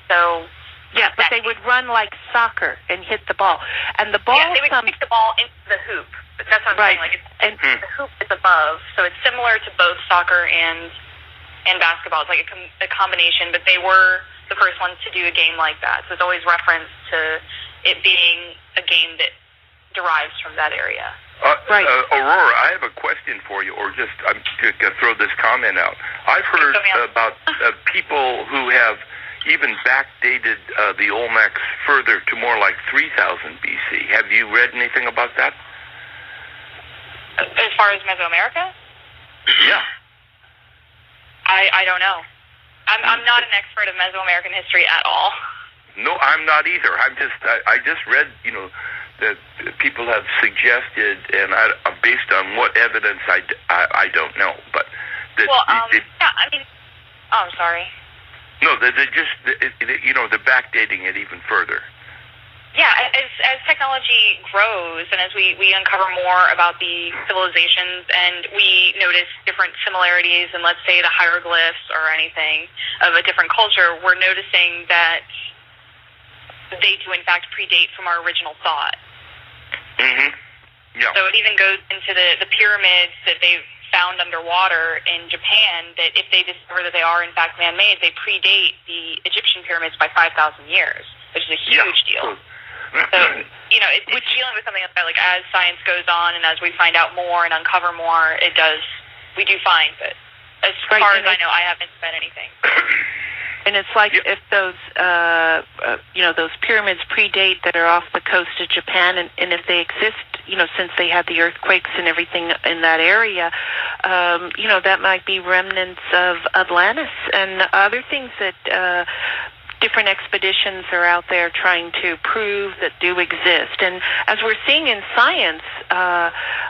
M: So.
N: Yeah, but they would run like soccer and hit the ball. And the ball...
M: Yeah, they would kick the ball into the hoop. That's what I'm saying. Like, the hoop is above, so it's similar to both soccer and basketball. It's like a combination, but they were the first ones to do a game like that. So it's always reference to it being a game that derives from that area.
L: Aurora, I have a question for you, or just to throw this comment out. I've heard about people who have even backdated the Olmecs further to more like 3000 BC. Have you read anything about that?
M: As far as Mesoamerica?
L: Yeah.
M: I don't know. I'm not an expert of Mesoamerican history at all.
L: No, I'm not either. I just read, that people have suggested, and based on what evidence, I don't know, but
M: I'm sorry.
L: No, they're they're backdating it even further.
M: Yeah, as technology grows and as we uncover more about the civilizations and we notice different similarities in, let's say, the hieroglyphs or anything of a different culture, we're noticing that they do, in fact, predate from our original thought.
L: Mm-hmm. Yeah.
M: So it even goes into the pyramids that they've found underwater in Japan, that if they discover that they are in fact man-made, they predate the Egyptian pyramids by 5,000 years, which is a huge deal. So, it's dealing with something like as science goes on and as we find out more and uncover more, we do find, but as far as I know, I haven't said anything.
N: And it's like if those, those pyramids predate that are off the coast of Japan, and if they exist, since they had the earthquakes and everything in that area, that might be remnants of Atlantis and other things that different expeditions are out there trying to prove that do exist. And as we're seeing in science,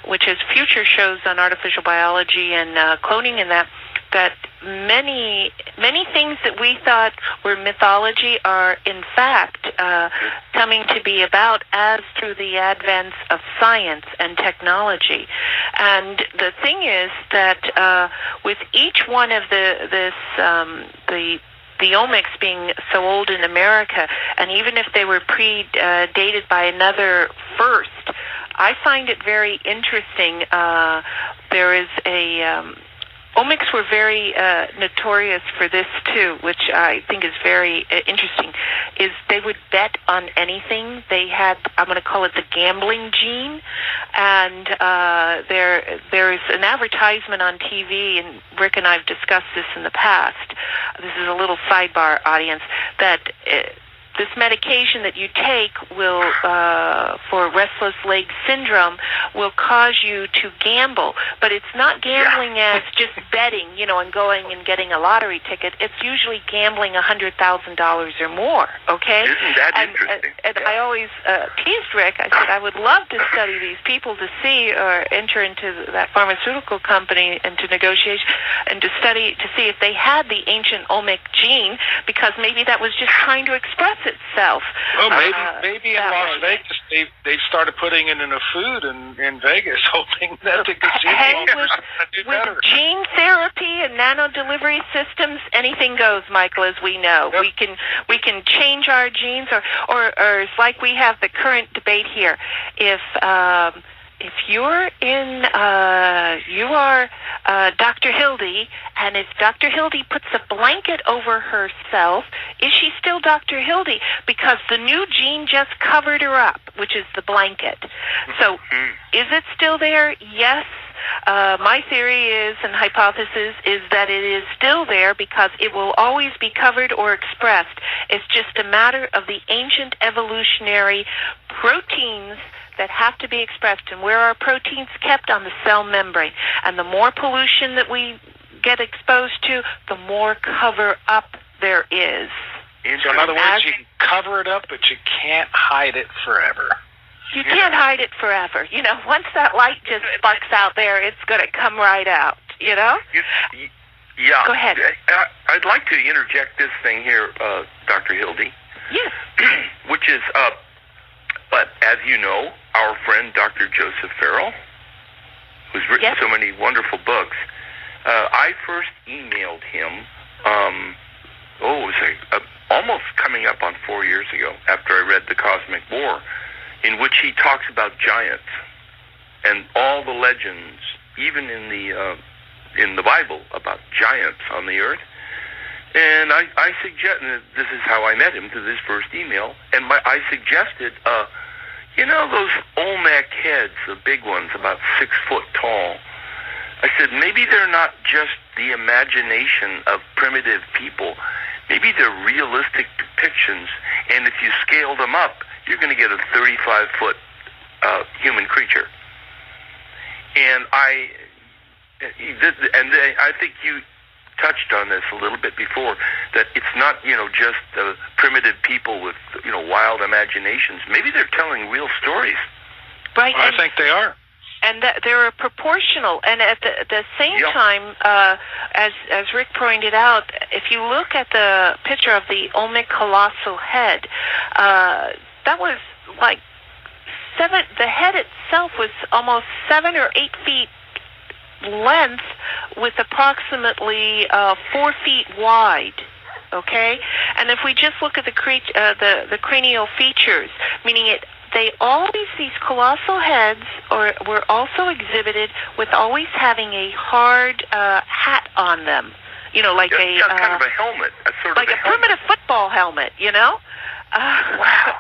N: which is future shows on artificial biology and cloning and that many things that we thought were mythology are in fact coming to be about as through the advance of science and technology. And the thing is that with each one of the omics being so old in America, and even if they were predated by another first, I find it very interesting. There is a omics were very notorious for this too, which I think is very interesting, is they would bet on anything. They had, I'm going to call it the gambling gene, and there's an advertisement on TV, and Rick and I have discussed this in the past. This is a little sidebar, audience, that this medication that you take will, for restless leg syndrome, will cause you to gamble. But it's not gambling as just betting, and going and getting a lottery ticket. It's usually gambling $100,000 or more, okay?
L: Isn't that interesting?
N: And I always teased Rick. I said, I would love to study these people to see, or enter into that pharmaceutical company into negotiation, and to study to see if they had the ancient omic gene, because maybe that was just trying to express itself.
O: Well, maybe in Las Vegas they started putting it in a food in Vegas, hoping that the casino do better.
N: With gene therapy and nano delivery systems, anything goes, Michael, as we know. Yep. We can change our genes, or it's like we have the current debate here. If you're in, you are Dr. Hildy, and if Dr. Hildy puts a blanket over herself, is she still Dr. Hildy? Because the new gene just covered her up, which is the blanket. So, is it still there? Yes. My theory is, and hypothesis is, that it is still there because it will always be covered or expressed. It's just a matter of the ancient evolutionary proteins that have to be expressed, and where are proteins kept? On the cell membrane. And the more pollution that we get exposed to, the more cover up there is.
O: So in other words, you can cover it up, but you can't hide it forever.
N: You can't hide it forever. Once that light just sparks out there, it's going to come right out,
L: Yeah.
N: Go ahead.
L: I'd like to interject this thing here, Dr. Hildy.
N: Yes.
L: Which is, but as you know, our friend Dr. Joseph Farrell, who's written so many wonderful books, I first emailed him, it was almost coming up on 4 years ago, after I read The Cosmic War, in which he talks about giants and all the legends, even in the Bible, about giants on the earth. And I suggest, and this is how I met him, through this first email, and I suggested, those Olmec heads, the big ones, about 6 foot tall. I said, maybe they're not just the imagination of primitive people. Maybe they're realistic depictions, and if you scale them up, you're going to get a 35-foot human creature. And I think you touched on this a little bit before, that it's not, just primitive people with, wild imaginations. Maybe they're telling real stories.
N: Right.
O: Well, I think they are.
N: And that they're proportional. And at the same time, as Rick pointed out, if you look at the picture of the Olmec colossal head, that was like the head itself was almost 7 or 8 feet length, with approximately 4 feet wide. Okay, and if we just look at the cranial features, meaning these colossal heads were also exhibited with always having a hard hat on them. Like
L: kind of a helmet,
N: like a primitive football helmet.
L: Wow.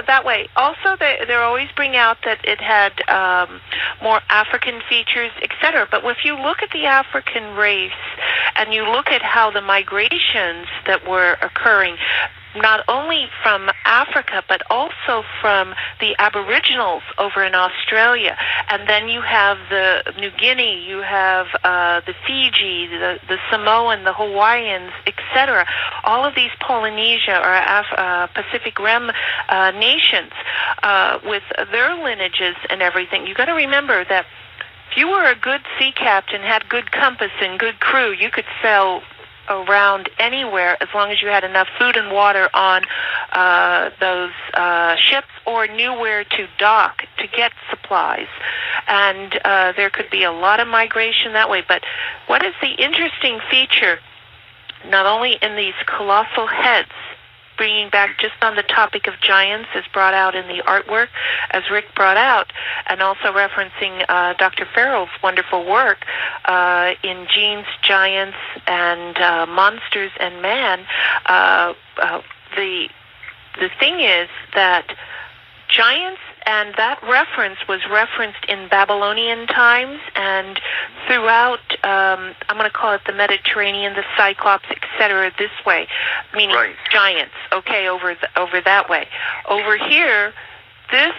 N: That way. Also, they always bring out that it had more African features, etc. But if you look at the African race and you look at how the migrations that were occurring, not only from Africa, but also from the Aboriginals over in Australia. And then you have the New Guinea, you have the Fiji, the Samoan, the Hawaiians, etc. All of these Polynesia or Pacific Rim nations with their lineages and everything. You got to remember that if you were a good sea captain, had good compass and good crew, you could sail around anywhere as long as you had enough food and water on those ships, or knew where to dock to get supplies. And there could be a lot of migration that way. But what is the interesting feature, not only in these colossal heads, bringing back just on the topic of giants as brought out in the artwork, as Rick brought out, and also referencing Dr. Farrell's wonderful work in Genes, Giants, and Monsters and Man. The thing is that giants, and that reference was referenced in Babylonian times and throughout, I'm going to call it the Mediterranean, the Cyclops, etc., this way, meaning giants, okay, over that way. Over here, this,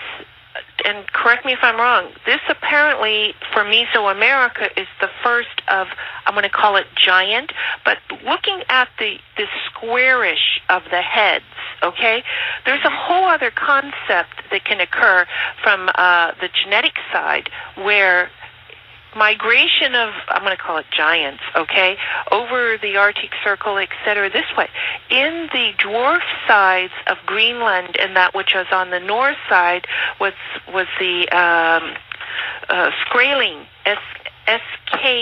N: and correct me if I'm wrong, this apparently for Mesoamerica is the first of, I'm going to call it giant, but looking at the squarish of the heads, okay, there's a whole other concept that can occur from the genetic side where migration of, I'm going to call it giants, okay, over the Arctic Circle, etc., this way. In the dwarf sides of Greenland and that which was on the north side was the Skraeling, S-K-R-A-E-L-I-N-G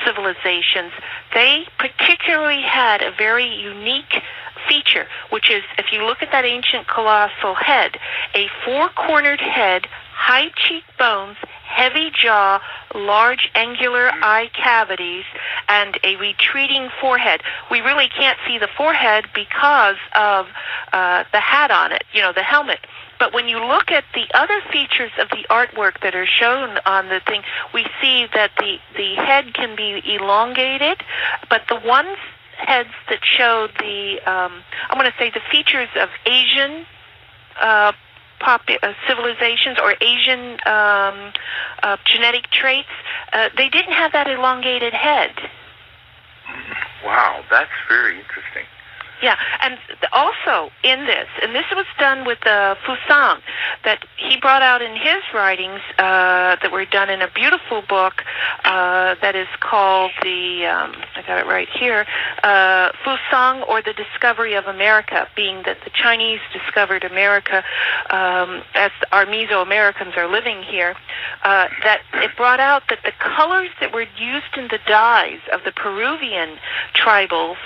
N: civilizations. They particularly had a very unique feature, which is, if you look at that ancient colossal head, a four-cornered head, high cheekbones, heavy jaw, large angular eye cavities, and a retreating forehead. We really can't see the forehead because of the hat on it, the helmet. But when you look at the other features of the artwork that are shown on the thing, we see that the head can be elongated, but the ones heads that show the, I'm going to say the features of Asian civilizations or Asian genetic traits, they didn't have that elongated head.
L: Wow, that's very interesting.
N: Yeah, and also in this, and this was done with Fusang, that he brought out in his writings that were done in a beautiful book that is called I got it right here, Fusang, or the Discovery of America, being that the Chinese discovered America as our Mesoamericans are living here, that it brought out that the colors that were used in the dyes of the Peruvian tribals,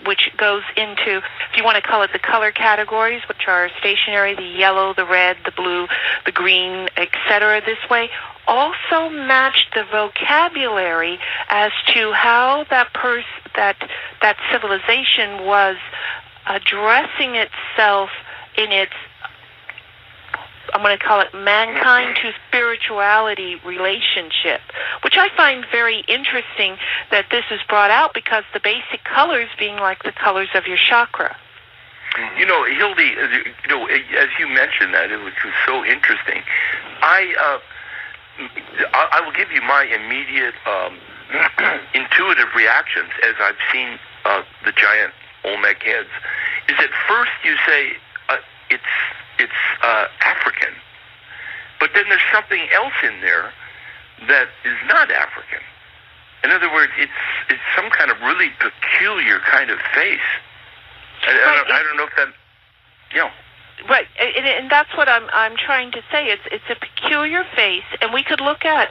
N: which goes into, if you want to call it the color categories, which are stationary, the yellow, the red, the blue, the green, etc., this way, also matched the vocabulary as to how that civilization was addressing itself in its, I'm going to call it mankind to spirituality relationship, which I find very interesting that this is brought out, because the basic colors being like the colors of your chakra.
L: Hildy, as you mentioned that, which was so interesting, I will give you my immediate intuitive reactions as I've seen the giant Olmec heads. Is at first you say it's African, but then there's something else in there that is not African. In other words, it's some kind of really peculiar kind of face. I don't know if that,
N: Right, and that's what I'm trying to say. It's a peculiar face, and we could look at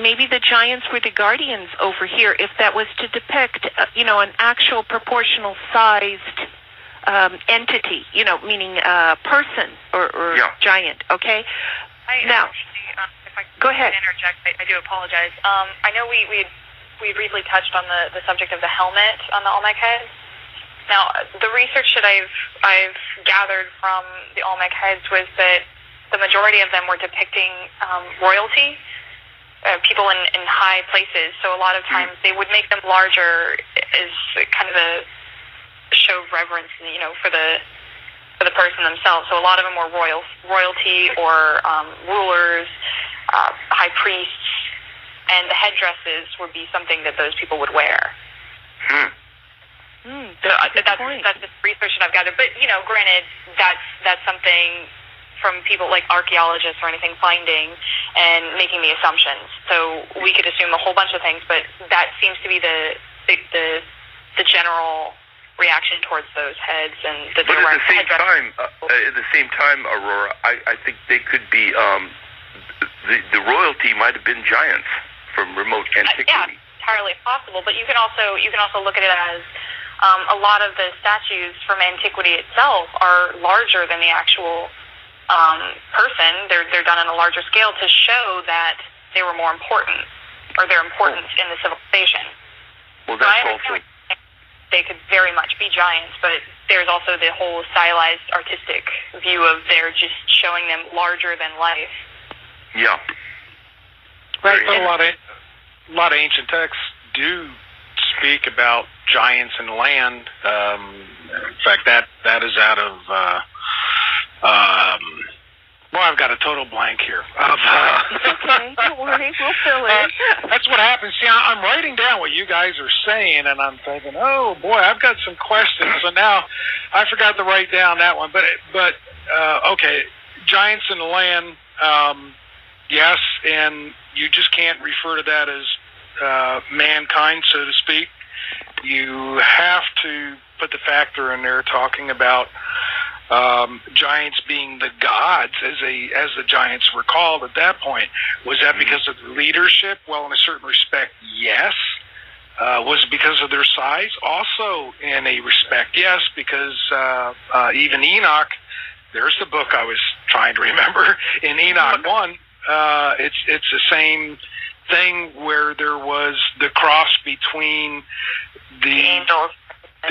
N: maybe the giants were the guardians over here, if that was to depict, an actual proportional sized entity, meaning person or giant. Okay. Now,
M: if I
N: go ahead.
M: Interject, I do apologize. I know we briefly touched on the subject of the helmet on the Olmec head. Now, the research that I've gathered from the Olmec heads was that the majority of them were depicting royalty, people in high places. So a lot of times they would make them larger as kind of a show of reverence, for the person themselves. So a lot of them were royalty or rulers, high priests, and the headdresses would be something that those people would wear. That's the research that I've gathered. But granted, that's something from people like archaeologists or anything finding and making the assumptions. So we could assume a whole bunch of things, but that seems to be the general reaction towards those heads. And that
L: but at the same time, Aurora, I think they could be the royalty might have been giants from remote antiquity.
M: Yeah, entirely possible. But you can also look at it as a lot of the statues from antiquity itself are larger than the actual person. They're done on a larger scale to show that they were more important, or their importance in the civilization.
L: Well, that's also.
M: They could very much be giants, but there's also the whole stylized artistic view of they're just showing them larger than life.
L: Yeah.
O: Right. But a lot of ancient texts do speak about giants in land. In fact, that is out of. Well, I've got a total blank here.
N: Okay, don't worry, we'll fill in.
O: That's what happens. See, I'm writing down what you guys are saying, and I'm thinking, oh boy, I've got some questions. So now I forgot to write down that one. But okay, giants in the land, yes, and you just can't refer to that as mankind, so to speak. You have to put the factor in there talking about giants being the gods, as the giants were called at that point. Was that because of their leadership? Well, in a certain respect, yes. Was it because of their size? Also, in a respect, yes, because even Enoch, there's the book I was trying to remember, in Enoch 1, it's the same thing where there was the cross between the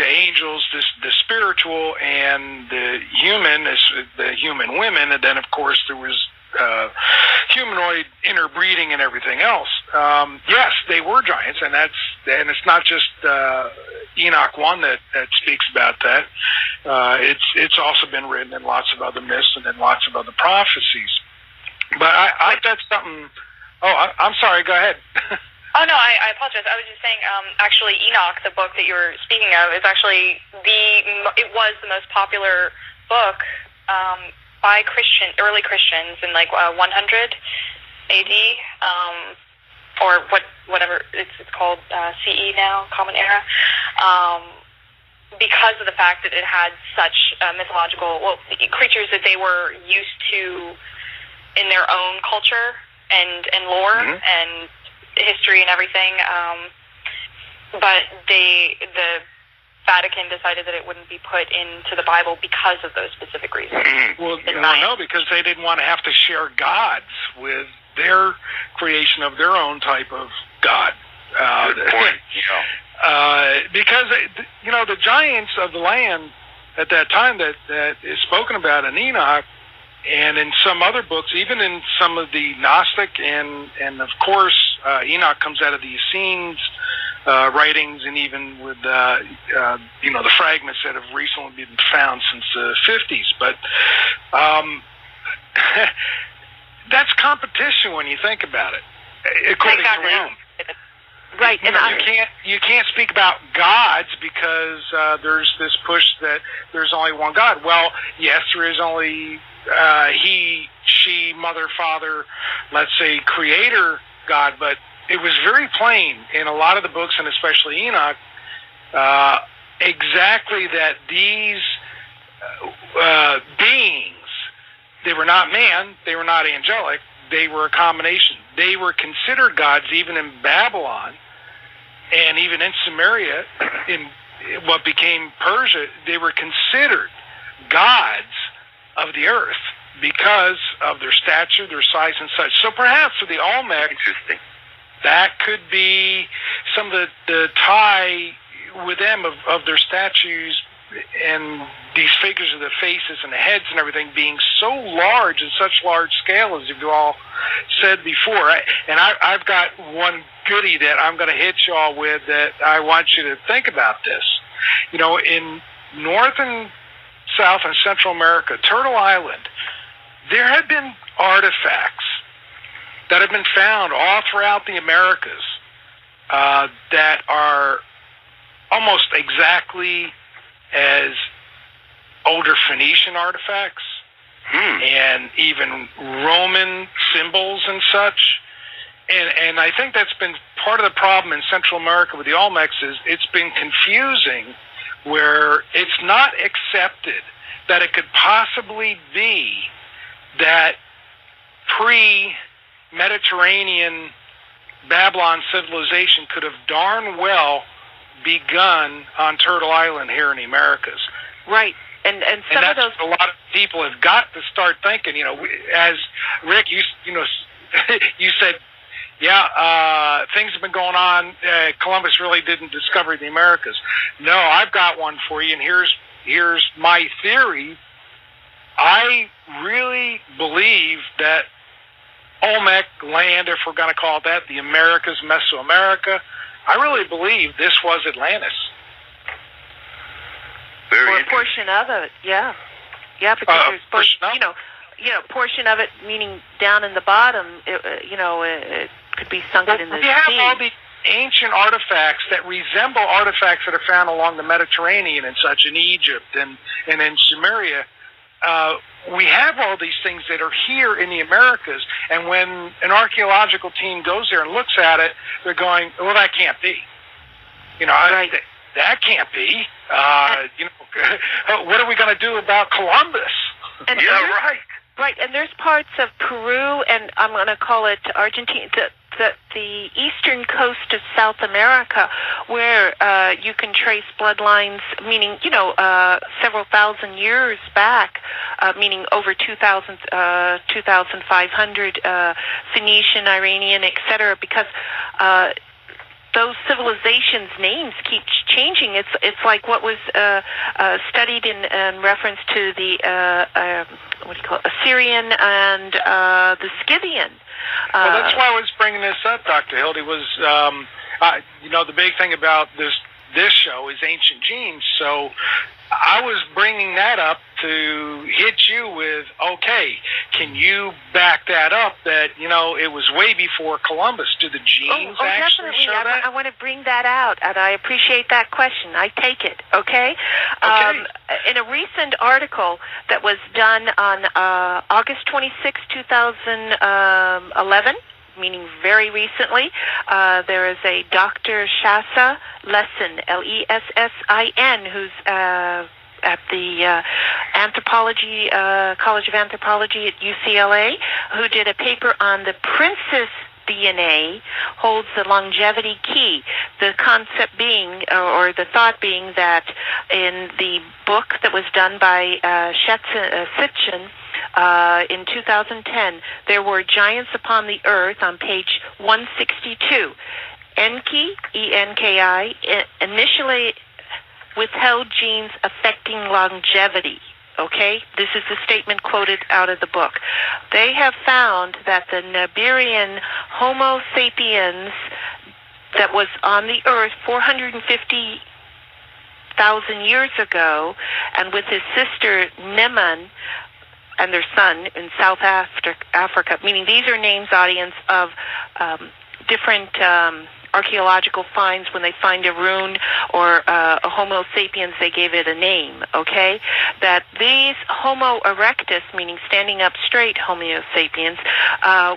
O: angels, the spiritual, and the human women, and then of course there was humanoid interbreeding and everything else. Yes, they were giants, and it's not just Enoch 1 that speaks about that. It's also been written in lots of other myths and in lots of other prophecies. But I've got something. Oh, I'm sorry. Go ahead.
M: Oh, no, I apologize. I was just saying, actually, Enoch, the book that you were speaking of, is actually it was the most popular book by early Christians in like 100 AD, or whatever it's called, CE now, Common Era, because of the fact that it had such mythological creatures that they were used to in their own culture and lore and history and everything, but the Vatican decided that it wouldn't be put into the Bible because of those specific reasons.
O: Well, no, because they didn't want to have to share gods with their creation of their own type of god.
L: Good point.
O: Because the giants of the land at that time that is spoken about in Enoch, and in some other books, even in some of the Gnostic, and of course, Enoch comes out of the Essenes writings, and even with the fragments that have recently been found since the 50s. But that's competition when you think about it, according to Rome.
N: Right, and
O: you can't speak about gods because there's this push that there's only one God. Well, yes, there is only he, she, mother, father, let's say creator God, but it was very plain in a lot of the books, and especially Enoch, exactly that these beings, they were not man, they were not angelic, they were a combination. They were considered gods even in Babylon, and even in Samaria, in what became Persia, they were considered gods of the earth because of their stature, their size, and such. So perhaps with the Olmec,
L: interesting,
O: that could be some of the tie with them of their statues and these figures of the faces and the heads and everything being so large and such large scale, as you all said before. I've got one goodie that I'm going to hit y'all with that I want you to think about this. You know, in North and South and Central America, Turtle Island, there have been artifacts that have been found all throughout the Americas that are almost exactly as older Phoenician artifacts and even Roman symbols and such. And I think that's been part of the problem in Central America with the Olmecs is it's been confusing where it's not accepted that it could possibly be that pre-Mediterranean Babylon civilization could have darn well begun on Turtle Island here in the Americas.
N: Right. And some
O: that's
N: of those,
O: a lot of people have got to start thinking. You know, as Rick, you said, yeah, things have been going on. Columbus really didn't discover the Americas. No, I've got one for you, and here's my theory. I really believe that Olmec land, if we're going to call it that, the Americas, Mesoamerica, I really believe this was Atlantis.
N: or a portion of it, yeah, because there's portion of it, meaning down in the bottom. It could be sunken in the sea.
O: We have all the ancient artifacts that resemble artifacts that are found along the Mediterranean and such in Egypt and in Sumeria. We have all these things that are here in the Americas, and when an archaeological team goes there and looks at it, they're going, well, that can't be. Right. That can't be. What are we going to do about Columbus?
N: Right. Right, and there's parts of Peru, and I'm going to call it Argentina, the eastern coast of South America, where you can trace bloodlines, meaning, several thousand years back, meaning over 2,500 Phoenician, Iranian, etc., because those civilizations' names keep changing. It's like what was studied in reference to the Assyrian and the Scythian.
O: Well, that's why I was bringing this up, Dr. Hildy, was, the big thing about this show is Ancient Genes, so I was bringing that up to hit you with, okay, can you back that up that, it was way before Columbus? Do the genes actually
N: definitely.
O: show that?
N: I want to bring that out, and I appreciate that question. I take it, okay? In a recent article that was done on August 26, 2011, meaning very recently, there is a Dr. Shasa Lessin, Lessin, who's at the College of Anthropology at UCLA, who did a paper on the princess DNA holds the longevity key. The concept being, or the thought being, that in the book that was done by Sitchin in 2010, there were giants upon the earth on page 162. Enki, E-N-K-I, initially withheld genes affecting longevity. Okay? This is the statement quoted out of the book. They have found that the Nabirian Homo sapiens that was on the earth 450,000 years ago, and with his sister Neman and their son in South Africa, meaning these are names, audience, of different archaeological finds. When they find a rune or a Homo sapiens, they gave it a name, okay? That these Homo erectus, meaning standing up straight Homo sapiens,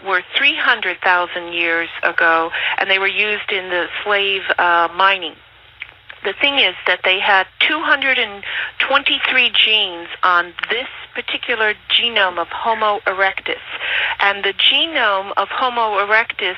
N: were 300,000 years ago, and they were used in the slave mining. The thing is that they had 223 genes on this particular genome of Homo erectus, and the genome of Homo erectus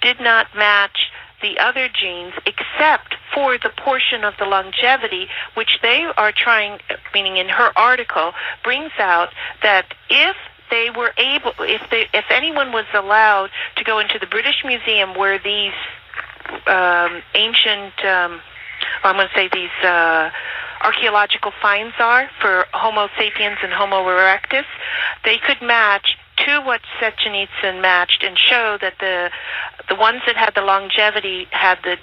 N: did not match the other genes except for the portion of the longevity, which they are trying, meaning in her article, brings out that if they were able, if anyone was allowed to go into the British Museum where these ancient, I'm going to say these archaeological finds are for Homo sapiens and Homo erectus, they could match to what Sechenitsin matched and show that the ones that had the longevity had the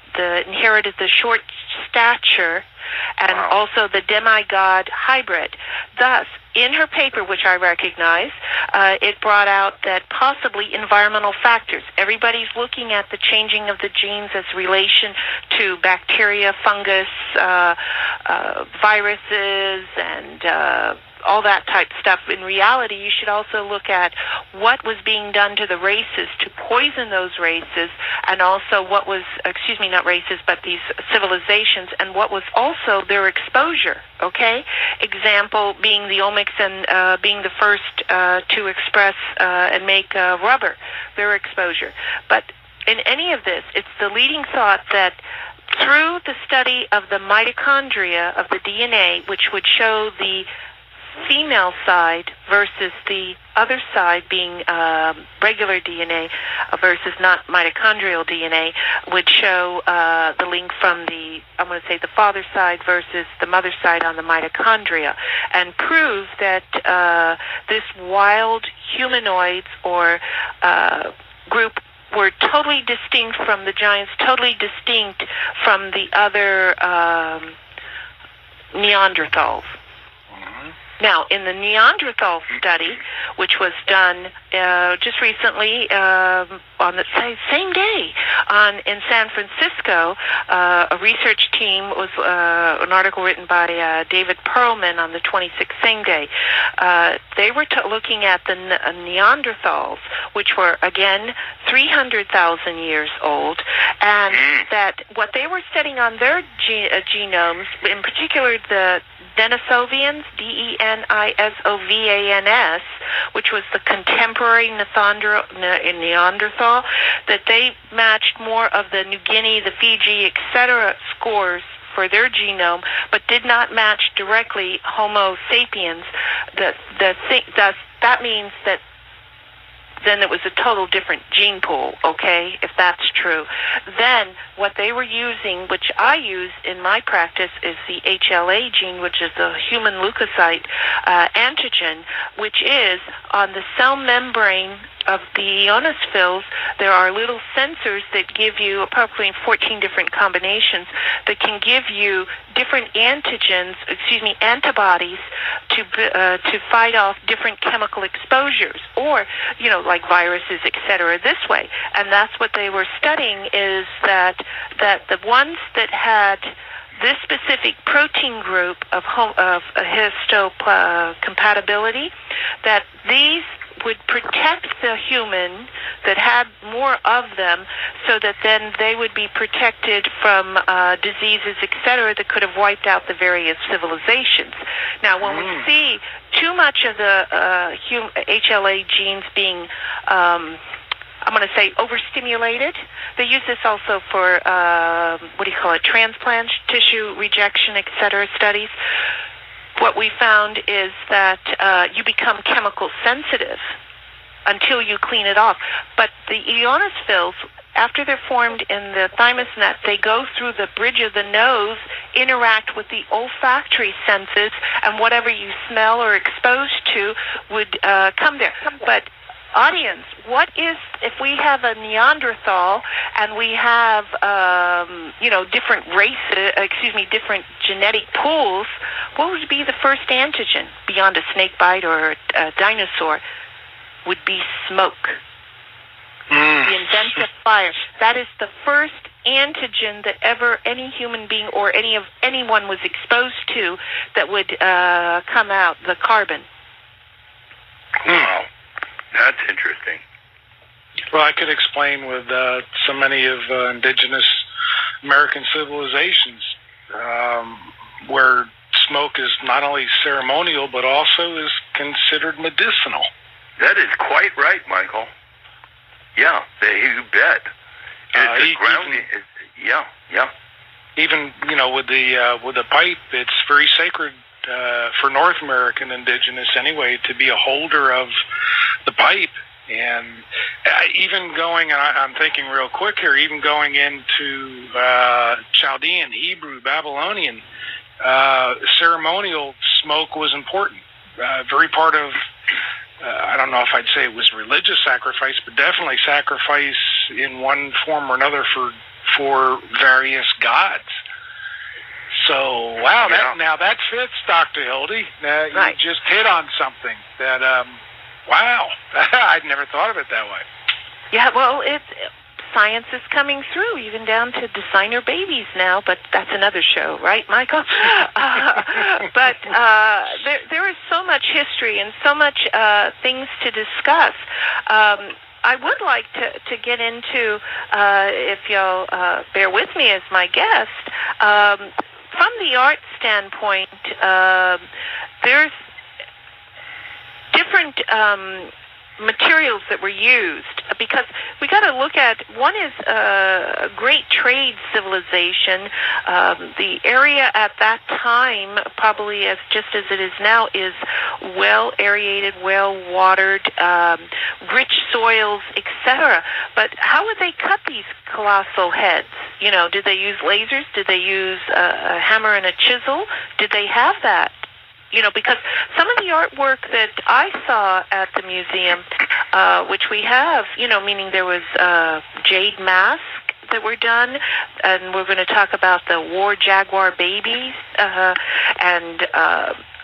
N: inherited the short stature and also the demigod hybrid. Thus, in her paper, which I recognize, it brought out that possibly environmental factors. Everybody's looking at the changing of the genes as relation to bacteria, fungus, viruses, and all that type of stuff. In reality, you should also look at what was being done to the races to poison those races, and also what was, not races, but these civilizations, and what was also their exposure, okay? Example being the Olmecs and being the first to express and make rubber, their exposure. But in any of this, it's the leading thought that through the study of the mitochondria of the DNA, which would show the female side versus the other side being regular DNA versus not mitochondrial DNA, would show the link from the father side versus the mother side on the mitochondria, and prove that this wild humanoids or group were totally distinct from the giants, totally distinct from the other Neanderthals. Now, in the Neanderthal study, which was done just recently on the same day in San Francisco, a research team was an article written by David Perlman on the 26th, same day. They were looking at the Neanderthals, which were, again, 300,000 years old, and that what they were studying on their genomes, in particular the Denisovians, Denisovans, which was the contemporary Neanderthal, that they matched more of the New Guinea, the Fiji, etc. scores for their genome, but did not match directly Homo sapiens. That means that then it was a total different gene pool, okay, if that's true. Then what they were using, which I use in my practice, is the HLA gene, which is the human leukocyte antigen, which is on the cell membrane of the ionophils. There are little sensors that give you approximately 14 different combinations that can give you different antibodies to fight off different chemical exposures, or like viruses, etc. This way, and that's what they were studying, is that the ones that had this specific protein group of histocompatibility, that these would protect the human that had more of them, so that then they would be protected from diseases, etc., that could have wiped out the various civilizations. Now, when we see too much of the HLA genes being overstimulated. They use this also for, transplant, tissue rejection, etc. studies. What we found is that you become chemical sensitive until you clean it off. But the ionophils, after they're formed in the thymus net, they go through the bridge of the nose, interact with the olfactory senses, and whatever you smell or exposed to would come there. But audience, what is, if we have a Neanderthal and we have, different races, different genetic pools, what would be the first antigen beyond a snake bite or a dinosaur? Would be smoke. The invent of fire. That is the first antigen that ever any human being or anyone was exposed to that would come out, the carbon.
L: Wow. That's interesting.
O: Well, I could explain with so many of indigenous American civilizations where smoke is not only ceremonial but also is considered medicinal.
L: That is quite right, Michael. Yeah, you bet. It's grounding.
O: Even with the pipe, it's very sacred for North American indigenous anyway to be a holder of the pipe. And even going, and I'm thinking real quick here, even going into Chaldean, Hebrew, Babylonian ceremonial smoke was important. Very part of, I don't know if I'd say it was religious sacrifice, but definitely sacrifice in one form or another for various gods. So, wow, now that fits, Dr. Hildy. You just hit on something that, wow, I'd never thought of it that way.
N: Yeah, well, science is coming through, even down to designer babies now, but that's another show, right, Michael? But there is so much history and so much things to discuss. I would like to get into, if you'll bear with me as my guest, from the art standpoint, there's different materials that were used, because we got to look at, one is a great trade civilization. The area at that time, probably just as it is now, is well aerated, well watered, rich soils, etc. But how would they cut these colossal heads? You know, did they use lasers? Did they use a hammer and a chisel? Did they have that? You know, because some of the artwork that I saw at the museum, which we have, you know, meaning there was jade masks that were done, and we're going to talk about the war jaguar babies, and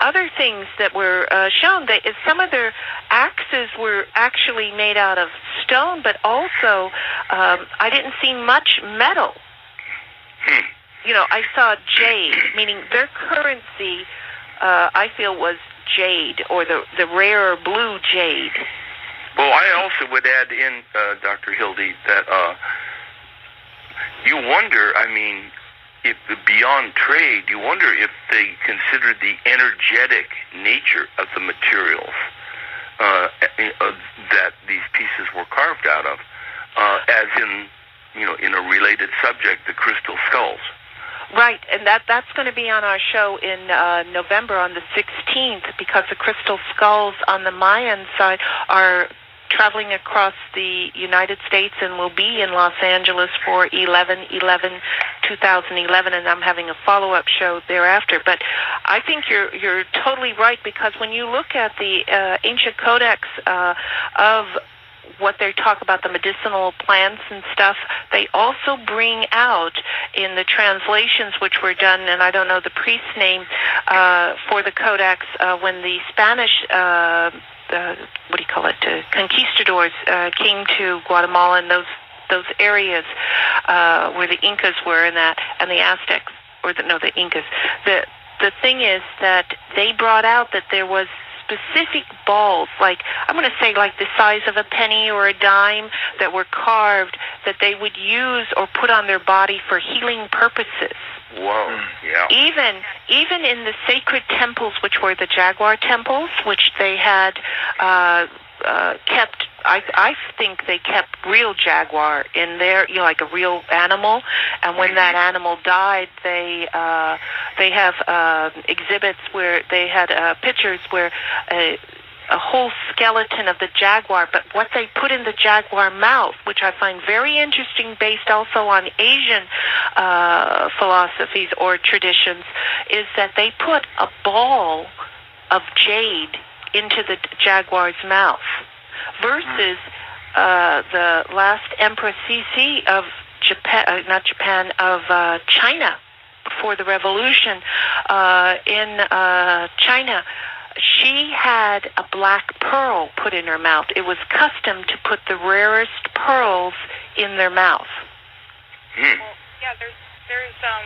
N: other things that were shown. Some of their axes were actually made out of stone, but also I didn't see much metal. You know, I saw jade, meaning their currency, I feel, was jade, or the rarer blue jade.
L: Well, I also would add in, Dr. Hildy, that you wonder, I mean, if beyond trade, you wonder if they considered the energetic nature of the materials that these pieces were carved out of, as in, you know, in a related subject, the crystal skulls.
N: Right, and that's going to be on our show in November on the 16th, because the crystal skulls on the Mayan side are traveling across the United States and will be in Los Angeles for 11/11/2011, and I'm having a follow-up show thereafter. But I think you're totally right, because when you look at the ancient codex of what they talk about, the medicinal plants and stuff, they also bring out in the translations which were done, and I don't know the priest's name for the codex, when the Spanish what do you call it, conquistadors came to Guatemala and those areas where the Incas were, and the Aztecs, or the Incas. The thing is that they brought out that there was specific balls, like, I'm going to say like the size of a penny or a dime, that were carved, that they would use or put on their body for healing purposes.
L: Whoa, yeah.
N: Even in the sacred temples, which were the jaguar temples, which they had kept, I think they kept real jaguar in there, you know, like a real animal. And when that animal died, they have exhibits where they had pictures where a whole skeleton of the jaguar, but what they put in the jaguar mouth, which I find very interesting, based also on Asian philosophies or traditions, is that they put a ball of jade into the jaguar's mouth, versus the last Empress Cece of Japan, of China, before the revolution in China. She had a black pearl put in her mouth. It was custom to put the rarest pearls in their mouth.
M: Well, yeah, there's some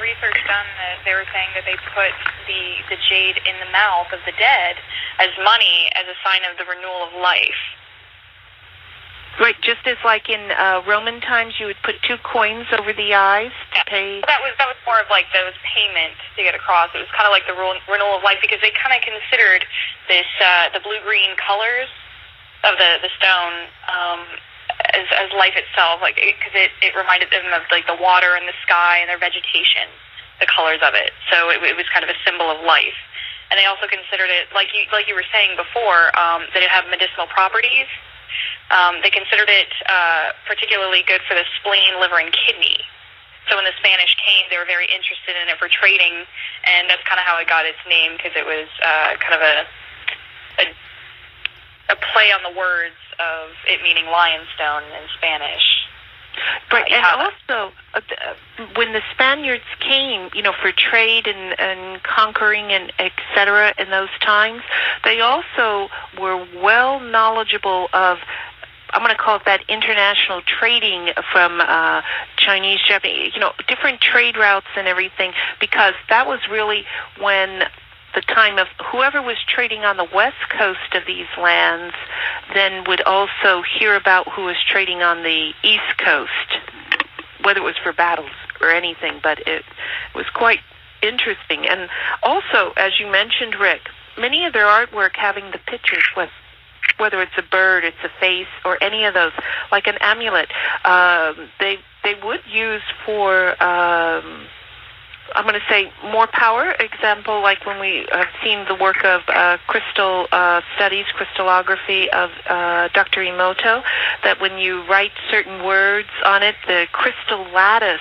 M: research done that they were saying that they put the jade in the mouth of the dead as money, as a sign of the renewal of life.
N: Right, just as like in Roman times, you would put 2 coins over the eyes to pay.
M: That was more of like those payment to get across. It was kind of like the renewal of life, because they kind of considered this the blue-green colors of the stone as life itself, like, because it reminded them of like the water and the sky and their vegetation, the colors of it. So it was kind of a symbol of life. And they also considered it, like you were saying before, that it had medicinal properties. They considered it particularly good for the spleen, liver, and kidney. So when the Spanish came, they were very interested in it for trading, and that's kind of how it got its name, because it was kind of a play on the words of it meaning lionstone in Spanish.
N: Right, and also when the Spaniards came, for trade and conquering and etc. in those times, they also were well knowledgeable of, I'm going to call it that international trading from Chinese, Japanese, different trade routes and everything, because that was really when the time of whoever was trading on the west coast of these lands then would also hear about who was trading on the east coast, whether it was for battles or anything, but it was quite interesting. And also, as you mentioned, Rick, many of their artwork having the pictures with, whether it's a bird, it's a face, or any of those, like an amulet, they would use for, I'm going to say, more power. Example, like when we have seen the work of crystal studies, crystallography of Dr. Emoto, that when you write certain words on it, the crystal lattice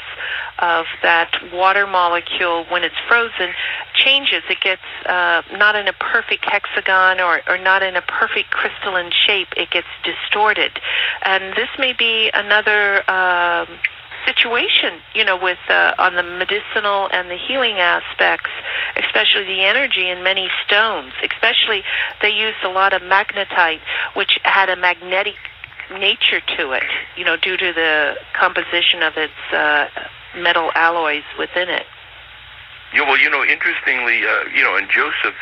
N: of that water molecule, when it's frozen, changes. It gets not in a perfect hexagon or not in a perfect crystalline shape. It gets distorted. And this may be another situation, with on the medicinal and the healing aspects, especially the energy in many stones. Especially, they used a lot of magnetite, which had a magnetic nature to it, due to the composition of its metal alloys within it.
L: Yeah, well, interestingly, and Joseph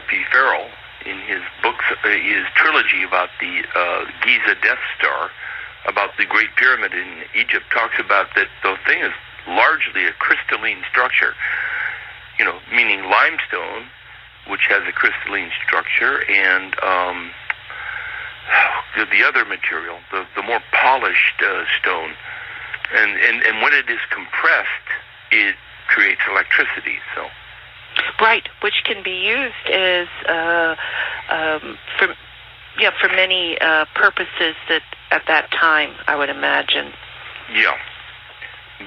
L: P. Farrell, in his books, his trilogy about the Giza Death Star, about the Great Pyramid in Egypt, talks about that the thing is largely a crystalline structure, meaning limestone, which has a crystalline structure, and the other material, the more polished stone. And when it is compressed, it creates electricity. So,
N: right, which can be used as for many purposes that at that time, I would imagine.
L: Yeah,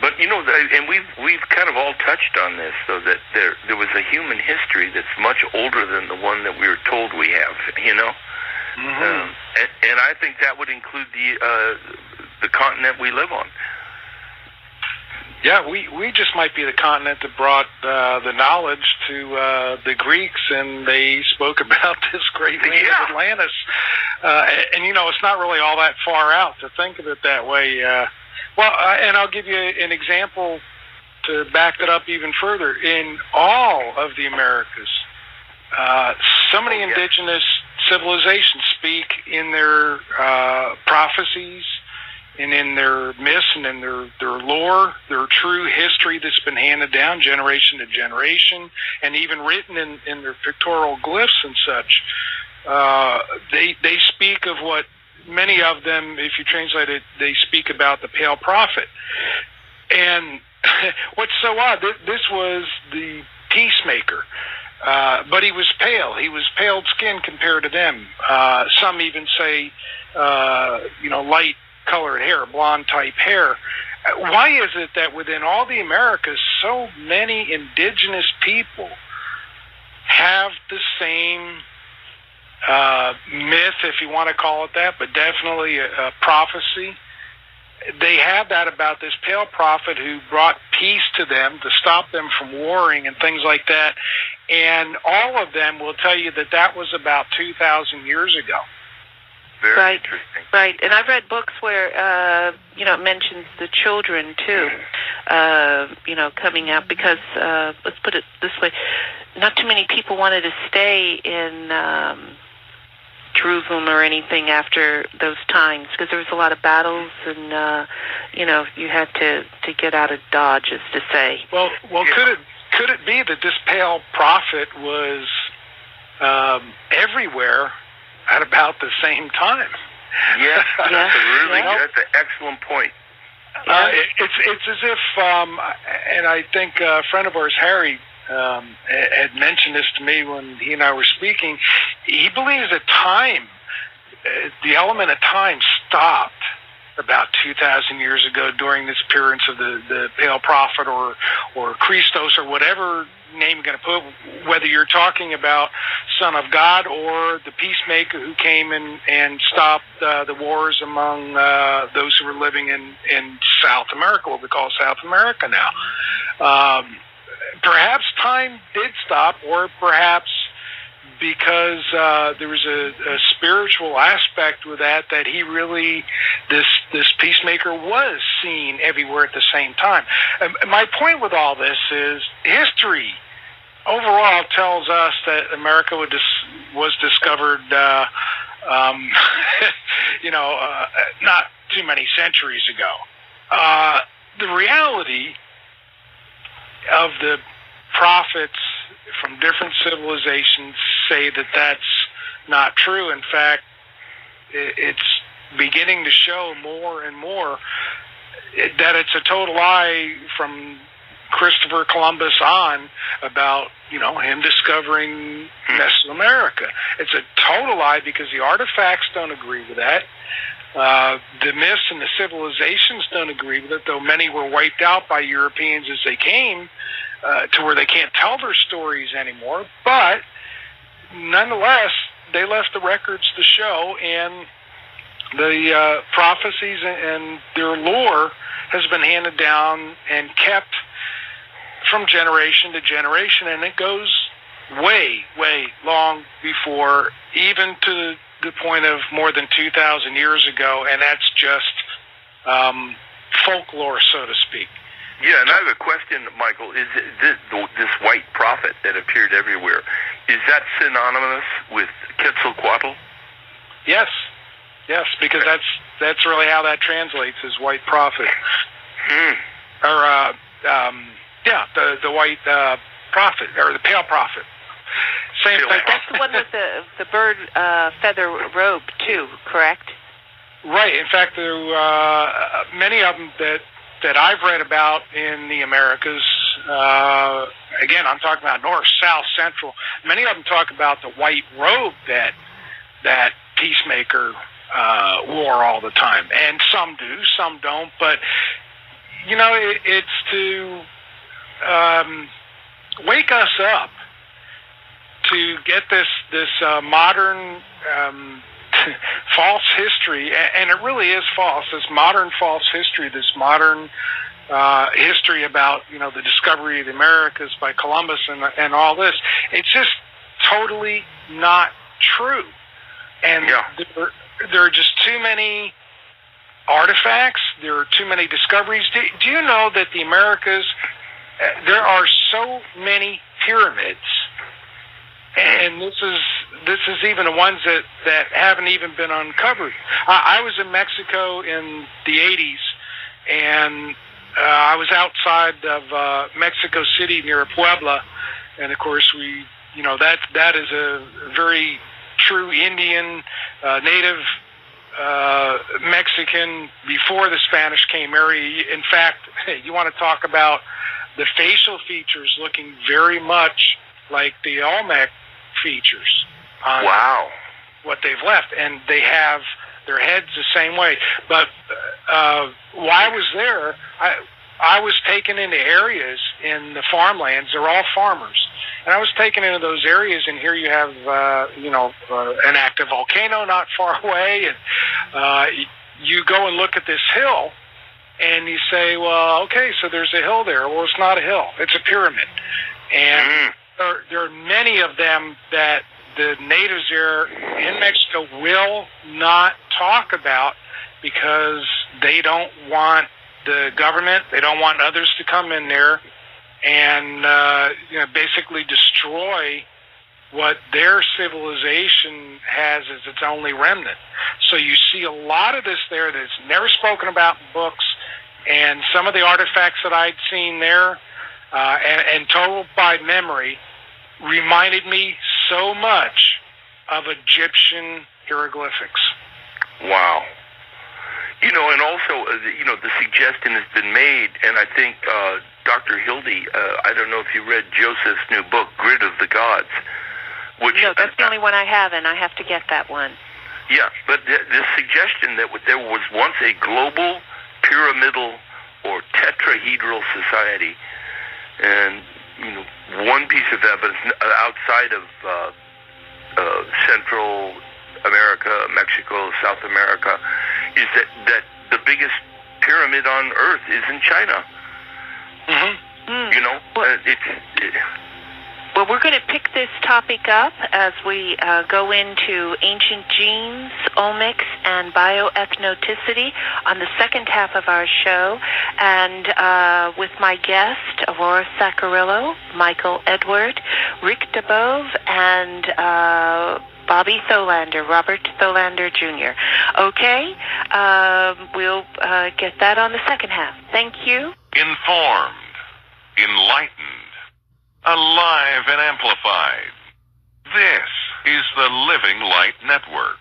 L: but and we've kind of all touched on this, though, that there was a human history that's much older than the one that we were told we have.
O: Mm-hmm.
L: And I think that would include the continent we live on.
O: Yeah, we just might be the continent that brought the knowledge to the Greeks, and they spoke about this great land of Atlantis. And it's not really all that far out to think of it that way. And I'll give you an example to back that up even further. In all of the Americas, so many indigenous civilizations speak in their prophecies and in their myths and in their lore, their true history that's been handed down generation to generation, and even written in their pictorial glyphs and such. They speak of what many of them, if you translate it, they speak about the pale prophet. And what's so odd, this was the peacemaker. But he was pale. He was paled skin compared to them. Some even say, light colored hair, blonde type hair. Why is it that within all the Americas, so many indigenous people have the same myth, if you want to call it that, but definitely a prophecy? They have that about this pale prophet who brought peace to them to stop them from warring and things like that. And all of them will tell you that was about 2,000 years ago.
L: Very interesting.
N: Right. And I've read books where, it mentions the children, too, coming out because, let's put it this way, not too many people wanted to stay in Jerusalem or anything after those times because there was a lot of battles and, you had to get out of Dodge, as to say.
O: Well, could it be that this pale prophet was everywhere at about the same time?
L: Yes, that's that's an excellent point.
O: It's as if, and I think a friend of ours, Harry, had mentioned this to me when he and I were speaking. He believes that time, the element of time, stopped about 2,000 years ago during this appearance of the Pale Prophet or Christos or whatever name you're going to put, whether you're talking about Son of God or the peacemaker who came and stopped the wars among those who were living in South America, what we call South America now. Perhaps time did stop, or perhaps because there was a spiritual aspect with that he really, this peacemaker was seen everywhere at the same time. My point with all this is history overall tells us that America was discovered, not too many centuries ago. The reality of the prophets from different civilizations say that that's not true. In fact, it's beginning to show more and more that it's a total lie from Christopher Columbus on about, him discovering Mesoamerica. It's a total lie because the artifacts don't agree with that. The myths and the civilizations don't agree with it, though many were wiped out by Europeans as they came to where they can't tell their stories anymore. But nonetheless, they left the records to show, and the prophecies and their lore has been handed down and kept from generation to generation, and it goes way, way long before, even to the point of more than 2,000 years ago, and that's just folklore, so to speak.
L: Yeah, and I have a question, Michael. Is this white prophet that appeared everywhere, is that synonymous with Quetzalcoatl?
O: Yes, because that's really how that translates, as white prophet. Or the white prophet, or the pale prophet. Same thing.
N: That's the one with the bird feather robe too, correct?
O: Right. In fact, there many of them that I've read about in the Americas. Again, I'm talking about North, South, Central. Many of them talk about the white robe that peacemaker wore all the time, and some do, some don't. But it's to wake us up to get this modern false history, and it really is false, this modern false history, this modern history about the discovery of the Americas by Columbus and all this. It's just totally not true. And there are just too many artifacts, there are too many discoveries. Do you know that the Americas, there are so many pyramids, and this is even the ones that haven't even been uncovered. I was in Mexico in the 80s, and I was outside of Mexico City near Puebla, and of course that is a very true Indian, native Mexican before the Spanish came area. In fact, you want to talk about the facial features looking very much like the Olmec features.
L: Wow.
O: What they've left, and they have their heads the same way. But while I was there, I was taken into areas in the farmlands. They're all farmers. And I was taken into those areas, and here you have, an active volcano not far away, and you go and look at this hill, and you say, well, okay, so there's a hill there. Well, it's not a hill. It's a pyramid. And there are many of them that the natives there in Mexico will not talk about because they don't want the government, they don't want others to come in there and basically destroy what their civilization has as its only remnant. So you see a lot of this there that's never spoken about in books, and some of the artifacts that I'd seen there, and told by memory, reminded me so much of Egyptian hieroglyphics.
L: Wow. And also, the suggestion has been made, and I think Dr. Hildy, I don't know if you read Joseph's new book, Grid of the Gods.
N: No, that's the only one I have, and I have to get that one.
L: Yeah, but the suggestion that there was once a global pyramidal or tetrahedral society, and one piece of evidence outside of Central America, Mexico, South America, is that the biggest pyramid on Earth is in China.
N: Well, we're going to pick this topic up as we go into ancient genes, omics, and bioethnoticity on the second half of our show. And with my guest, Aurora Saccarillo, Michael Edward, Rick DeBove, and Bobby Tholander, Robert Tholander Jr. Okay? We'll get that on the second half. Thank you.
P: Informed, enlightened, alive and amplified. This is the Living Light Network.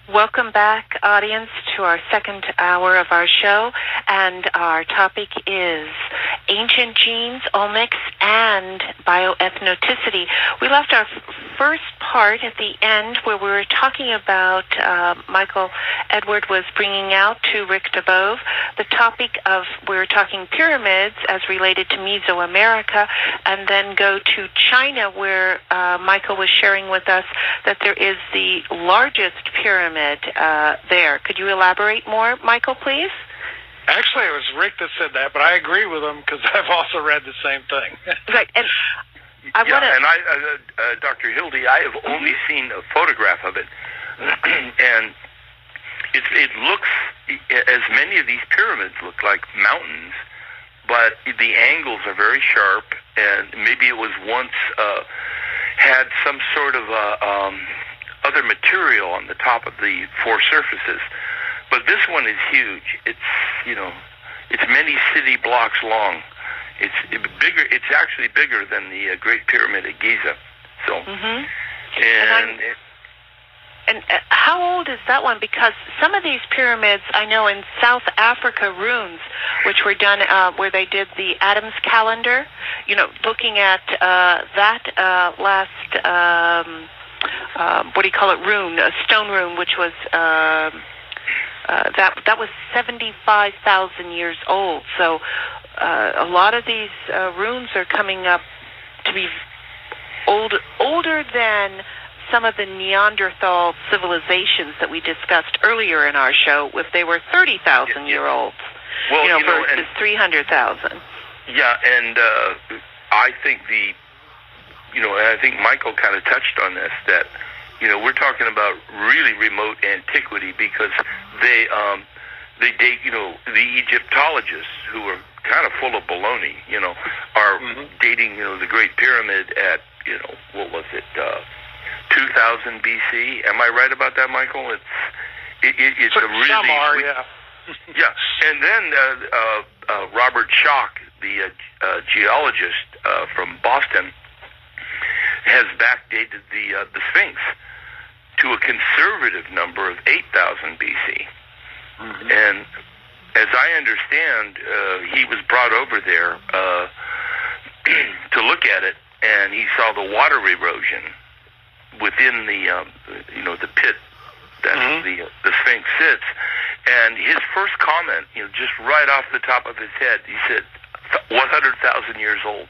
N: Welcome back, audience, to our second hour of our show, and our topic is ancient genes, omics, and bioethnoticity. We left our first part at the end where we were talking about, Michael Edward was bringing out to Rick DeBove the topic of, we were talking pyramids as related to Mesoamerica, and then go to China where Michael was sharing with us that there is the largest pyramid there. Could you elaborate more, Michael, please?
O: Actually, it was Rick that said that, but I agree with him because I've also read the same thing.
N: Right, and
L: Dr. Hildy, I have only seen a photograph of it, and it looks, as many of these pyramids look like mountains, but the angles are very sharp, and maybe it was once had some sort of other material on the top of the four surfaces. But this one is huge. It's it's many city blocks long. It's bigger. It's actually bigger than the Great Pyramid at Giza. So,
N: and how old is that one? Because some of these pyramids, I know in South Africa, runes, which were done where they did the Adam's calendar, looking at that last, what do you call it, rune, a stone rune, which was, that was 75,000 years old. So a lot of these runes are coming up to be older than some of the Neanderthal civilizations that we discussed earlier in our show, if they were 30,000-year-olds, versus 300,000.
L: Yeah, and I think I think Michael kind of touched on this, that, we're talking about really remote antiquity because they date, the Egyptologists, who are kind of full of baloney, are dating, the Great Pyramid at, what was it, 2000 BC. Am I right about that, Michael? It's a really...
O: Some are, yeah.
L: Yeah, and then Robert Schoch, the geologist from Boston, has backdated the Sphinx to a conservative number of 8000 BC. And as I understand, he was brought over there to look at it, and he saw the water erosion within the pit that the Sphinx sits. And his first comment, just right off the top of his head, he said 100,000 years old.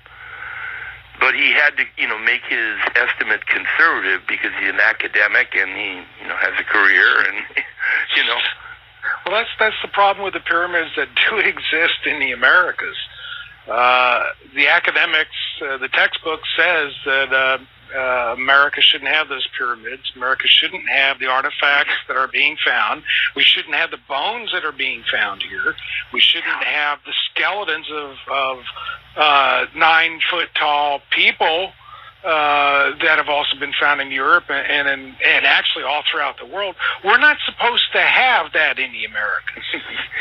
L: But he had to, make his estimate conservative because he's an academic and he, has a career and,
O: Well, that's the problem with the pyramids that do exist in the Americas. The academics, the textbook says that America shouldn't have those pyramids. America shouldn't have the artifacts that are being found. We shouldn't have the bones that are being found here. We shouldn't have the skeletons of 9-foot-tall people that have also been found in Europe and actually all throughout the world. We're not supposed to have that in the Americas.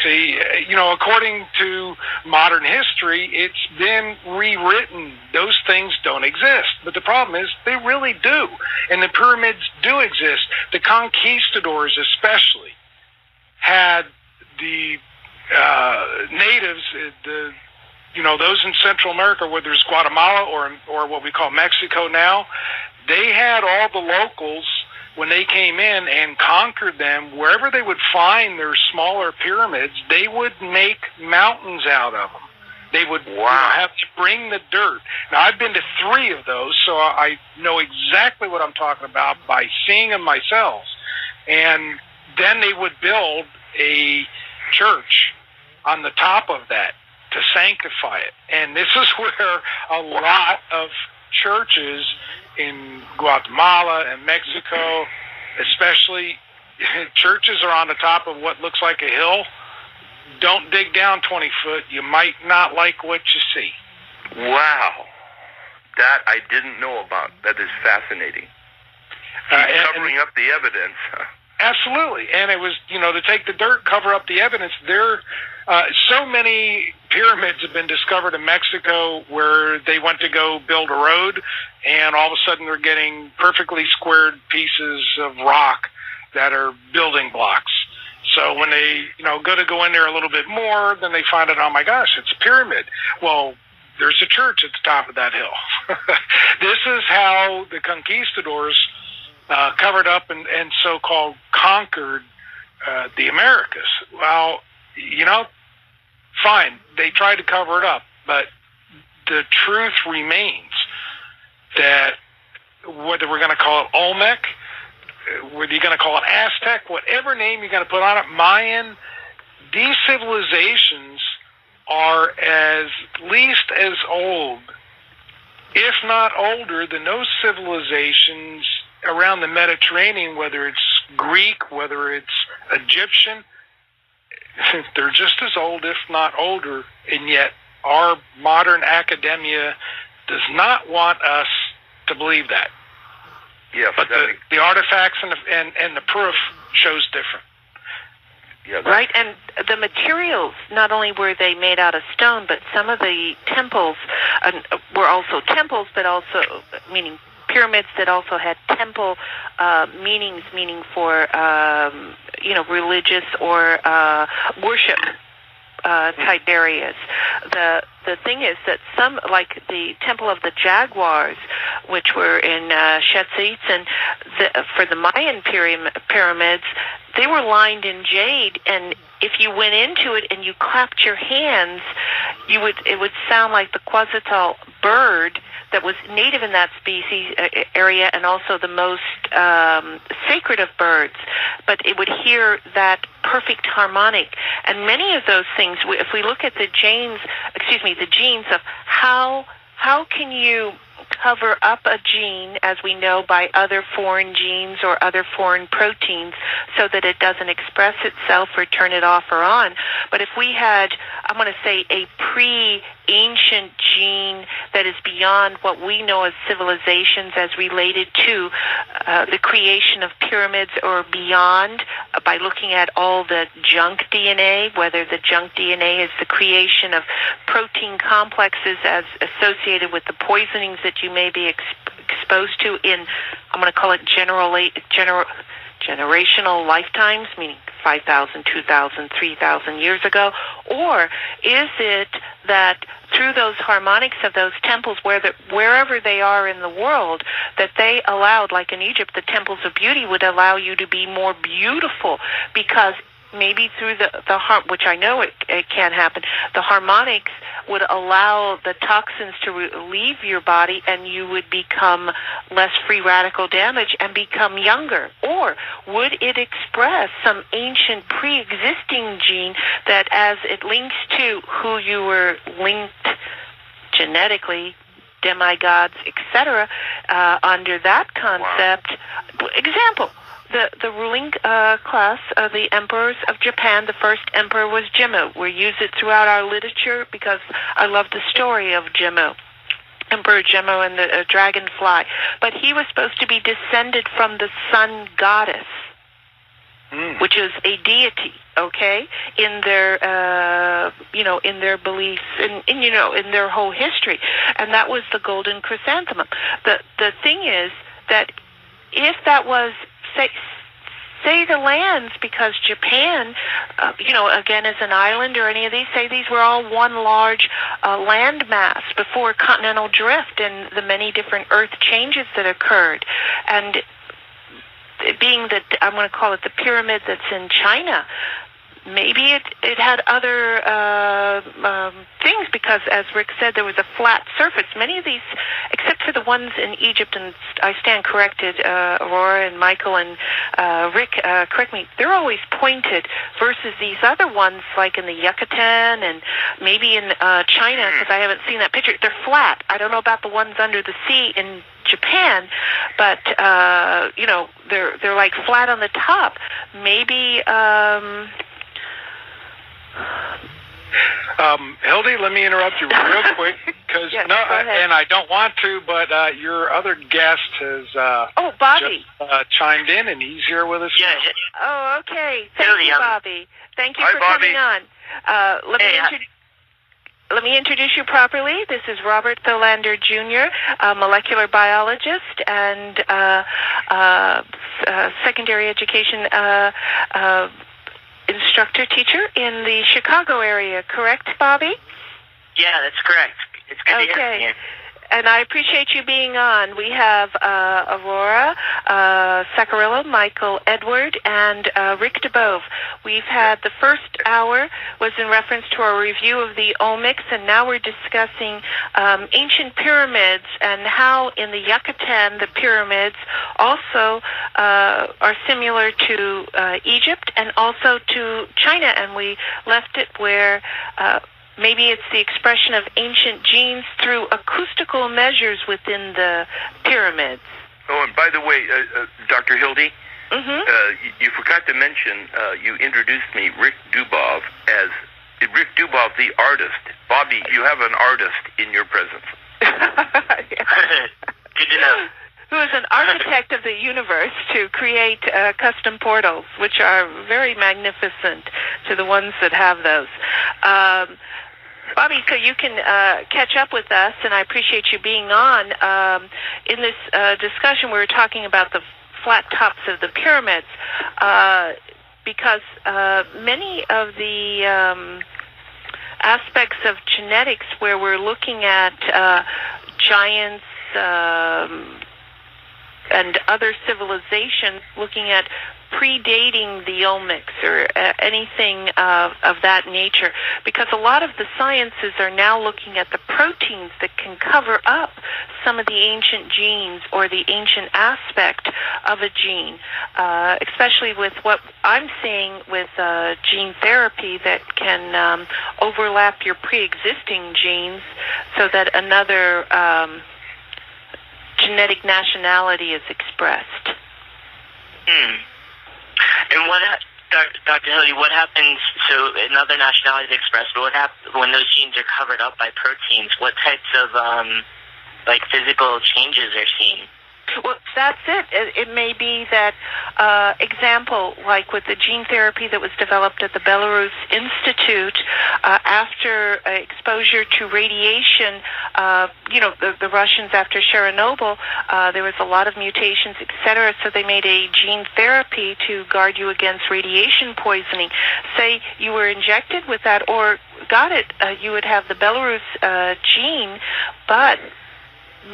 O: See, according to modern history, it's been rewritten. Those things don't exist. But the problem is they really do. And the pyramids do exist. The conquistadors especially had the natives, those in Central America, whether it's Guatemala or what we call Mexico now, they had all the locals when they came in and conquered them, wherever they would find their smaller pyramids, they would make mountains out of them. They would have to bring the dirt. Now, I've been to 3 of those, so I know exactly what I'm talking about by seeing them myself. And then they would build a church on the top of that to sanctify it. And this is where a lot of churches in Guatemala and Mexico, especially, churches are on the top of what looks like a hill. Don't dig down 20 foot. You might not like what you see.
L: Wow. That I didn't know about. That is fascinating. Covering up the evidence.
O: Absolutely. And it was, to take the dirt, cover up the evidence. So many pyramids have been discovered in Mexico where they went to go build a road, and all of a sudden they're getting perfectly squared pieces of rock that are building blocks. So when they, go in there a little bit more, then they find out, oh my gosh, it's a pyramid. Well, there's a church at the top of that hill. This is how the conquistadors covered up and so-called conquered the Americas. Well, fine, they tried to cover it up, but the truth remains that whether we're going to call it Olmec, whether you're going to call it Aztec, whatever name you're going to put on it, Mayan, these civilizations are at least as old, if not older, than those civilizations around the Mediterranean, whether it's Greek, whether it's Egyptian. They're just as old, if not older, and yet our modern academia does not want us to believe that.
L: Yeah,
O: but the artifacts and the proof shows different.
L: Yeah,
N: right, and the materials, not only were they made out of stone, but some of the temples were also temples, but also meaning pyramids that also had temple meaning for religious or worship type areas. The thing is that some, like the Temple of the Jaguars, which were in Chichén, for the Mayan pyramids, they were lined in jade, and if you went into it and you clapped your hands, it would sound like the Quetzalcoatl bird that was native in that species area, and also the most sacred of birds. But it would hear that perfect harmonic. And many of those things, if we look at the genes of how can you cover up a gene, as we know, by other foreign genes or other foreign proteins so that it doesn't express itself or turn it off or on. But if we had, I'm going to say, a pre-ancient gene that is beyond what we know as civilizations as related to the creation of pyramids or beyond, by looking at all the junk DNA, whether the junk DNA is the creation of protein complexes as associated with the poisonings that you may be exposed to in, I'm going to call it generational lifetimes, meaning 5,000, 2,000, 3,000 years ago? Or is it that through those harmonics of those temples, wherever they are in the world, that they allowed, like in Egypt, the temples of beauty would allow you to be more beautiful, because maybe through the which I know it can happen, the harmonics would allow the toxins to leave your body, and you would become less free radical damage and become younger? Or would it express some ancient pre-existing gene that, as it links to who you were linked genetically, demigods, etc., under that concept? Wow. Example, the ruling class of the emperors of Japan, the first emperor was Jimmu. We use it throughout our literature because I love the story of Jimmu, Emperor Jimmu and the dragonfly. But he was supposed to be descended from the sun goddess, which is a deity, okay, in their, in their beliefs, in their whole history. And that was the golden chrysanthemum. The thing is that if that was, say the lands, because Japan, again, as an island or any of these, say these were all one large land mass before continental drift and the many different earth changes that occurred. And being that I'm going to call it the pyramid that's in China, maybe it had other things, because, as Rick said, there was a flat surface. Many of these, except for the ones in Egypt, and I stand corrected, Aurora and Michael and Rick, correct me, they're always pointed, versus these other ones, like in the Yucatan and maybe in China, because I haven't seen that picture, they're flat. I don't know about the ones under the sea in Japan, but they're like flat on the top. Maybe
O: Hildy, let me interrupt you real quick, because
N: yes,
O: and I don't want to, but your other guest has
N: Bobby
O: just chimed in, and he's here with us.
Q: Yeah.
N: Oh, okay. Thank you, Bobby. Thank you for
Q: Bobby.
N: coming on. Let me introduce you properly. This is Robert Tholander Jr., a molecular biologist and secondary education instructor, teacher in the Chicago area. Correct, Bobby?
Q: Yeah, that's correct. It's good to hear from you.
N: And I appreciate you being on. We have Aurora Saccarillo, Michael Edward, and Rick DeBove. We've had the first hour was in reference to our review of the Olmecs, and now we're discussing ancient pyramids and how in the Yucatan the pyramids also are similar to Egypt and also to China. And we left it where maybe it's the expression of ancient genes through acoustical measures within the pyramids.
L: Oh, and by the way, Dr. Hildy, you forgot to mention, you introduced me, Rick DeBove, as Rick DeBove, the artist. Bobby, you have an artist in your presence.
Q: Good to know.
N: Who is an architect of the universe to create custom portals, which are very magnificent to the ones that have those. Bobby, so you can catch up with us, and I appreciate you being on. In this discussion, we were talking about the flat tops of the pyramids, because many of the aspects of genetics where we're looking at giants and other civilizations, looking at predating the Olmecs or anything of that nature, because a lot of the sciences are now looking at the proteins that can cover up some of the ancient genes or the ancient aspect of a gene, especially with what I'm seeing with gene therapy that can overlap your pre-existing genes so that another genetic nationality is expressed.
Q: And Dr. Hildy, what happens, so another nationality is expressed, but what happens when those genes are covered up by proteins? What types of, physical changes are seen?
N: Well, that's it. It may be that, example, like with the gene therapy that was developed at the Belarus Institute, after exposure to radiation, the Russians after Chernobyl, there was a lot of mutations, etc., so they made a gene therapy to guard you against radiation poisoning. Say you were injected with that or got it, you would have the Belarus gene, but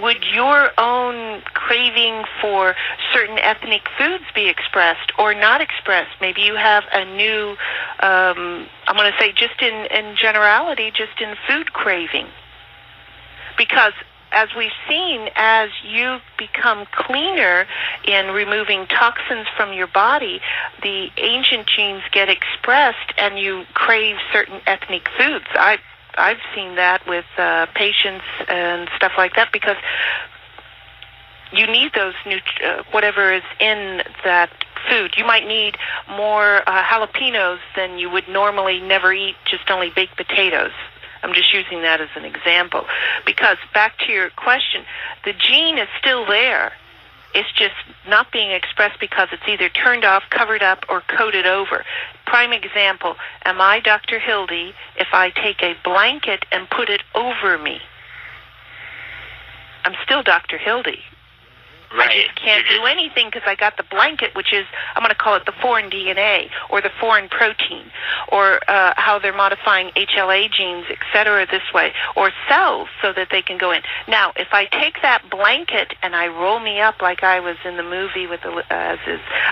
N: would your own craving for certain ethnic foods be expressed or not expressed? Maybe you have a new, I'm going to say just in generality, just in food craving. Because as we've seen, as you become cleaner in removing toxins from your body, the ancient genes get expressed and you crave certain ethnic foods. I've seen that with patients and stuff like that, because you need those whatever is in that food. You might need more jalapenos than you would normally never eat just only baked potatoes. I'm just using that as an example. Because back to your question, the gene is still there. It's just not being expressed because it's either turned off, covered up, or coated over. Prime example, am I Dr. Hildy if I take a blanket and put it over me? I'm still Dr. Hildy. I just can't do anything because I got the blanket, which is, I'm going to call it the foreign DNA or the foreign protein, or how they're modifying HLA genes, et cetera, this way, or cells so that they can go in. Now, if I take that blanket and I roll me up like I was in the movie with as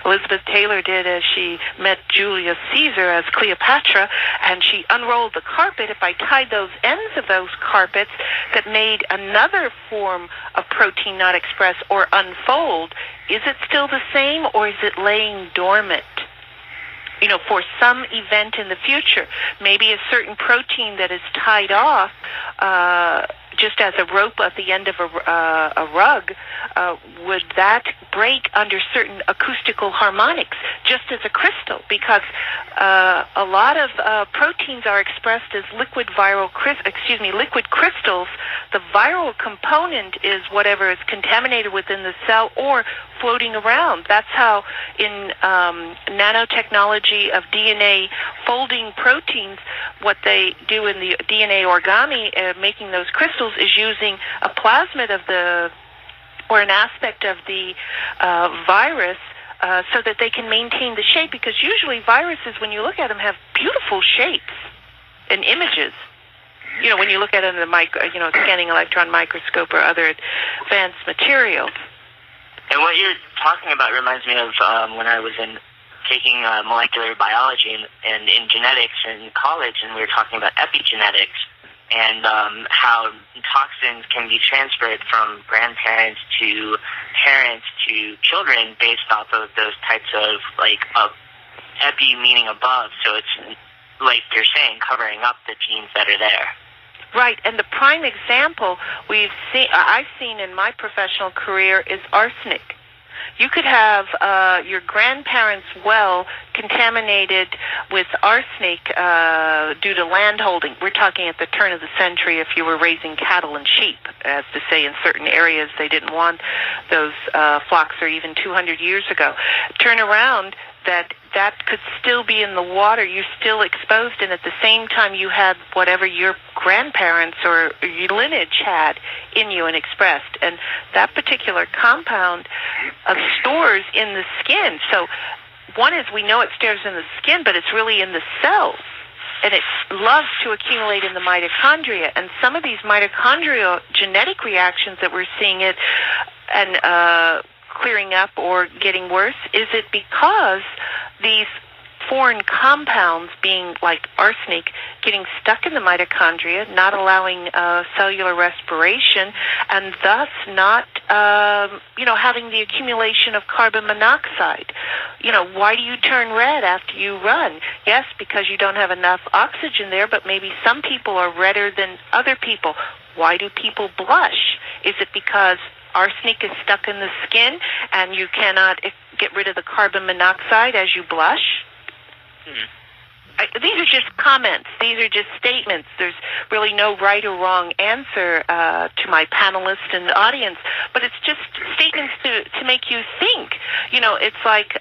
N: Elizabeth Taylor did as she met Julius Caesar as Cleopatra, and she unrolled the carpet, if I tied those ends of those carpets that made another form of protein not expressed or unfold, is it still the same, or is it laying dormant? You know, for some event in the future, maybe a certain protein that is tied off, just as a rope at the end of a rug, would that break under certain acoustical harmonics, just as a crystal? Because a lot of proteins are expressed as liquid crystals. The viral component is whatever is contaminated within the cell or floating around. That's how in nanotechnology of DNA folding proteins, what they do in the DNA origami, making those crystals, is using a plasmid of or an aspect of the virus so that they can maintain the shape, because usually viruses, when you look at them, have beautiful shapes and images. You know, when you look at it in the scanning electron microscope or other advanced materials.
Q: And what you're talking about reminds me of when I was taking molecular biology and in genetics in college, and we were talking about epigenetics and how toxins can be transferred from grandparents to parents to children based off of those types of, epi meaning above. So it's, like you're saying, covering up the genes that are there.
N: Right, and the prime example I've seen in my professional career is arsenic. You could have your grandparents' well contaminated with arsenic due to landholding. We're talking at the turn of the century, if you were raising cattle and sheep, as to say in certain areas they didn't want those flocks, or even 200 years ago. Turn around, that could still be in the water. You're still exposed, and at the same time you had whatever your grandparents or your lineage had in you and expressed. And that particular compound stores in the skin. So one is, we know it stores in the skin, but it's really in the cells. And it loves to accumulate in the mitochondria. And some of these mitochondrial genetic reactions that we're seeing and clearing up or getting worse, is it because these foreign compounds, being like arsenic, getting stuck in the mitochondria, not allowing cellular respiration, and thus not having the accumulation of carbon monoxide? Why do you turn red after you run? Yes, because you don't have enough oxygen there, but maybe some people are redder than other people. Why do people blush? Is it because arsenic is stuck in the skin and you cannot get rid of the carbon monoxide as you blush? These are just comments. These are just statements. There's really no right or wrong answer to my panelists and audience, but it's just statements to make you think. It's like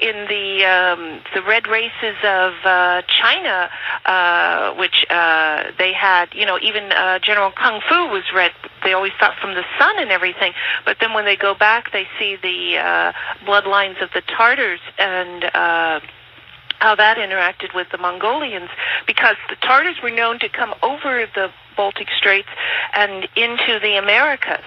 N: in the red races of China, which they had, even General Kung Fu was red. They always thought from the sun and everything, but then when they go back, they see the bloodlines of the Tartars and how that interacted with the Mongolians, because the Tartars were known to come over the Baltic Straits and into the Americas.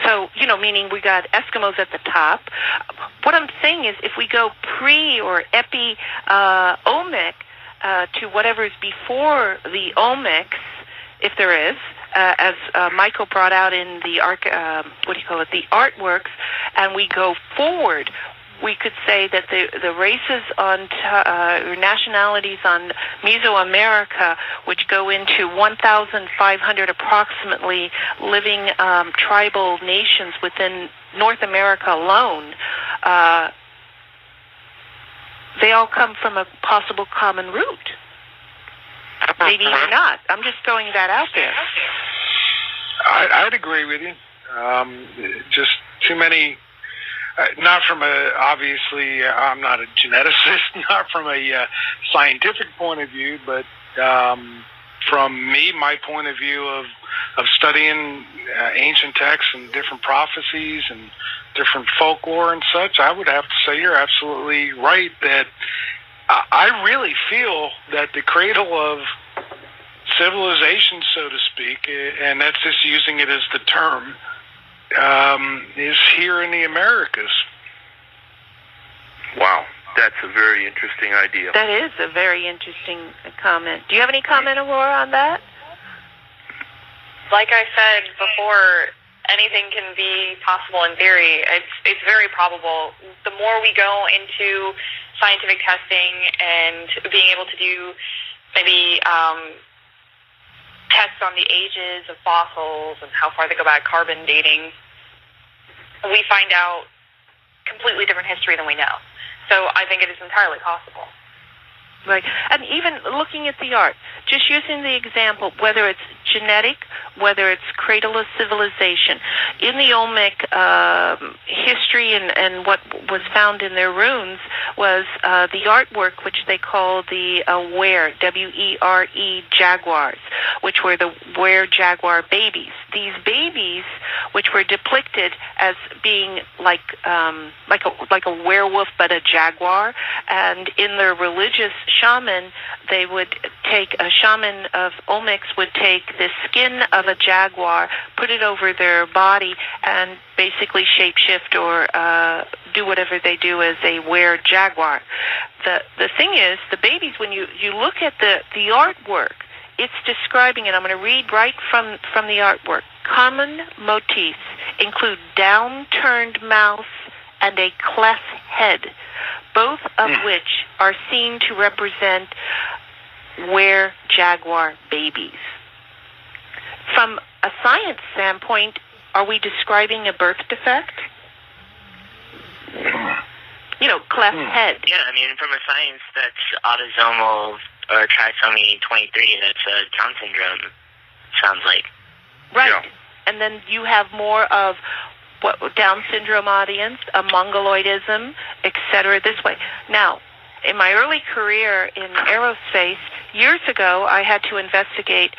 N: So, meaning we got Eskimos at the top. What I'm saying is, if we go pre or epi-omic to whatever's before the omics, if there is, as Michael brought out in the the artworks, and we go forward, we could say that the races on or nationalities on Mesoamerica, which go into 1,500 approximately living tribal nations within North America alone, they all come from a possible common root. Maybe or not. I'm just throwing that out there.
O: I'd agree with you. Just too many. Not from obviously, I'm not a geneticist, not from a scientific point of view, but from my point of view of studying ancient texts and different prophecies and different folklore and such, I would have to say you're absolutely right that I really feel that the cradle of civilization, so to speak, and that's just using it as the term, is here in the Americas.
L: Wow, that's a very interesting idea.
N: That is a very interesting comment. Do you have any comment, Aurora, on that?
M: Like I said before, anything can be possible in theory. It's very probable. The more we go into scientific testing and being able to do maybe tests on the ages of fossils and how far they go back, carbon dating, we find out completely different history than we know. So I think it is entirely possible.
N: Right. And even looking at the art, just using the example, whether it's genetic, whether it's cradle of civilization, in the Olmec history and what was found in their runes was the artwork, which they call the were, W-E-R-E, jaguars, which were the were jaguar babies. These babies, which were depicted as being like a werewolf but a jaguar, and in their religious shaman, they would take, a shaman of Olmecs would take the skin of a jaguar, put it over their body, and basically shapeshift or do whatever they do as a were jaguar. The thing is, the babies, when you look at the artwork, it's describing, and I'm going to read right from the artwork, common motifs include downturned mouth and a cleft head, both of which are seen to represent were jaguar babies. From a science standpoint, are we describing a birth defect? You know, cleft head.
Q: Yeah, I mean, from a science, that's autosomal or trisomy 23, that's Down syndrome, sounds like.
N: Right. Yeah. And then you have more of what Down syndrome audience, a mongoloidism, etc. this way. Now, in my early career in aerospace, years ago, I had to investigate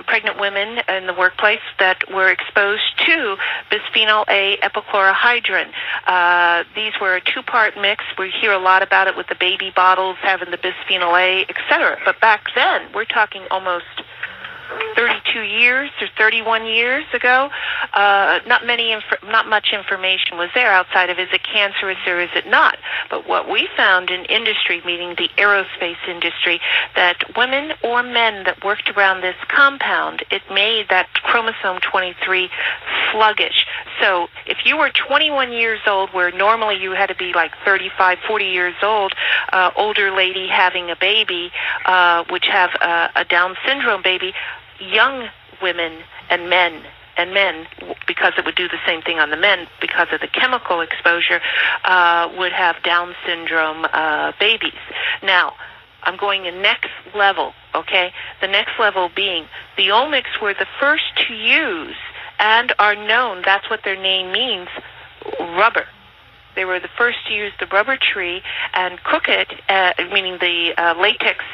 N: pregnant women in the workplace that were exposed to bisphenol A epichlorohydrin. These were a two-part mix. We hear a lot about it with the baby bottles having the bisphenol A, etc. But back then, we're talking almost 32 years or 31 years ago, not much information was there outside of is it cancerous or is it not. But what we found in industry, meaning the aerospace industry, that women or men that worked around this compound, it made that chromosome 23 sluggish. So if you were 21 years old, where normally you had to be like 35, 40 years old, older lady having a baby, which have a Down syndrome baby, young women and men, because it would do the same thing on the men because of the chemical exposure, would have Down syndrome babies. Now, I'm going the next level, okay? The next level being the Olmecs were the first to use and are known, that's what their name means, rubber. They were the first to use the rubber tree and cook it, meaning the latex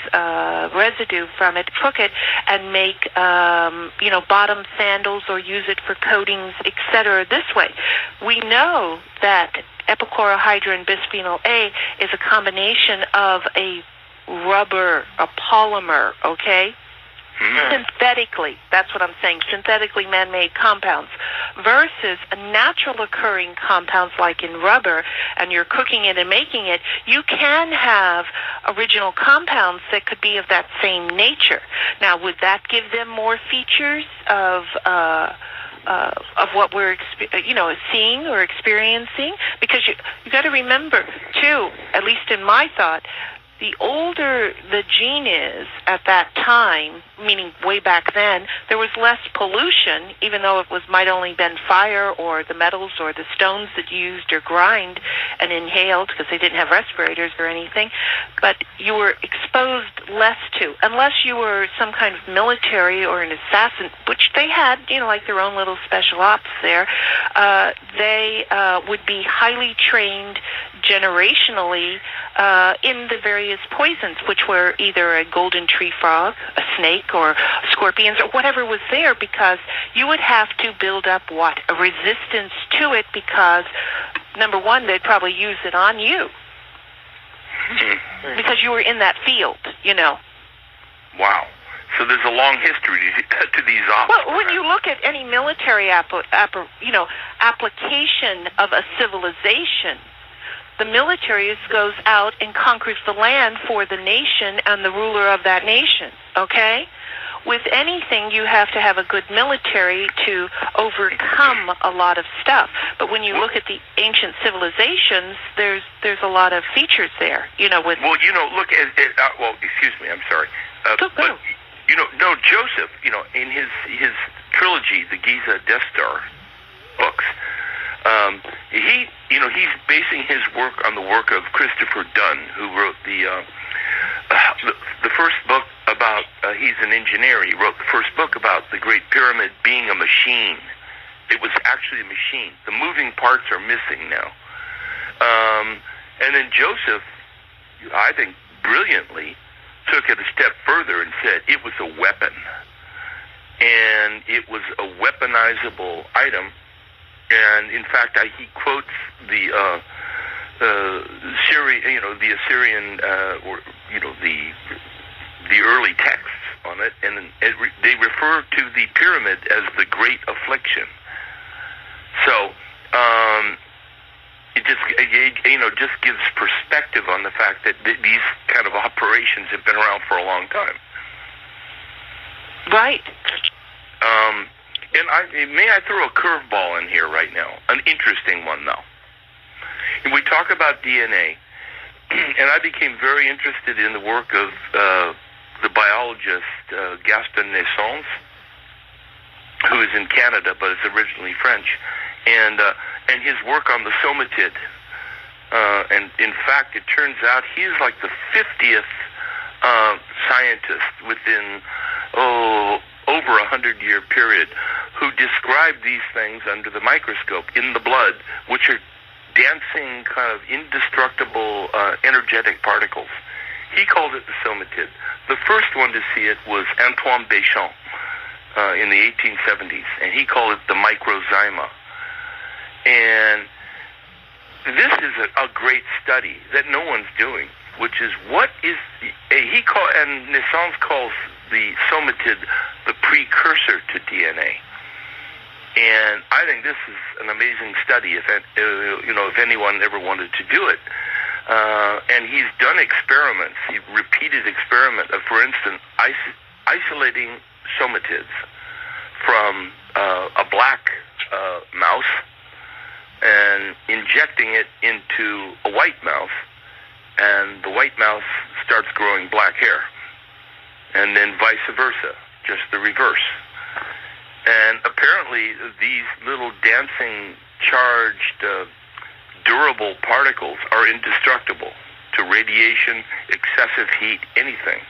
N: residue from it, cook it and make, bottom sandals or use it for coatings, etc. this way. We know that epichlorohydrin bisphenol A is a combination of a rubber, a polymer, okay? Synthetically, that's what I'm saying, synthetically man-made compounds versus a natural occurring compounds like in rubber, and you're cooking it and making it, you can have original compounds that could be of that same nature. Now, would that give them more features of what we're seeing or experiencing? Because you got to remember, too, at least in my thought, the older the gene is at that time, meaning way back then, there was less pollution, even though it might only been fire or the metals or the stones that you used or grind and inhaled because they didn't have respirators or anything. But you were exposed less to, unless you were some kind of military or an assassin, which they had, like their own little special ops there. They would be highly trained generationally in the various poisons, which were either a golden tree frog, a snake, or scorpions, or whatever was there, because you would have to build up a resistance to it, because number one, they'd probably use it on you. Because you were in that field,
L: Wow. So there's a long history to these ops.
N: Well, when you look at any military application of a civilization, the military goes out and conquers the land for the nation and the ruler of that nation, okay? With anything, you have to have a good military to overcome a lot of stuff. But when you look at the ancient civilizations, there's a lot of features there, with...
L: Well, look at excuse me, I'm sorry. But, Joseph, in his trilogy, the Giza Death Star books, he's basing his work on the work of Christopher Dunn, who wrote the first book about, he's an engineer, he wrote the first book about the Great Pyramid being a machine. It was actually a machine. The moving parts are missing now. And then Joseph, I think brilliantly, took it a step further and said it was a weapon. And it was a weaponizable item. And in fact, he quotes the Assyrian, the early texts on it, and they refer to the pyramid as the Great Affliction. So it just gives perspective on the fact that these kind of operations have been around for a long time.
N: Right.
L: And may I throw a curveball in here right now? An interesting one, though. And we talk about DNA, and I became very interested in the work of the biologist Gaston Naissance, who is in Canada but is originally French, and his work on the somatid. And in fact, it turns out he's like the 50th scientist within over 100-year period who described these things under the microscope in the blood, which are dancing, kind of indestructible energetic particles. He called it the somatid. The first one to see it was Antoine Béchamp in the 1870s, and he called it the microzyma. And this is a great study that no one's doing, which is and Naissance calls the somatid the precursor to DNA. And I think this is an amazing study. If anyone ever wanted to do it, and he's done experiments. He repeated experiment of, for instance, isolating somatids from a black mouse and injecting it into a white mouse, and the white mouse starts growing black hair, and then vice versa, just the reverse. And apparently these little dancing, charged, durable particles are indestructible to radiation, excessive heat, anything.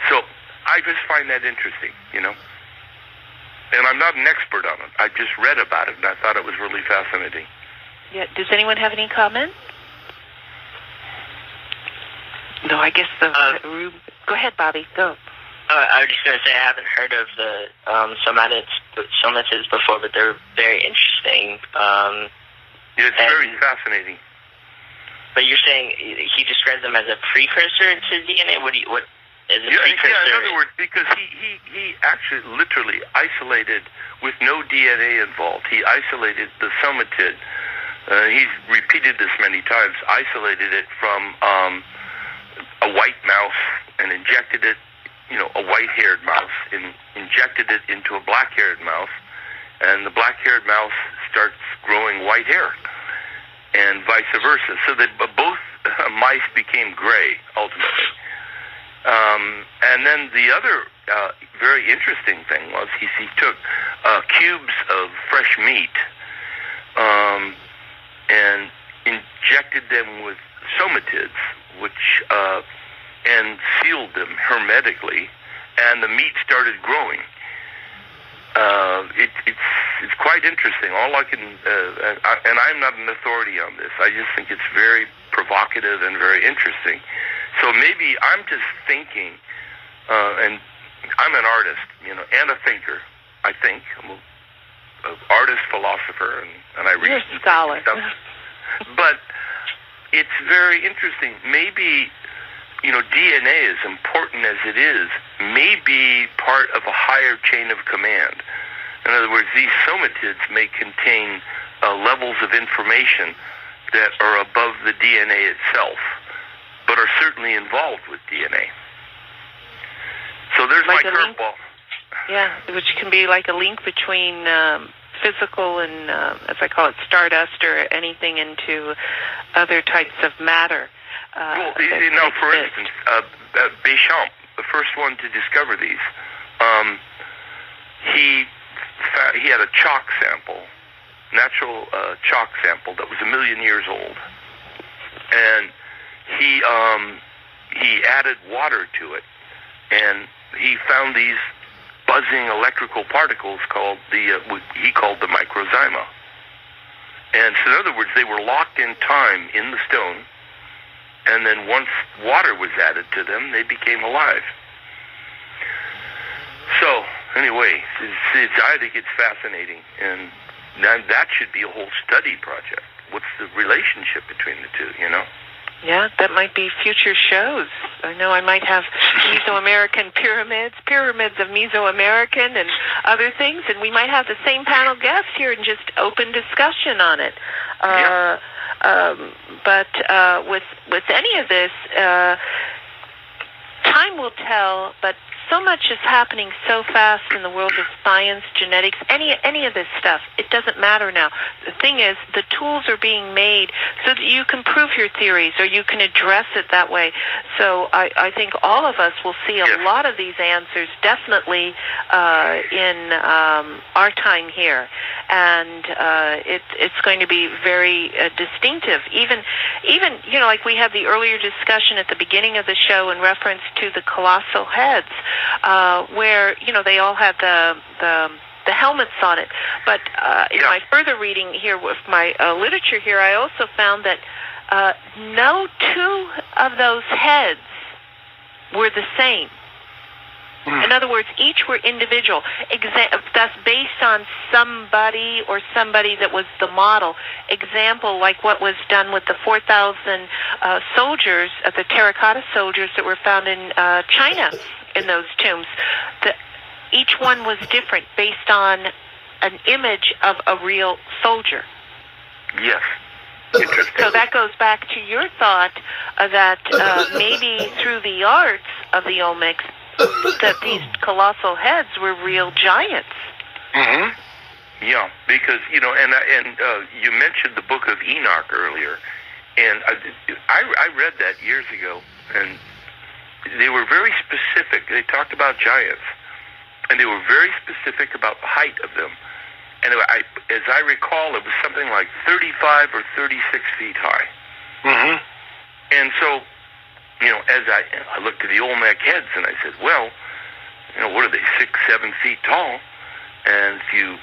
L: So I just find that interesting, And I'm not an expert on it. I just read about it, and I thought it was really fascinating.
N: Yeah. Does anyone have any comment? No, I guess go ahead, Bobby. Go.
Q: I was just going to say I haven't heard of the somatids before, but they're very interesting.
L: It's very fascinating.
Q: But you're saying he describes them as a precursor to DNA? What is a precursor?
L: Yeah, in other words, because he actually literally isolated, with no DNA involved, he isolated the somatid. He's repeated this many times, isolated it from a white mouse and injected it, a white-haired mouse, and injected it into a black-haired mouse, and the black-haired mouse starts growing white hair, and vice versa. So that both mice became gray, ultimately. And then the other very interesting thing was he took cubes of fresh meat and injected them with somatids, which and sealed them hermetically, and the meat started growing. It's quite interesting. All I can, and I'm not an authority on this. I just think it's very provocative and very interesting. So maybe I'm just thinking, and I'm an artist, and a thinker. I think I'm an artist, philosopher, and I read.
N: You're a scholar.
L: Stuff. But it's very interesting. Maybe, DNA, as important as it is, may be part of a higher chain of command. In other words, these somatids may contain levels of information that are above the DNA itself, but are certainly involved with DNA. So there's my curveball.
N: Yeah, which can be like a link between physical and, as I call it, stardust or anything into other types of matter.
L: Well, for instance, Béchamp, the first one to discover these, he had a chalk sample, natural chalk sample that was 1 million years old, and he added water to it, and he found these buzzing electrical particles called he called the microzyma. And so, in other words, they were locked in time in the stone, and then once water was added to them, they became alive. So, anyway, I think it's fascinating, and that should be a whole study project. What's the relationship between the two,
N: Yeah, that might be future shows. I know I might have Mesoamerican pyramids of Mesoamerican and other things, and we might have the same panel guest here and just open discussion on it. But with any of this, time will tell, but so much is happening so fast in the world of science, genetics, any of this stuff. It doesn't matter now. The thing is, the tools are being made so that you can prove your theories or you can address it that way. So I think all of us will see a lot of these answers definitely in our time here. And it's going to be very distinctive. Even like we had the earlier discussion at the beginning of the show in reference to the colossal heads, where they all had the helmets on it. But in my further reading here with my literature here, I also found that no two of those heads were the same. In other words, each were individual. That's based on somebody or somebody that was the model. Example, like what was done with the 4,000 soldiers, the terracotta soldiers that were found in China in those tombs. Each one was different based on an image of a real soldier.
L: Yes.
N: So that goes back to your thought that maybe through the arts of the Olmecs, that these colossal heads were real giants.
L: Mm-hmm. Yeah, because, and you mentioned the Book of Enoch earlier, and I read that years ago, and they were very specific. They talked about giants, and they were very specific about the height of them. And as I recall, it was something like 35 or 36 feet high.
O: Mm-hmm.
L: And so, as I looked at the Olmec heads, and I said, well, what are they, 6, 7 feet tall? And if you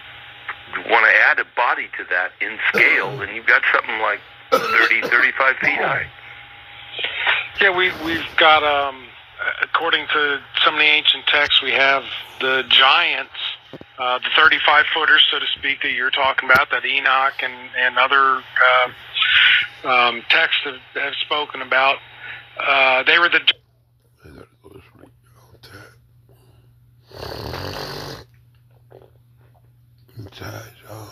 L: want to add a body to that in scale, then you've got something like 30, 35 feet high.
O: Yeah, we've got, according to some of the ancient texts, we have the giants, the 35-footers, so to speak, that you're talking about, that Enoch and other texts have spoken about. They were the...
A: I'm tired, y'all.